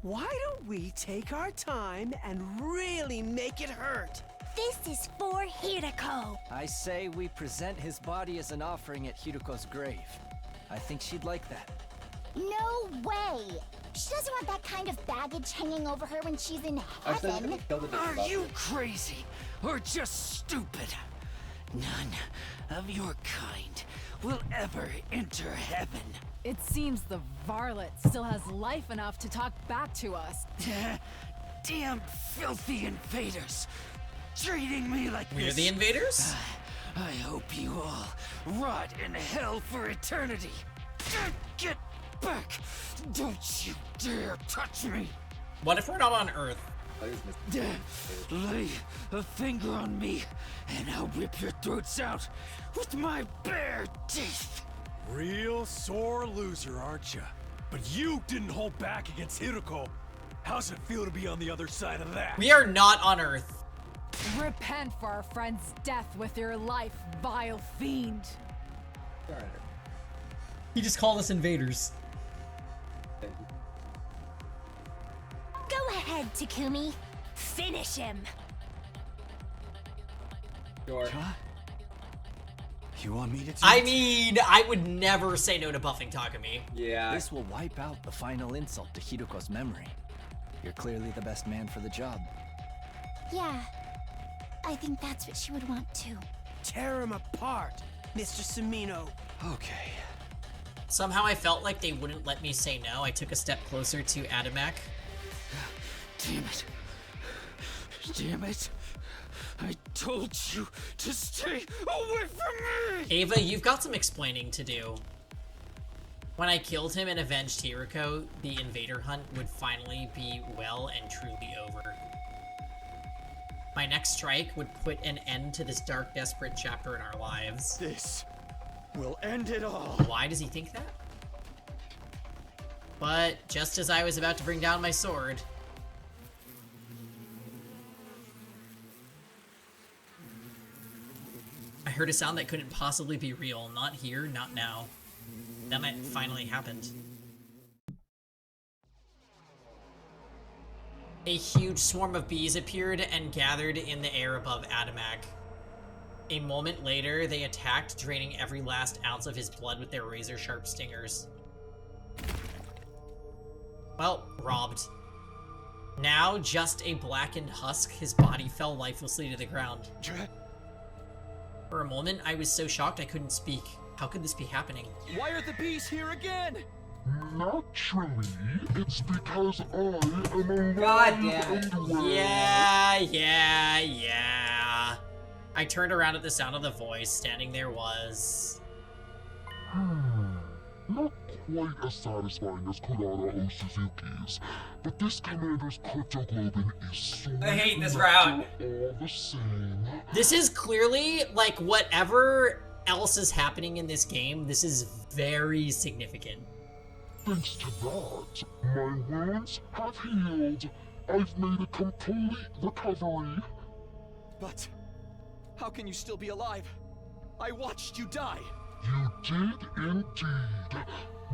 Why don't we take our time and really make it hurt? This is for Hirako. I say we present his body as an offering at Hiruko's grave. I think she'd like that. No way. She doesn't want that kind of baggage hanging over her when she's in heaven. Are you crazy or just stupid? None of your kind will ever enter heaven. It seems the varlet still has life enough to talk back to us. Damn filthy invaders. Treating me like We're this. the invaders? I hope you all rot in hell for eternity. Get back! Don't you dare touch me! What if we're not on Earth? Lay a finger on me, and I'll rip your throats out with my bare teeth. Real sore loser, aren't you? But you didn't hold back against Hiruko. How's it feel to be on the other side of that? We are not on Earth. Repent for our friend's death with your life, vile fiend. He just called us invaders. Go ahead, Takumi. Finish him. Sure. You want me to? I mean, I would never say no to buffing Takumi. Yeah. This will wipe out the final insult to Hiruko's memory. You're clearly the best man for the job. Yeah, I think that's what she would want too. Tear him apart, Mr. Sumino. Okay. Somehow I felt like they wouldn't let me say no. I took a step closer to Adamak. Damn it. Damn it. I told you to stay away from me! Ava, you've got some explaining to do. When I killed him and avenged Hirako, the invader hunt would finally be well and truly over. My next strike would put an end to this dark, desperate chapter in our lives. This will end it all. Why does he think that? But just as I was about to bring down my sword, I heard a sound that couldn't possibly be real. Not here, not now. Then it finally happened. A huge swarm of bees appeared and gathered in the air above Adamak. A moment later, they attacked, draining every last ounce of his blood with their razor-sharp stingers. Well, robbed. Now just a blackened husk, his body fell lifelessly to the ground. For a moment, I was so shocked I couldn't speak. How could this be happening? Why are the bees here again? Naturally, it's because I am alive God damn it. and well. Yeah. I turned around at the sound of the voice. Standing there was... Not quite as satisfying as Kurara Suzuki's, but this commander's cryptoglobin is sweet. I hate this round. All the same. This is clearly, like, whatever else is happening in this game, this is very significant. Thanks to that, my wounds have healed. I've made a complete recovery. But how can you still be alive? I watched you die. You did indeed.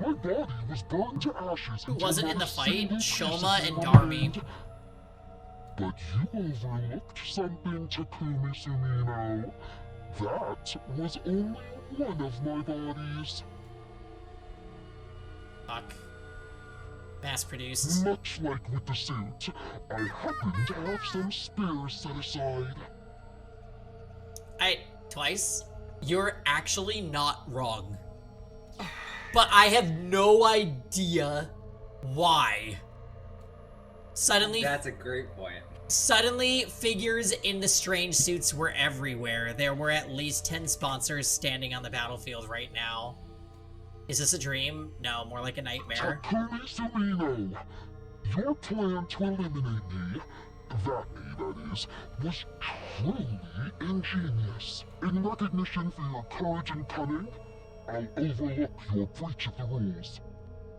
My body was burned to ashes. Who wasn't in the fight? Shoma and Darmi. Darmi. But you overlooked something, Takumi Sumino. That was only one of my bodies. Fuck. Mass-produced. Much like with the suit, I happen to have some spares set aside. Twice? You're actually not wrong. But I have no idea why. Suddenly... That's a great point. Suddenly, figures in the strange suits were everywhere. There were at least 10 sponsors standing on the battlefield right now. Is this a dream? No, more like a nightmare. Takumi Sumino, your plan to eliminate me, that is, was truly ingenious. In recognition for your courage and cunning, I'll overlook your breach of the rules.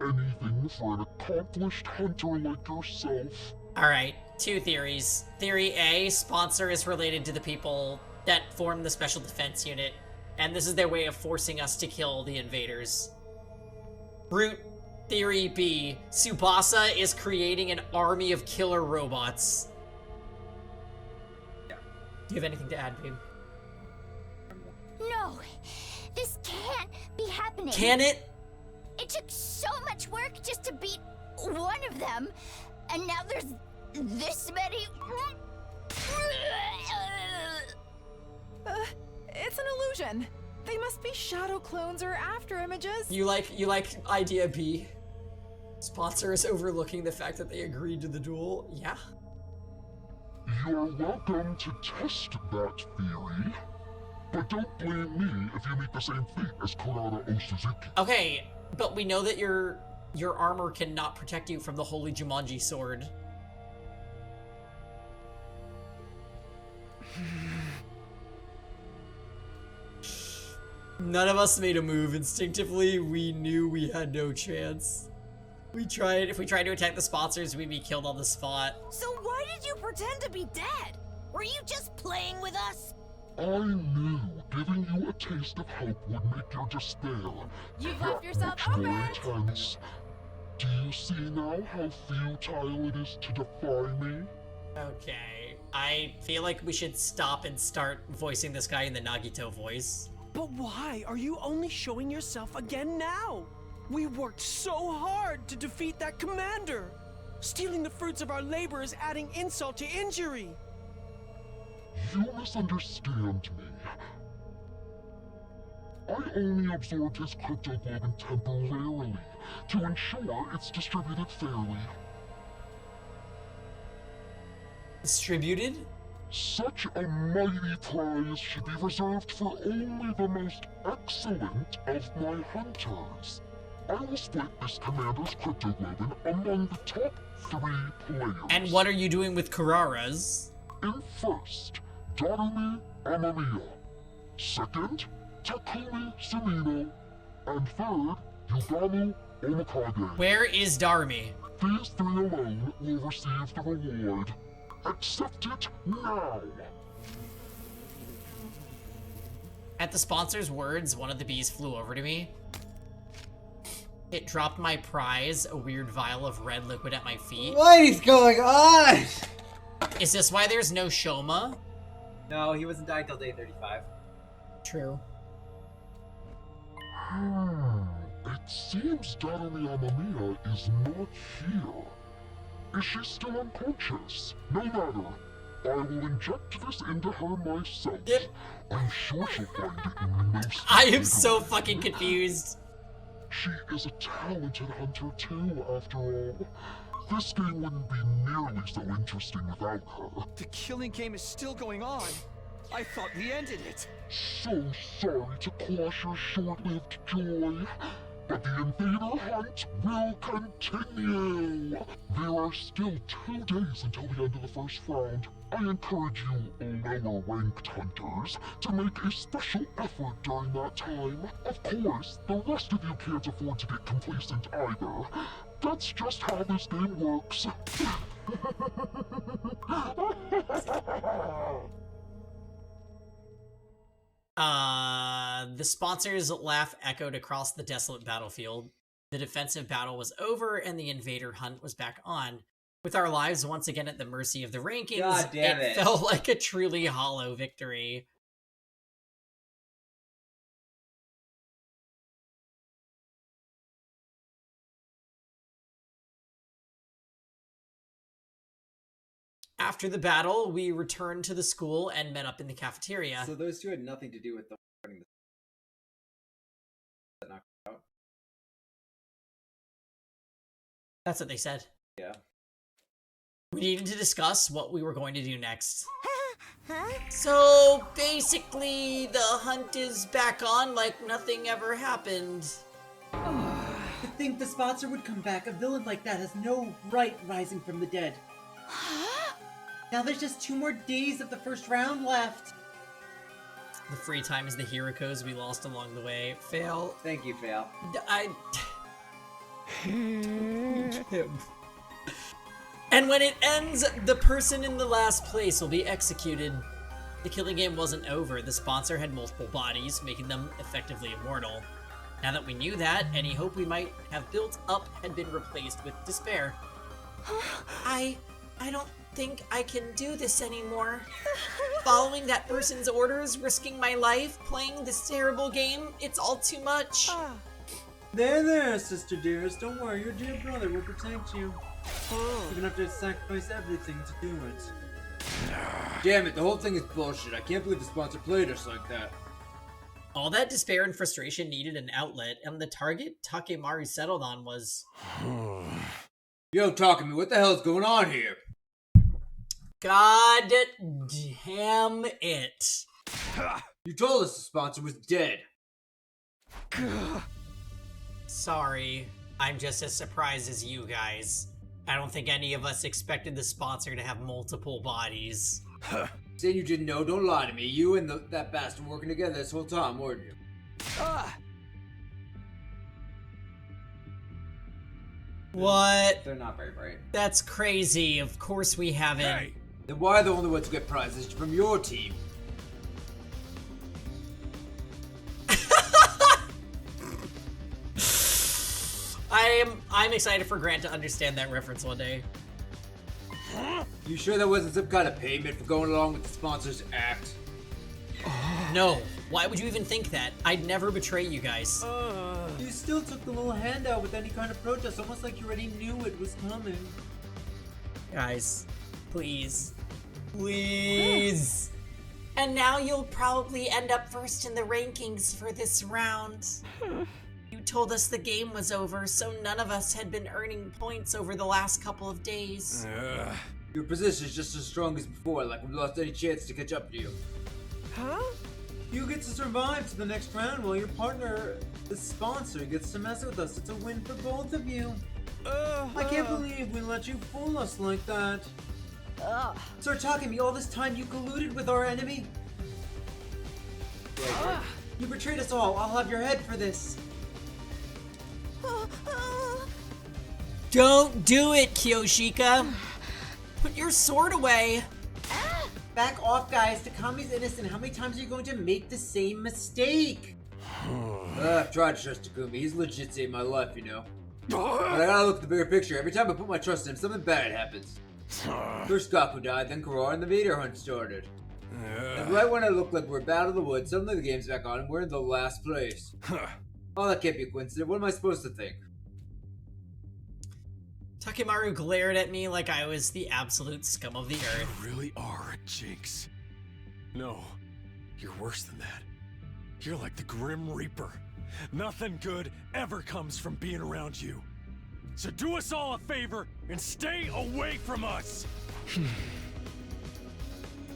Anything for an accomplished hunter like yourself. Alright, two theories. Theory A, sponsor is related to the people that form the Special Defense Unit, and this is their way of forcing us to kill the invaders. Root Theory B, Tsubasa is creating an army of killer robots. Yeah. Do you have anything to add, babe? No, this can't be happening. Can it? It took so much work just to beat one of them, and now there's this many. It's an illusion. They must be shadow clones or after images. You like idea B? Sponsor is overlooking the fact that they agreed to the duel. Yeah. You're welcome to test that theory, but don't blame me if you meet the same fate as Kurara Suzuki. Okay, but we know that your armor cannot protect you from the Holy Jumanji sword. None of us made a move. Instinctively, we knew we had no chance. If we tried to attack the sponsors, we'd be killed on the spot. So why did you pretend to be dead? Were you just playing with us? I knew giving you a taste of hope would make your despair You've that left yourself much more open. intense. Do you see now how futile it is to defy me? Okay. I feel like we should stop and start voicing this guy in the Nagito voice. But why are you only showing yourself again now? We worked so hard to defeat that commander. Stealing the fruits of our labor is adding insult to injury. You misunderstand me. I only absorbed his cryptoglobin temporarily to ensure it's distributed fairly. Distributed? Such a mighty prize should be reserved for only the most excellent of my hunters. I will split this commander's cryptoglobin among the top 3 players. And what are you doing with Kurara's? In first, Darumi Amamiya. Second, Takumi Sumino. And third, Yugamu Omikage. Where is Darmi? These 3 alone will receive the reward. Accept it now! At the sponsor's words, one of the bees flew over to me. It dropped my prize, a weird vial of red liquid at my feet. What is going on? Is this why there's no Shoma? No, he wasn't dying till day 35. True. It seems Darumi Amamiya is not here. Is she still unconscious? No matter. I will inject this into her myself. I'm sure she'll find it most I am so fucking confused. She is a talented hunter too, after all. This game wouldn't be nearly so interesting without her. The killing game is still going on. I thought we ended it. So sorry to quash your short-lived joy, but the invader hunt will continue. There are still 2 days until the end of the first round. I encourage you lower-ranked hunters to make a special effort during that time. Of course, the rest of you can't afford to get complacent either. That's just how this game works. The sponsors' laugh echoed across the desolate battlefield. The defensive battle was over and the invader hunt was back on. With our lives once again at the mercy of the rankings, God damn it it. felt like a truly hollow victory. After the battle, we returned to the school and met up in the cafeteria. So those two had nothing to do with the That's what they said. Yeah. We needed to discuss what we were going to do next. So basically, the hunt is back on like nothing ever happened. To think the sponsor would come back, a villain like that has no right rising from the dead. Now there's just 2 more days of the first round left. The free time is the Hirokos we lost along the way. Fail. Thank you, Fail. Him. And when it ends, the person in the last place will be executed. The killing game wasn't over. The sponsor had multiple bodies, making them effectively immortal. Now that we knew that, any hope we might have built up had been replaced with despair. I don't think I can do this anymore. Following that person's orders, risking my life, playing this terrible game, it's all too much. There, sister dearest. Don't worry, your dear brother will protect you. You're gonna have to sacrifice everything to do it. Damn it, the whole thing is bullshit. I can't believe the sponsor played us like that. All that despair and frustration needed an outlet, and the target Takemaru settled on was... Yo, Takemi, what the hell is going on here? God damn it. You told us the sponsor was dead. Sorry, I'm just as surprised as you guys. I don't think any of us expected the sponsor to have multiple bodies. Saying you didn't know, don't lie to me. You and that bastard working together this whole time, weren't you? What? They're not very bright. That's crazy. Of course we haven't. Hey. Then why are the only ones who get prizes from your team? I'm excited for Grant to understand that reference one day. You sure that wasn't some kind of payment for going along with the sponsor's act? No. Why would you even think that? I'd never betray you guys. You still took the little handout with any kind of protest, almost like you already knew it was coming. Guys, please. Please. And now you'll probably end up first in the rankings for this round. You told us the game was over, so none of us had been earning points over the last couple of days. Your position's just as strong as before, like we lost any chance to catch up to you. Huh? You get to survive to the next round while your partner, the sponsor, gets to mess with us. It's a win for both of you. I can't believe we let you fool us like that. Sir Takemi, all this time you colluded with our enemy? You betrayed us all. I'll have your head for this. Don't do it, Kyoshika! Put your sword away! Back off, guys. Takami's innocent. How many times are you going to make the same mistake? I've tried to trust Takumi. He's legit saved my life, you know. But I gotta look at the bigger picture. Every time I put my trust in him, something bad happens. First Gaku died, then Kurara, and the Vader hunt started. And right when I looked like we're about of the woods, suddenly the game's back on and we're in the last place. Oh, that can't be a coincidence. What am I supposed to think? Takemaru glared at me like I was the absolute scum of the earth. You really are a jinx. No, you're worse than that. You're like the Grim Reaper. Nothing good ever comes from being around you. So do us all a favor and stay away from us!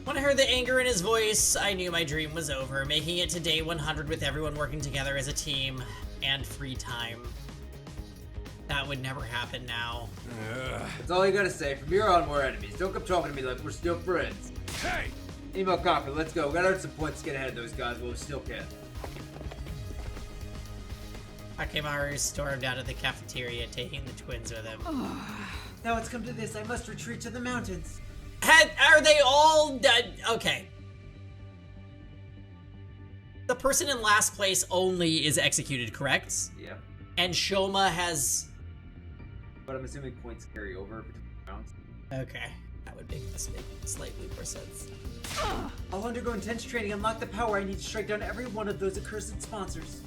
When I heard the anger in his voice, I knew my dream was over, making it to day 100 with everyone working together as a team and free time. That would never happen now. That's all you gotta say. From here on, we're enemies. Don't come talking to me like we're still friends. Hey! Email Copper, let's go. We gotta earn some points to get ahead of those guys while we still can. Takemaru stormed out of the cafeteria, taking the twins with him. Now it's come to this, I must retreat to the mountains. Are they all dead? Okay. The person in last place only is executed, correct? Yeah. And Shoma has... But I'm assuming points carry over between rounds. Okay. That would make this make slightly more sense. I'll undergo intense training, unlock the power I need to strike down every one of those accursed sponsors.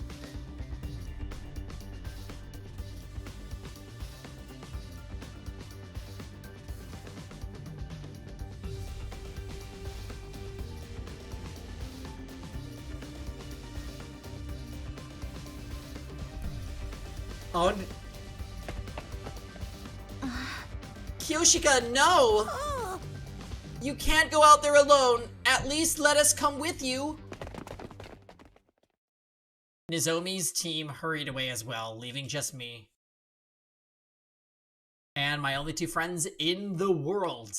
Oh, Kyoshika, no! You can't go out there alone. At least let us come with you. Nozomi's team hurried away as well, leaving just me. And my only two friends in the world.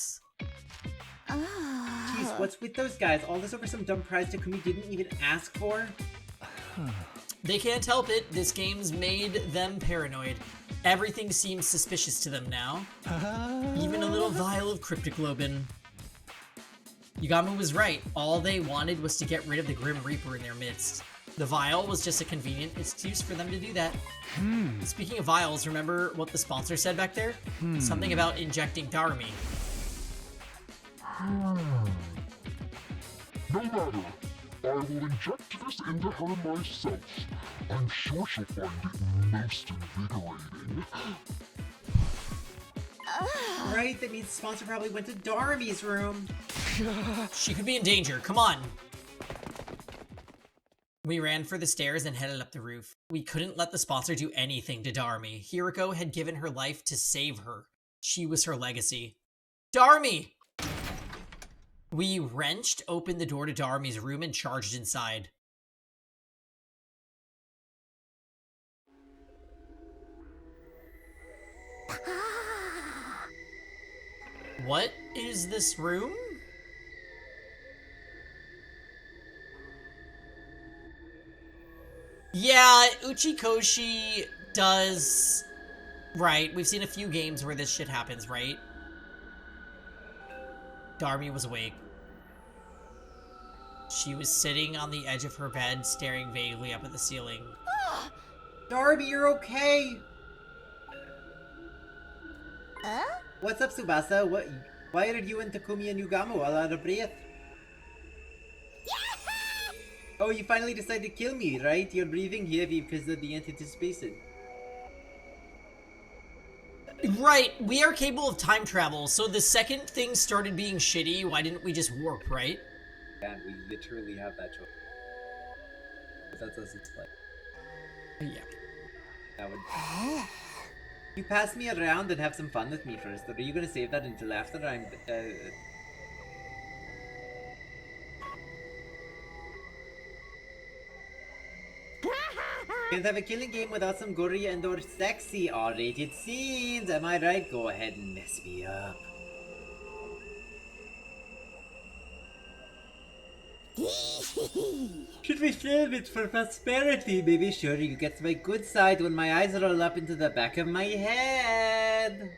Jeez, what's with those guys? All this over some dumb prize Takumi didn't even ask for? They can't help it. This game's made them paranoid. Everything seems suspicious to them now. Even a little vial of cryptoglobin. Yugamu was right. All they wanted was to get rid of the Grim Reaper in their midst. The vial was just a convenient excuse for them to do that. Speaking of vials, remember what the sponsor said back there? Something about injecting Darmi. No matter. I will inject this into her myself. I'm sure she'll find it most invigorating. Right, that means the sponsor probably went to Darmi's room. She could be in danger. Come on. We ran for the stairs and headed up the roof. We couldn't let the sponsor do anything to Darmi. Hiriko had given her life to save her. She was her legacy. Darmi! We wrenched open the door to Darmi's room and charged inside. What is this room? Yeah, Uchikoshi does... Right, we've seen a few games where this shit happens, right? Darmi was awake. She was sitting on the edge of her bed, staring vaguely up at the ceiling. Darmi, you're okay! What's up, Tsubasa? Why are you and Takumi and Yugamu all out of breath? Oh, you finally decided to kill me, right? You're breathing heavy because of the anticipation. Right, we are capable of time travel, so the second things started being shitty, why didn't we just warp, right? And we literally have that choice. But that's us, it's like... Yeah. That would... You pass me around and have some fun with me first, or are you gonna save that until after I'm... Can't have a killing game without some gory and or sexy R-rated scenes, am I right? Go ahead and mess me up. Should we save it for prosperity, baby? Sure, you get my good side when my eyes roll up into the back of my head.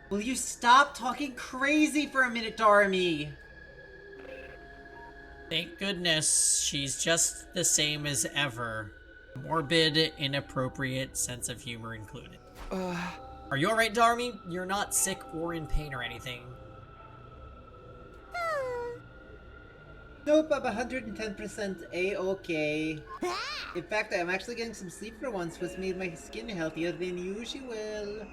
Will you stop talking crazy for a minute, Darmi? Thank goodness she's just the same as ever. Morbid, inappropriate, sense of humor included. Are you alright, Darmi? You're not sick or in pain or anything. Nope, I'm 110% A-okay. In fact, I'm actually getting some sleep for once, which made my skin healthier than usual.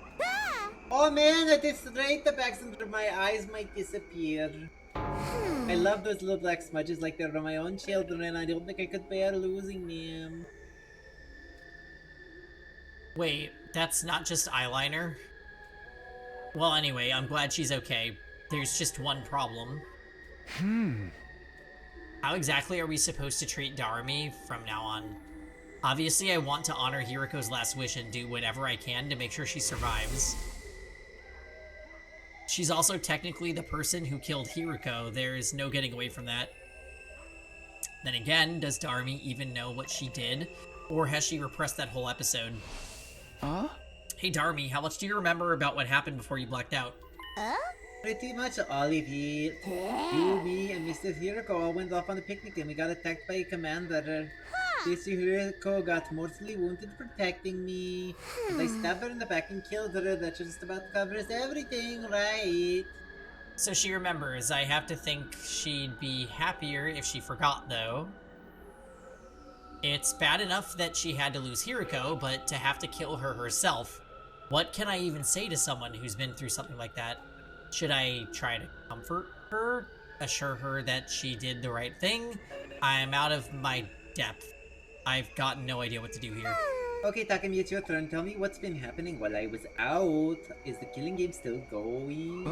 Oh man, at this rate, the bags under my eyes might disappear. I love those little black smudges like they're my own children, and I don't think I could bear losing them. Wait, that's not just eyeliner? Well, anyway, I'm glad she's okay. There's just one problem. How exactly are we supposed to treat Darumi from now on? Obviously, I want to honor Hiriko's last wish and do whatever I can to make sure she survives. She's also technically the person who killed Hiriko. There's no getting away from that. Then again, does Darumi even know what she did? Or has she repressed that whole episode? Hey Darumi, how much do you remember about what happened before you blacked out? Pretty much all of it. You, me, and Mrs. Hiriko all went off on a picnic and we got attacked by a commander. Mrs. Hiriko got mortally wounded protecting me. And I stabbed her in the back and killed her. That just about covers everything, right? So she remembers. I have to think she'd be happier if she forgot, though. It's bad enough that she had to lose Hiriko, but to have to kill her herself. What can I even say to someone who's been through something like that? Should I try to comfort her? Assure her that she did the right thing? I'm out of my depth. I've got no idea what to do here. Okay, Takumi, it's your turn. Tell me what's been happening while I was out. Is the killing game still going?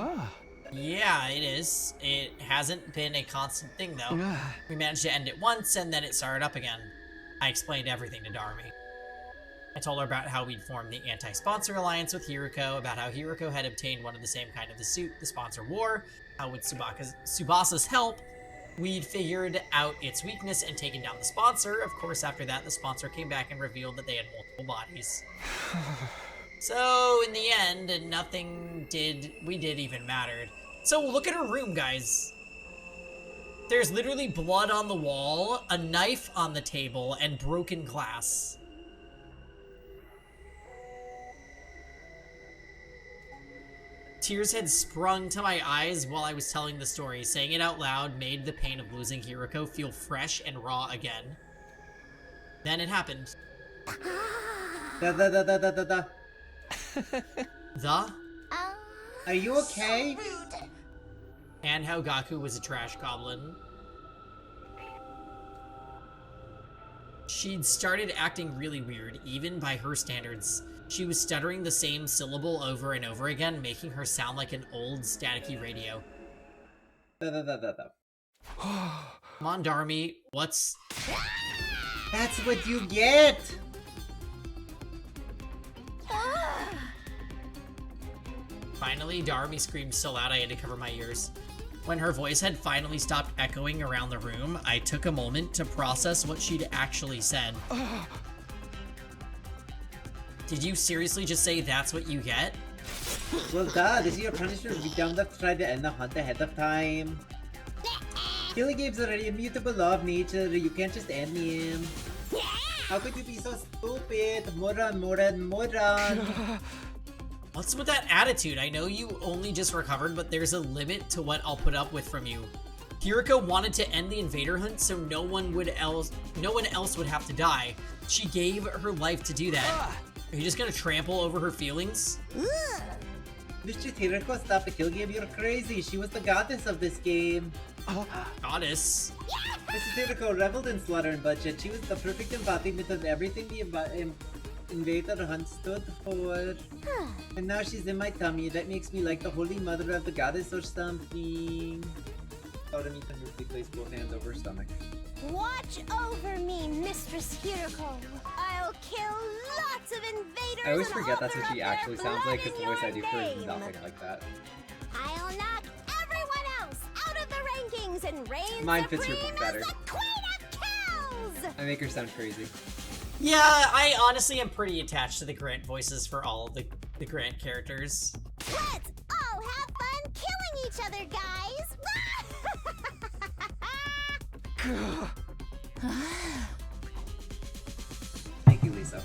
Yeah, it is. It hasn't been a constant thing, though. We managed to end it once, and then it started up again. I explained everything to Darumi. I told her about how we'd formed the anti-sponsor alliance with Hiriko, about how Hiriko had obtained one of the same kind of the suit the sponsor wore, how with Tsubasa's help, we'd figured out its weakness and taken down the sponsor. Of course, after that, the sponsor came back and revealed that they had multiple bodies. So, in the end, nothing did even mattered. So, look at her room, guys. There's literally blood on the wall, a knife on the table, and broken glass. Tears had sprung to my eyes while I was telling the story. Saying it out loud made the pain of losing Hiriko feel fresh and raw again. Then it happened. The? Are you okay? And how Gaku was a trash goblin. She'd started acting really weird, even by her standards. She was stuttering the same syllable over and over again, making her sound like an old staticky radio. Come on, Darumi, what's... That's what you get! Finally, Darumi screamed so loud I had to cover my ears. When her voice had finally stopped echoing around the room, I took a moment to process what she'd actually said. Did you seriously just say that's what you get? Well, duh, this is your punishment. We don't have to try to end the hunt ahead of time. Killing games are an immutable law of nature. You can't just end them. How could you be so stupid? Moron. What's with that attitude? I know you only just recovered, but there's a limit to what I'll put up with from you. Hiriko wanted to end the invader hunt so no one else would have to die. She gave her life to do that. Are you just gonna trample over her feelings? Mr. Hiriko, stop the kill game. You're crazy. She was the goddess of this game. Goddess? Mrs. Hiriko reveled in slaughter and bloodshed. She was the perfect embodiment of everything the invader hunt stood for. And now she's in my tummy. That makes me like the holy mother of the goddess or something. Darumi tenderly placed both hands over her stomach. Watch over me, Mistress Hiriko. I'll kill lots of invaders. I always forget that's what she actually sounds like, because the voice I do for her is nothing like that. I'll knock everyone else out of the rankings and reign Mine fits her supreme better. as the queen of kills. I make her sound crazy. Yeah, I honestly am pretty attached to the Grant voices for all of the Grant characters. Let's all have fun killing each other, guys. Thank you, Lisa.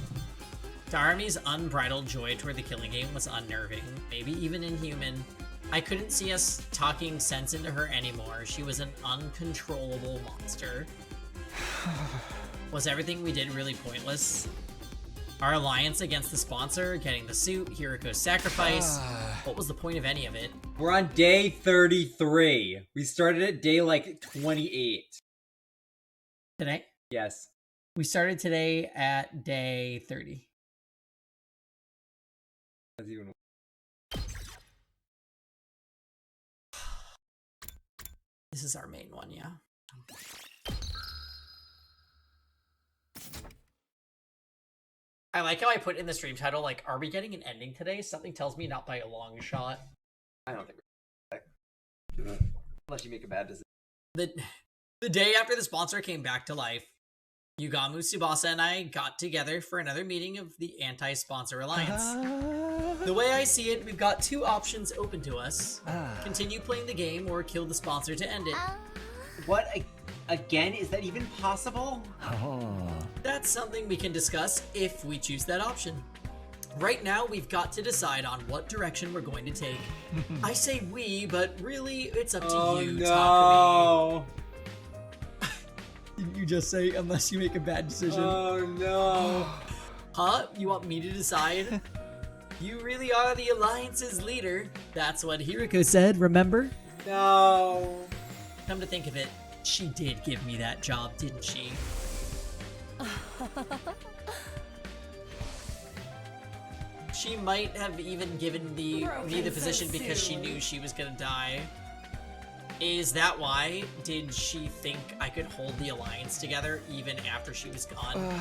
Darumi's unbridled joy toward the killing game was unnerving, maybe even inhuman. I couldn't see us talking sense into her anymore. She was an uncontrollable monster. Was everything we did really pointless? Our alliance against the sponsor, getting the suit, Hiriko's sacrifice. What was the point of any of it? We're on day 33. We started at day like 28. Today? Yes. We started today at day 30. That's even. This is our main one, yeah. I like how I put in the stream title, like, are we getting an ending today? Something tells me not by a long shot. I don't think we're unless you make a bad decision. The day after the sponsor came back to life, Yugamu, Tsubasa, and I got together for another meeting of the Anti-Sponsor Alliance. The way I see it, we've got two options open to us. Continue playing the game or kill the sponsor to end it. What? Again? Is that even possible? That's something we can discuss if we choose that option. Right now, we've got to decide on what direction we're going to take. I say we, but really, it's up to you, no. Takumi. Didn't you just say, unless you make a bad decision? Oh, no. Huh? You want me to decide? You really are the Alliance's leader. That's what Hiriko said, remember? No. Come to think of it, she did give me that job, didn't she? She might have even given me the position because she knew she was gonna die. Is that why? Did she think I could hold the Alliance together even after she was gone?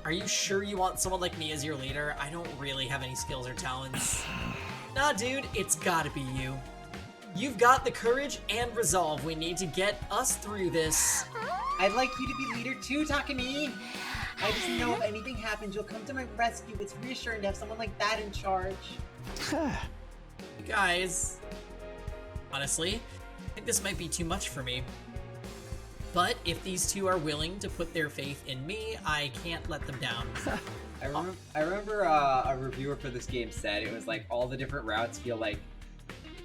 Are you sure you want someone like me as your leader? I don't really have any skills or talents. Nah, dude, it's gotta be you. You've got the courage and resolve we need to get us through this. I'd like you to be leader too, Takumi. I just know if anything happens, you'll come to my rescue. It's reassuring to have someone like that in charge. Guys, honestly, I think this might be too much for me. But if these two are willing to put their faith in me, I can't let them down. I remember a reviewer for this game said it was like all the different routes feel like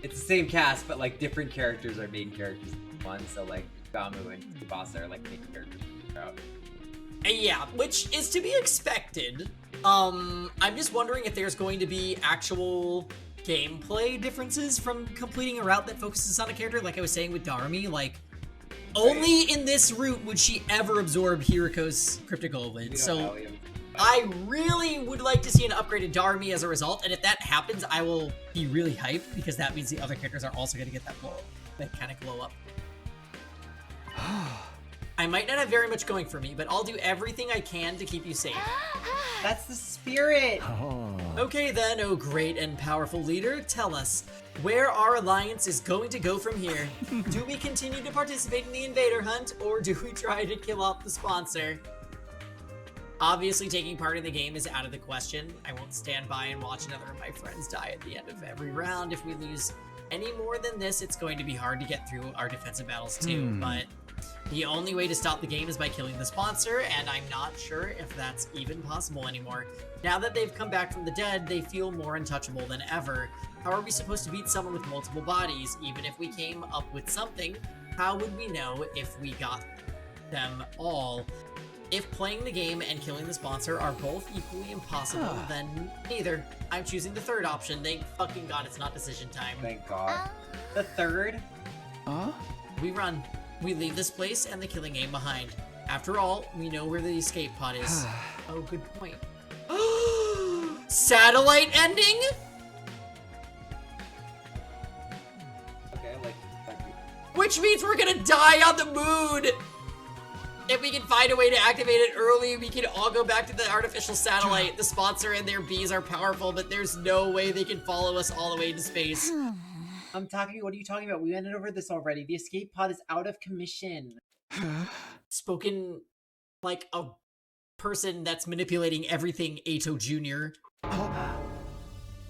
it's the same cast, but like different characters are main characters in one. So like Gamu and Tsubasa are like main characters in the route. Yeah, which is to be expected. I'm just wondering if there's going to be actual gameplay differences from completing a route that focuses on a character, like I was saying with Darumi. Like, only in this route would she ever absorb Hiriko's cryptic ovid. So I really would like to see an upgraded Darumi as a result, and if that happens, I will be really hyped because that means the other characters are also going to get that kind of glow up. I might not have very much going for me, but I'll do everything I can to keep you safe. That's the spirit! Okay then, oh great and powerful leader, tell us, where our alliance is going to go from here. Do we continue to participate in the invader hunt, or do we try to kill off the sponsor? Obviously, taking part in the game is out of the question. I won't stand by and watch another of my friends die at the end of every round. If we lose any more than this, it's going to be hard to get through our defensive battles too, but the only way to stop the game is by killing the sponsor, and I'm not sure if that's even possible anymore. Now that they've come back from the dead, they feel more untouchable than ever. How are we supposed to beat someone with multiple bodies? Even if we came up with something, how would we know if we got them all? If playing the game and killing the sponsor are both equally impossible, then neither. I'm choosing the third option. Thank fucking God it's not decision time. Thank God. The third? We run. We leave this place and the killing game behind. After all, we know where the escape pod is. Oh, good point. Satellite ending? Okay, like Which means we're gonna die on the moon! If we can find a way to activate it early, we can all go back to the artificial satellite. The sponsor and their bees are powerful, but there's no way they can follow us all the way to space. what are you talking about? We went over this already. The escape pod is out of commission. Spoken like a person that's manipulating everything, Ato Jr.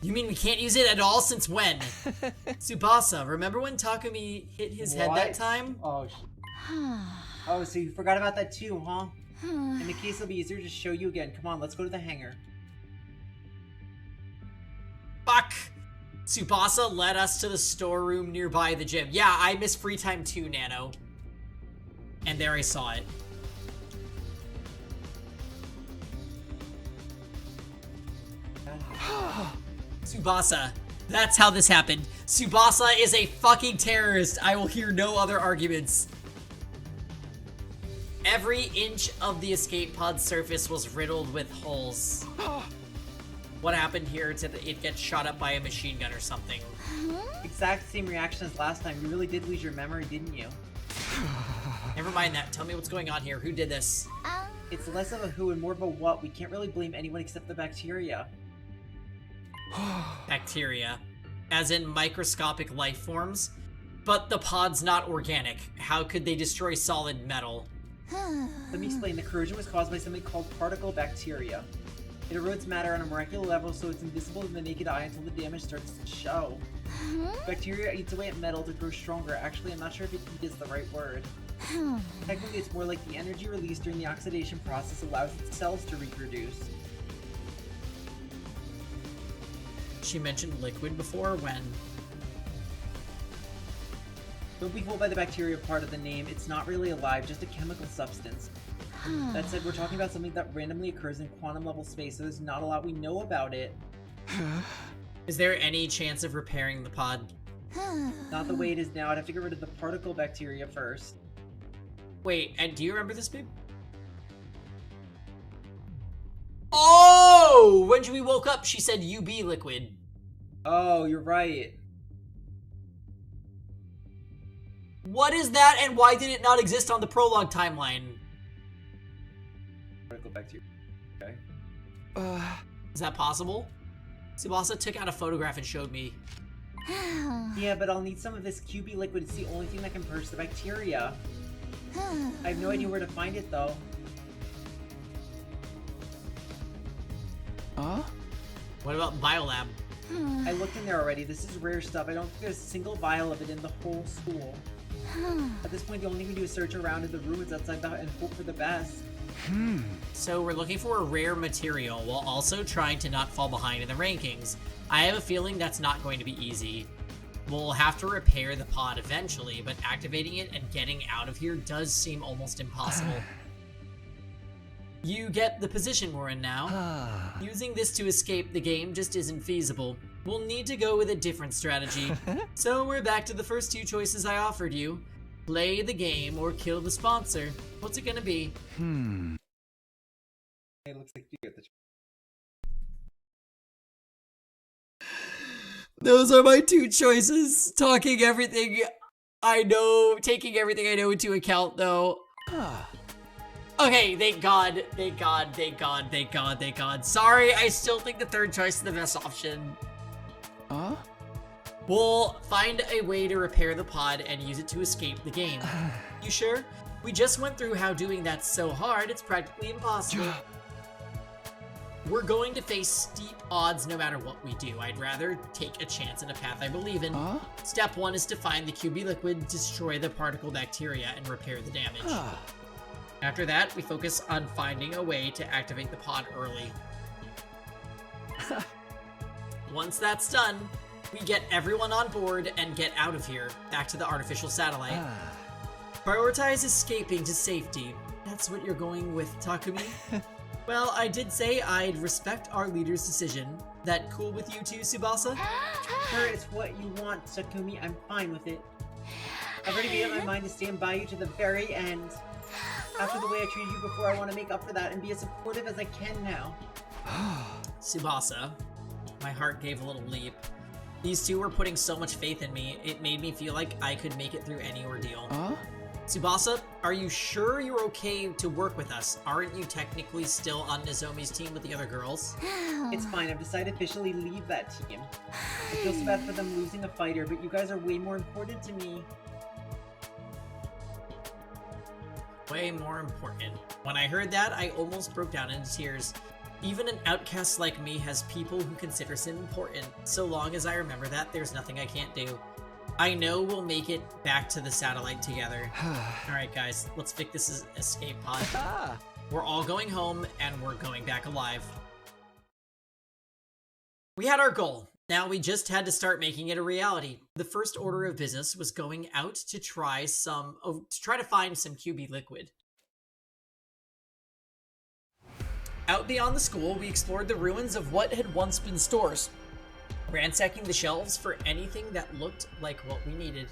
You mean we can't use it at all since when? Tsubasa, remember when Takumi hit his head that time? Oh, oh, so you forgot about that too, huh? In the case, it'll be easier to show you again. Come on, let's go to the hangar. Fuck! Tsubasa led us to the storeroom nearby the gym. Yeah, I miss free time too, Nano. And there I saw it. Tsubasa. That's how this happened. Tsubasa is a fucking terrorist. I will hear no other arguments. Every inch of the escape pod's surface was riddled with holes. What happened here? Did it get shot up by a machine gun or something? Exact same reaction as last time. You really did lose your memory, didn't you? Never mind that. Tell me what's going on here. Who did this? It's less of a who and more of a what. We can't really blame anyone except the bacteria. Bacteria. As in microscopic life forms? But the pod's not organic. How could they destroy solid metal? Let me explain. The corrosion was caused by something called particle bacteria. It erodes matter on a molecular level, so it's invisible to the naked eye until the damage starts to show. Bacteria eats away at metal to grow stronger. Actually, I'm not sure if eat is the right word. Technically, it's more like the energy released during the oxidation process allows its cells to reproduce. She mentioned liquid before. When? Don't be fooled by the bacteria part of the name. It's not really alive, just a chemical substance. That said, we're talking about something that randomly occurs in quantum level space, so there's not a lot we know about it. Is there any chance of repairing the pod? Not the way it is now. I'd have to get rid of the particle bacteria first. Wait, and do you remember this, babe? Oh! When we woke up, she said UB liquid. Oh, you're right. What is that, and why did it not exist on the prologue timeline? Particle bacteria. Okay. Is that possible? Tsubasa took out a photograph and showed me. Yeah, but I'll need some of this QB liquid. It's the only thing that can purge the bacteria. I have no idea where to find it, though. What about Biolab? I looked in there already. This is rare stuff. I don't think there's a single vial of it in the whole school. At this point, the only thing we do is search around in the ruins outside and hope for the best. So we're looking for a rare material while also trying to not fall behind in the rankings. I have a feeling that's not going to be easy. We'll have to repair the pod eventually, but activating it and getting out of here does seem almost impossible. You get the position we're in now. Using this to escape the game just isn't feasible. We'll need to go with a different strategy. So we're back to the first two choices I offered you. Play the game or kill the sponsor. What's it gonna be? It looks like you get the... Those are my two choices. Taking everything I know into account, though. Okay, thank God. Sorry, I still think the third choice is the best option. We'll find a way to repair the pod and use it to escape the game. You sure? We just went through how doing that's so hard, it's practically impossible. We're going to face steep odds no matter what we do. I'd rather take a chance in a path I believe in. Step 1 is to find the QB liquid, destroy the particle bacteria, and repair the damage. After that, we focus on finding a way to activate the pod early. Once that's done, we get everyone on board and get out of here, back to the artificial satellite. Prioritize escaping to safety. That's what you're going with, Takumi? Well, I did say I'd respect our leader's decision. That cool with you too, Tsubasa? Sure, it's what you want, Takumi. I'm fine with it. I've already made up my mind to stand by you to the very end. After the way I treated you before, I want to make up for that and be as supportive as I can now. Tsubasa. My heart gave a little leap. These two were putting so much faith in me, it made me feel like I could make it through any ordeal. Tsubasa, are you sure you're okay to work with us? Aren't you technically still on Nozomi's team with the other girls? It's fine, I've decided to officially leave that team. I feel so bad for them losing a fighter, but you guys are way more important to me. Way more important. When I heard that, I almost broke down into tears. Even an outcast like me has people who consider him important. So long as I remember that, there's nothing I can't do. I know we'll make it back to the satellite together. Alright guys, let's fix this escape pod. We're all going home, and we're going back alive. We had our goal. Now we just had to start making it a reality. The first order of business was going out to try to find some QB liquid. Out beyond the school, we explored the ruins of what had once been stores, ransacking the shelves for anything that looked like what we needed.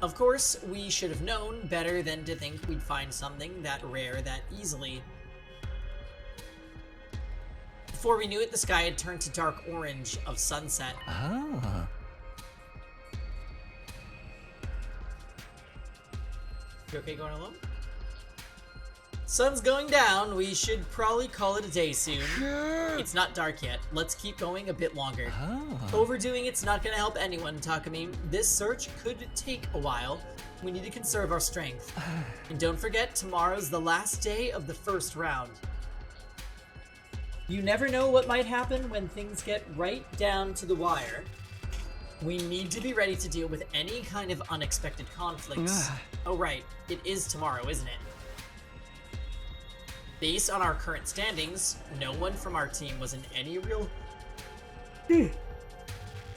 Of course, we should have known better than to think we'd find something that rare that easily. Before we knew it, the sky had turned to dark orange of sunset. Ah. You okay going alone? Sun's going down. We should probably call it a day soon. It's not dark yet. Let's keep going a bit longer. Overdoing it's not gonna help anyone, Takumi. This search could take a while. We need to conserve our strength. And don't forget, tomorrow's the last day of the first round. You never know what might happen when things get right down to the wire. We need to be ready to deal with any kind of unexpected conflicts. Oh right, it is tomorrow, isn't it? Based on our current standings, no one from our team was in any real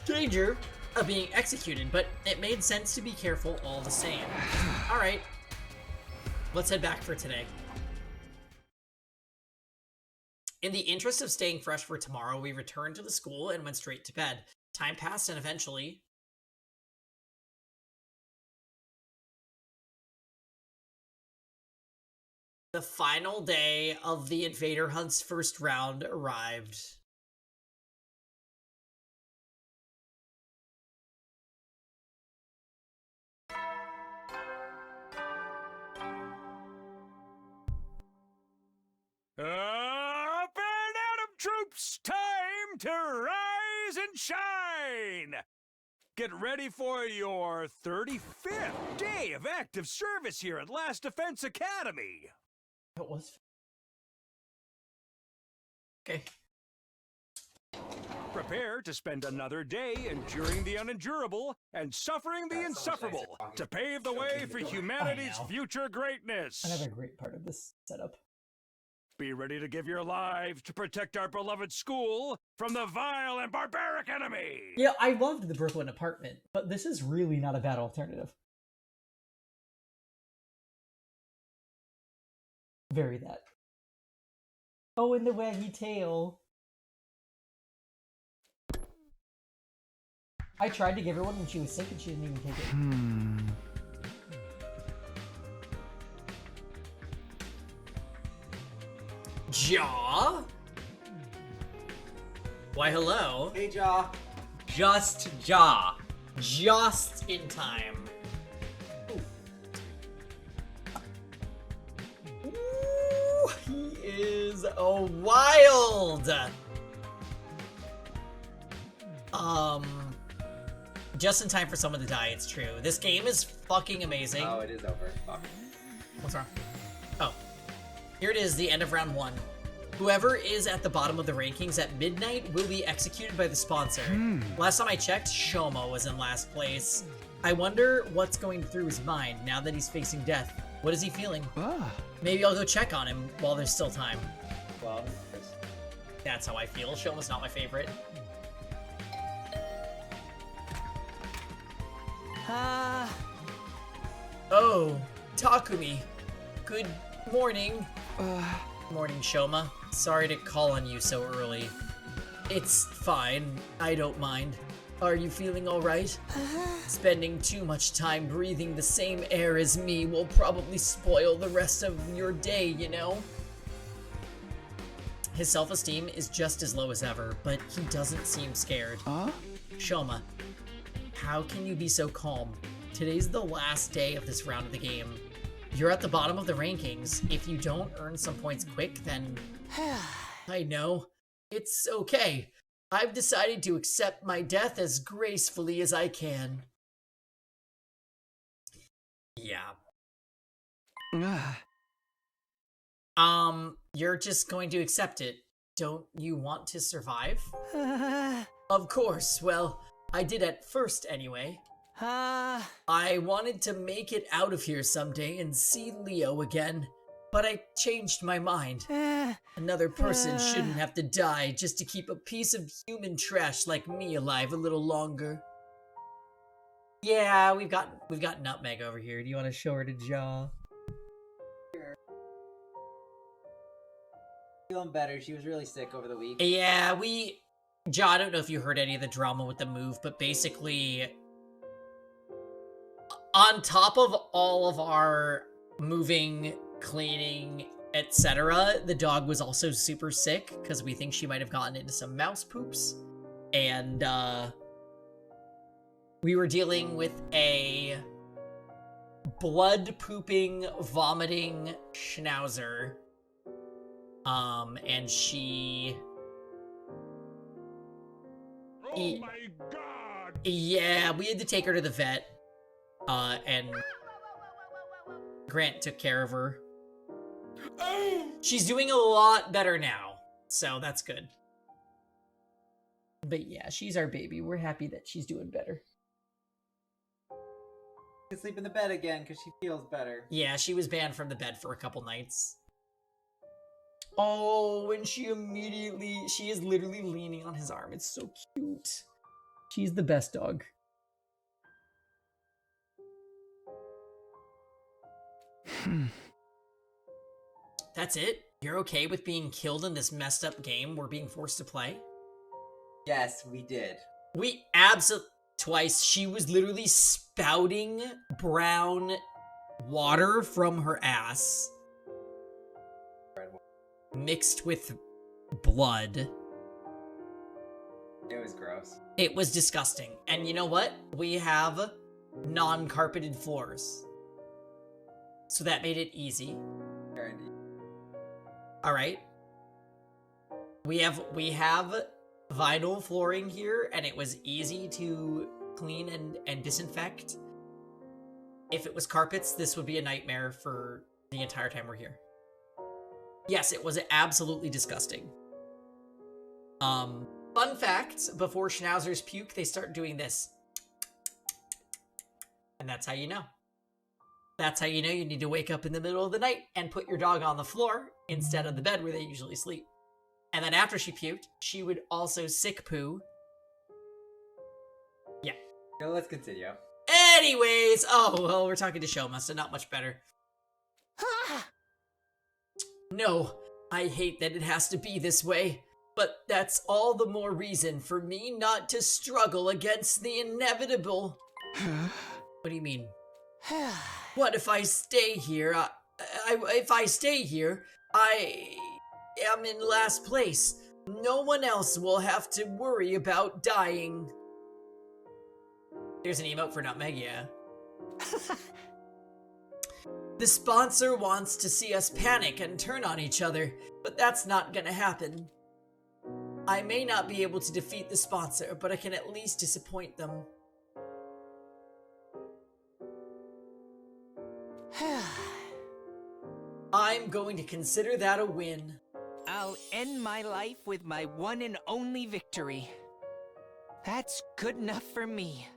danger of being executed, but it made sense to be careful all the same. Alright, let's head back for today. In the interest of staying fresh for tomorrow, we returned to the school and went straight to bed. Time passed and eventually... the final day of the Invader Hunt's first round arrived. Up and Atom troops, time to rise and shine! Get ready for your 35th day of active service here at Last Defense Academy. It was. Okay. Prepare to spend another day enduring the unendurable and suffering the insufferable to pave the way for humanity's future greatness. Another great part of this setup. Be ready to give your lives to protect our beloved school from the vile and barbaric enemy! Yeah, I loved the Brooklyn apartment, but this is really not a bad alternative. Very that. Oh, and the waggy tail. I tried to give her one when she was sick and she didn't even take it. Jaw? Why, hello. Hey, Jaw. Just Jaw. Just in time. Ooh, he is wild. Just in time for someone to die, it's true. This game is fucking amazing. Oh, it is over. Fuck. What's wrong? Oh. Here it is, the end of round 1. Whoever is at the bottom of the rankings at midnight will be executed by the sponsor. Last time I checked, Shoma was in last place. I wonder what's going through his mind now that he's facing death. What is he feeling? Maybe I'll go check on him while there's still time. Well, that's how I feel. Shoma's not my favorite. Oh, Takumi. Good morning. Morning, Shoma. Sorry to call on you so early. It's fine. I don't mind. Are you feeling alright? Spending too much time breathing the same air as me will probably spoil the rest of your day, you know? His self-esteem is just as low as ever, but he doesn't seem scared. Shoma, how can you be so calm? Today's the last day of this round of the game. You're at the bottom of the rankings. If you don't earn some points quick, then... I know. It's okay. I've decided to accept my death as gracefully as I can. Yeah. You're just going to accept it. Don't you want to survive? Of course. Well, I did at first anyway. I wanted to make it out of here someday and see Leo again. but I changed my mind. Another person shouldn't have to die just to keep a piece of human trash like me alive a little longer. Yeah, we've got Nutmeg over here. Do you want to show her to Jaw? Feeling better. She was really sick over the week. Yeah, Jaw, I don't know if you heard any of the drama with the move, but basically, on top of all of our moving, cleaning, etc., the dog was also super sick because we think she might have gotten into some mouse poops. And, we were dealing with a blood-pooping, vomiting schnauzer. And she... Oh my god! Yeah, we had to take her to the vet. And Grant took care of her. She's doing a lot better now, so that's good. But yeah, she's our baby. We're happy that she's doing better. She can sleep in the bed again because she feels better. Yeah, she was banned from the bed for a couple nights. Oh, and she is literally leaning on his arm. It's so cute. She's the best dog. That's it? You're okay with being killed in this messed up game we're being forced to play? Yes, we did. We absolutely... Twice, she was literally spouting brown water from her ass. Mixed with blood. It was gross. It was disgusting. And you know what? We have non-carpeted floors. So that made it easy. Alright. We have vinyl flooring here, and it was easy to clean and disinfect. If it was carpets, this would be a nightmare for the entire time we're here. Yes, it was absolutely disgusting. Fun fact, before schnauzers puke, they start doing this. And that's how you know. That's how you know you need to wake up in the middle of the night and put your dog on the floor instead of the bed where they usually sleep. And then after she puked, she would also sick poo. Yeah. So let's continue. Anyways, oh, well, we're talking to Shoma, so not much better. No, I hate that it has to be this way, but that's all the more reason for me not to struggle against the inevitable. What do you mean? What if I stay here? If I stay here, I am in last place. No one else will have to worry about dying. There's an emote for Nutmeg, yeah. The sponsor wants to see us panic and turn on each other, but that's not gonna happen. I may not be able to defeat the sponsor, but I can at least disappoint them. I'm going to consider that a win. I'll end my life with my one and only victory. That's good enough for me.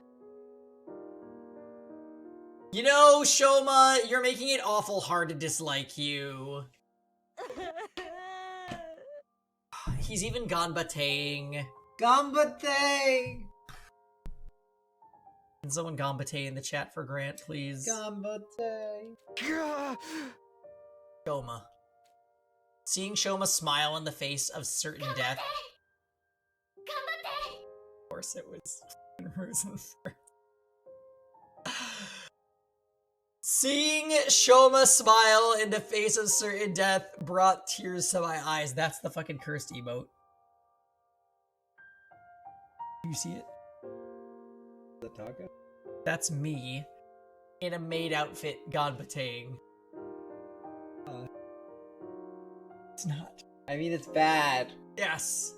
You know, Shoma, you're making it awful hard to dislike you. He's even Ganbateing. Ganbate! Can someone Ganbate in the chat for Grant, please? Ganbate. Shoma. Seeing Shoma smile in the face of certain death. Of course it was Rosen's. Seeing Shoma smile in the face of certain death brought tears to my eyes. That's the fucking cursed emote. You see it? The taco? That's me in a maid outfit Ganbateing. It's not. I mean, it's bad. Yes.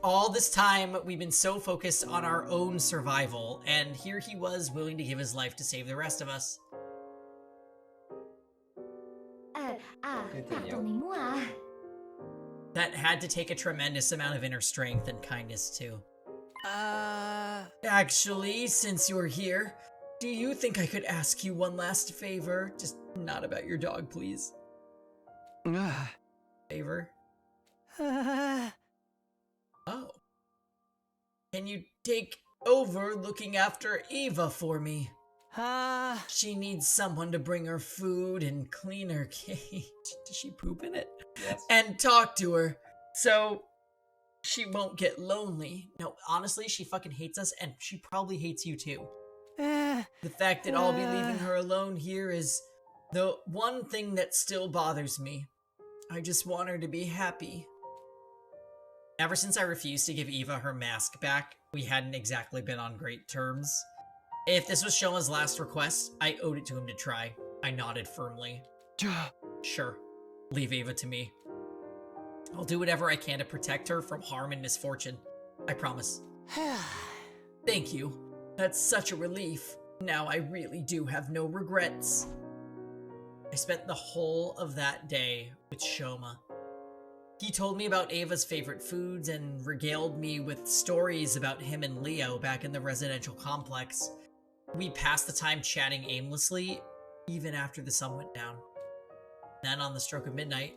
All this time, we've been so focused on our own survival, and here he was willing to give his life to save the rest of us. That had to take a tremendous amount of inner strength and kindness, too. Actually, since you're here, Do you think I could ask you one last favor? Just not about your dog, please. Favor? Oh. Can you take over looking after Eva for me? She needs someone to bring her food and clean her cage. Does she poop in it? Yes. And talk to her, so she won't get lonely. No, honestly, she fucking hates us, and she probably hates you too. The fact that I'll be leaving her alone here is the one thing that still bothers me. I just want her to be happy. Ever since I refused to give Eva her mask back, we hadn't exactly been on great terms. If this was Shoma's last request, I owed it to him to try. I nodded firmly. Sure. Leave Eva to me. I'll do whatever I can to protect her from harm and misfortune. I promise. Thank you. That's such a relief. Now I really do have no regrets. I spent the whole of that day with Shoma. He told me about Ava's favorite foods and regaled me with stories about him and Leo back in the residential complex. We passed the time chatting aimlessly, even after the sun went down. Then, on the stroke of midnight,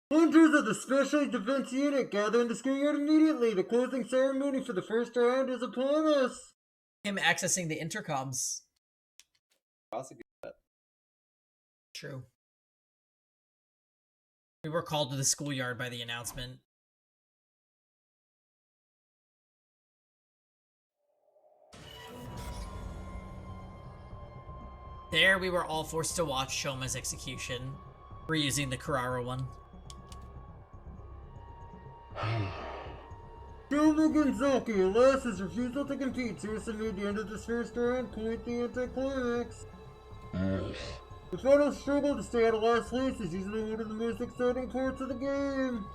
Hunters of the Special Defense Unit gather in the schoolyard immediately. The closing ceremony for the first round is upon us. him accessing the intercoms. Also good at that. True. We were called to the schoolyard by the announcement. There, we were all forced to watch Shoma's execution. We're using the Carrara one. Shoma Gonzaki, alas, his refusal to compete seriously made the end of this first round quite the anticlimax. The final struggle to stay out of last place is usually one of the most exciting parts of the game.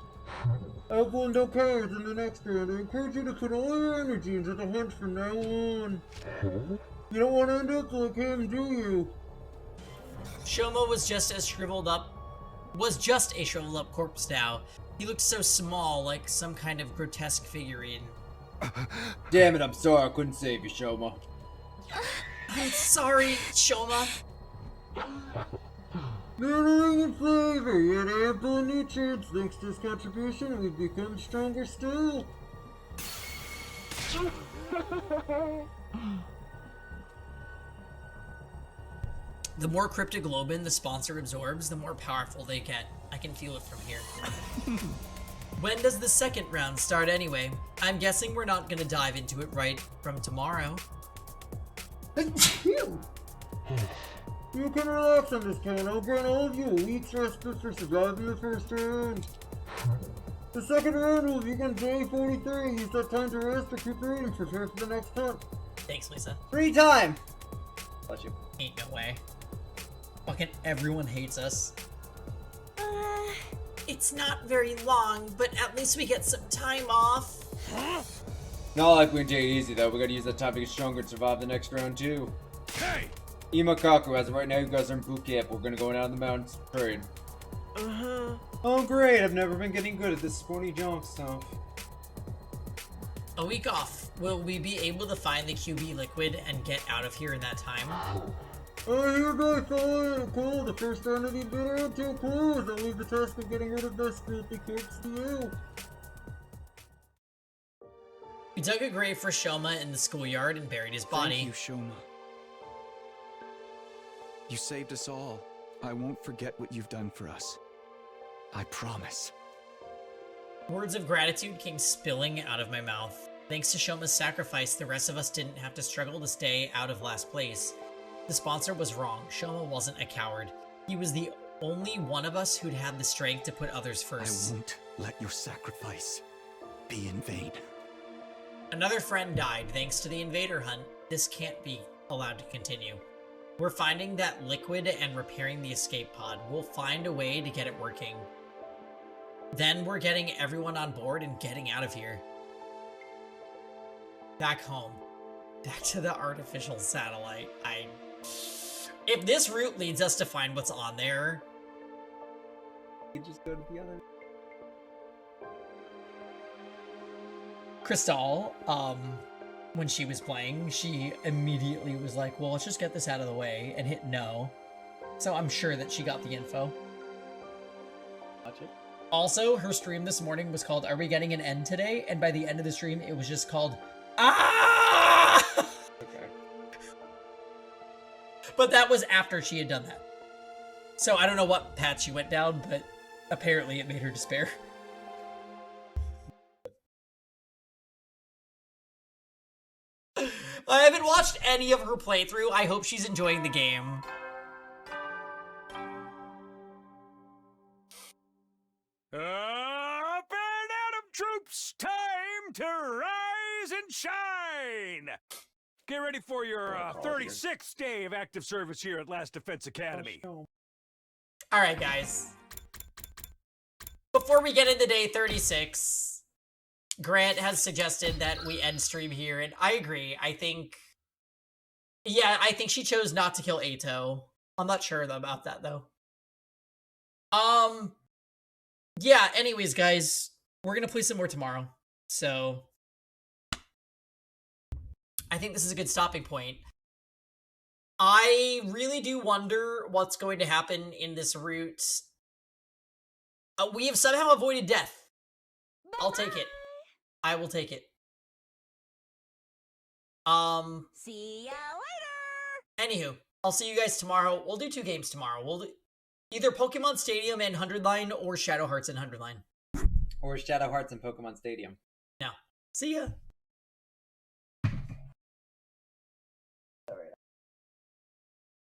I've won no cards in the next round. I encourage you to put all your energy into the hunt from now on. You don't want to end up like him, do you? Shoma was just a shriveled up corpse now. He looked so small, like some kind of grotesque figurine. Damn it, I'm sorry I couldn't save you, Shoma. I'm sorry, Shoma. Middling in flavor, yet ample in nutrients. Thanks to his contribution, we've become stronger still. The more cryptoglobin the sponsor absorbs, the more powerful they get. I can feel it from here. When does the second round start anyway? I'm guessing we're not gonna dive into it right from tomorrow. You can relax on this count. I'll grant all of you a week's respite for surviving the first round. The second round will begin day 43. Use that time to rest, recuperate, and prepare for the next hunt. Thanks, Lisa. Free time! Bless you. Ain't no way. Fucking everyone hates us. It's not very long, but at least we get some time off. Not like we can take it easy though. We gotta use that time to get stronger and survive the next round too. Hey! Imakaku, as of right now, you guys are in boot camp. We're gonna go down the mountains to trade. Oh great, I've never been getting good at this sporty junk stuff. A week off. Will we be able to find the QB liquid and get out of here in that time? I hereby call the first round of the bitter to a close. I'll leave the task of getting rid of this filthy corpse to you. We dug a grave for Shoma in the schoolyard and buried his body. Thank you, Shoma. You saved us all. I won't forget what you've done for us. I promise. Words of gratitude came spilling out of my mouth. Thanks to Shoma's sacrifice, the rest of us didn't have to struggle to stay out of last place. The sponsor was wrong. Shoma wasn't a coward. He was the only one of us who'd had the strength to put others first. I won't let your sacrifice be in vain. Another friend died thanks to the invader hunt. This can't be allowed to continue. We're finding that liquid and repairing the escape pod. We'll find a way to get it working. Then we're getting everyone on board and getting out of here. Back home. Back to the artificial satellite. If this route leads us to find what's on there, You just go to the other. Crystal, when she was playing, she immediately was like, well, let's just get this out of the way, and hit no. So I'm sure that she got the info. Watch it. Also, her stream this morning was called, Are We Getting an End Today? And by the end of the stream, it was just called, Ah! Okay. But that was after she had done that. So I don't know what path she went down, but apparently it made her despair. I haven't watched any of her playthrough. I hope she's enjoying the game. Up and Atom troops, time to rise and shine! Get ready for your 36th day of active service here at Last Defense Academy. Alright, guys. Before we get into day 36, Grant has suggested that we end stream here, and I agree. I think she chose not to kill Ato. I'm not sure about that, though. Yeah, anyways, guys, we're gonna play some more tomorrow. So, I think this is a good stopping point. I really do wonder what's going to happen in this route. We have somehow avoided death. I'll take it. I will take it. See ya later! Anywho, I'll see you guys tomorrow. We'll do 2 games tomorrow. We'll do either Pokemon Stadium and 100 Line or Shadow Hearts and 100 Line. Or Shadow Hearts and Pokemon Stadium. No. See ya.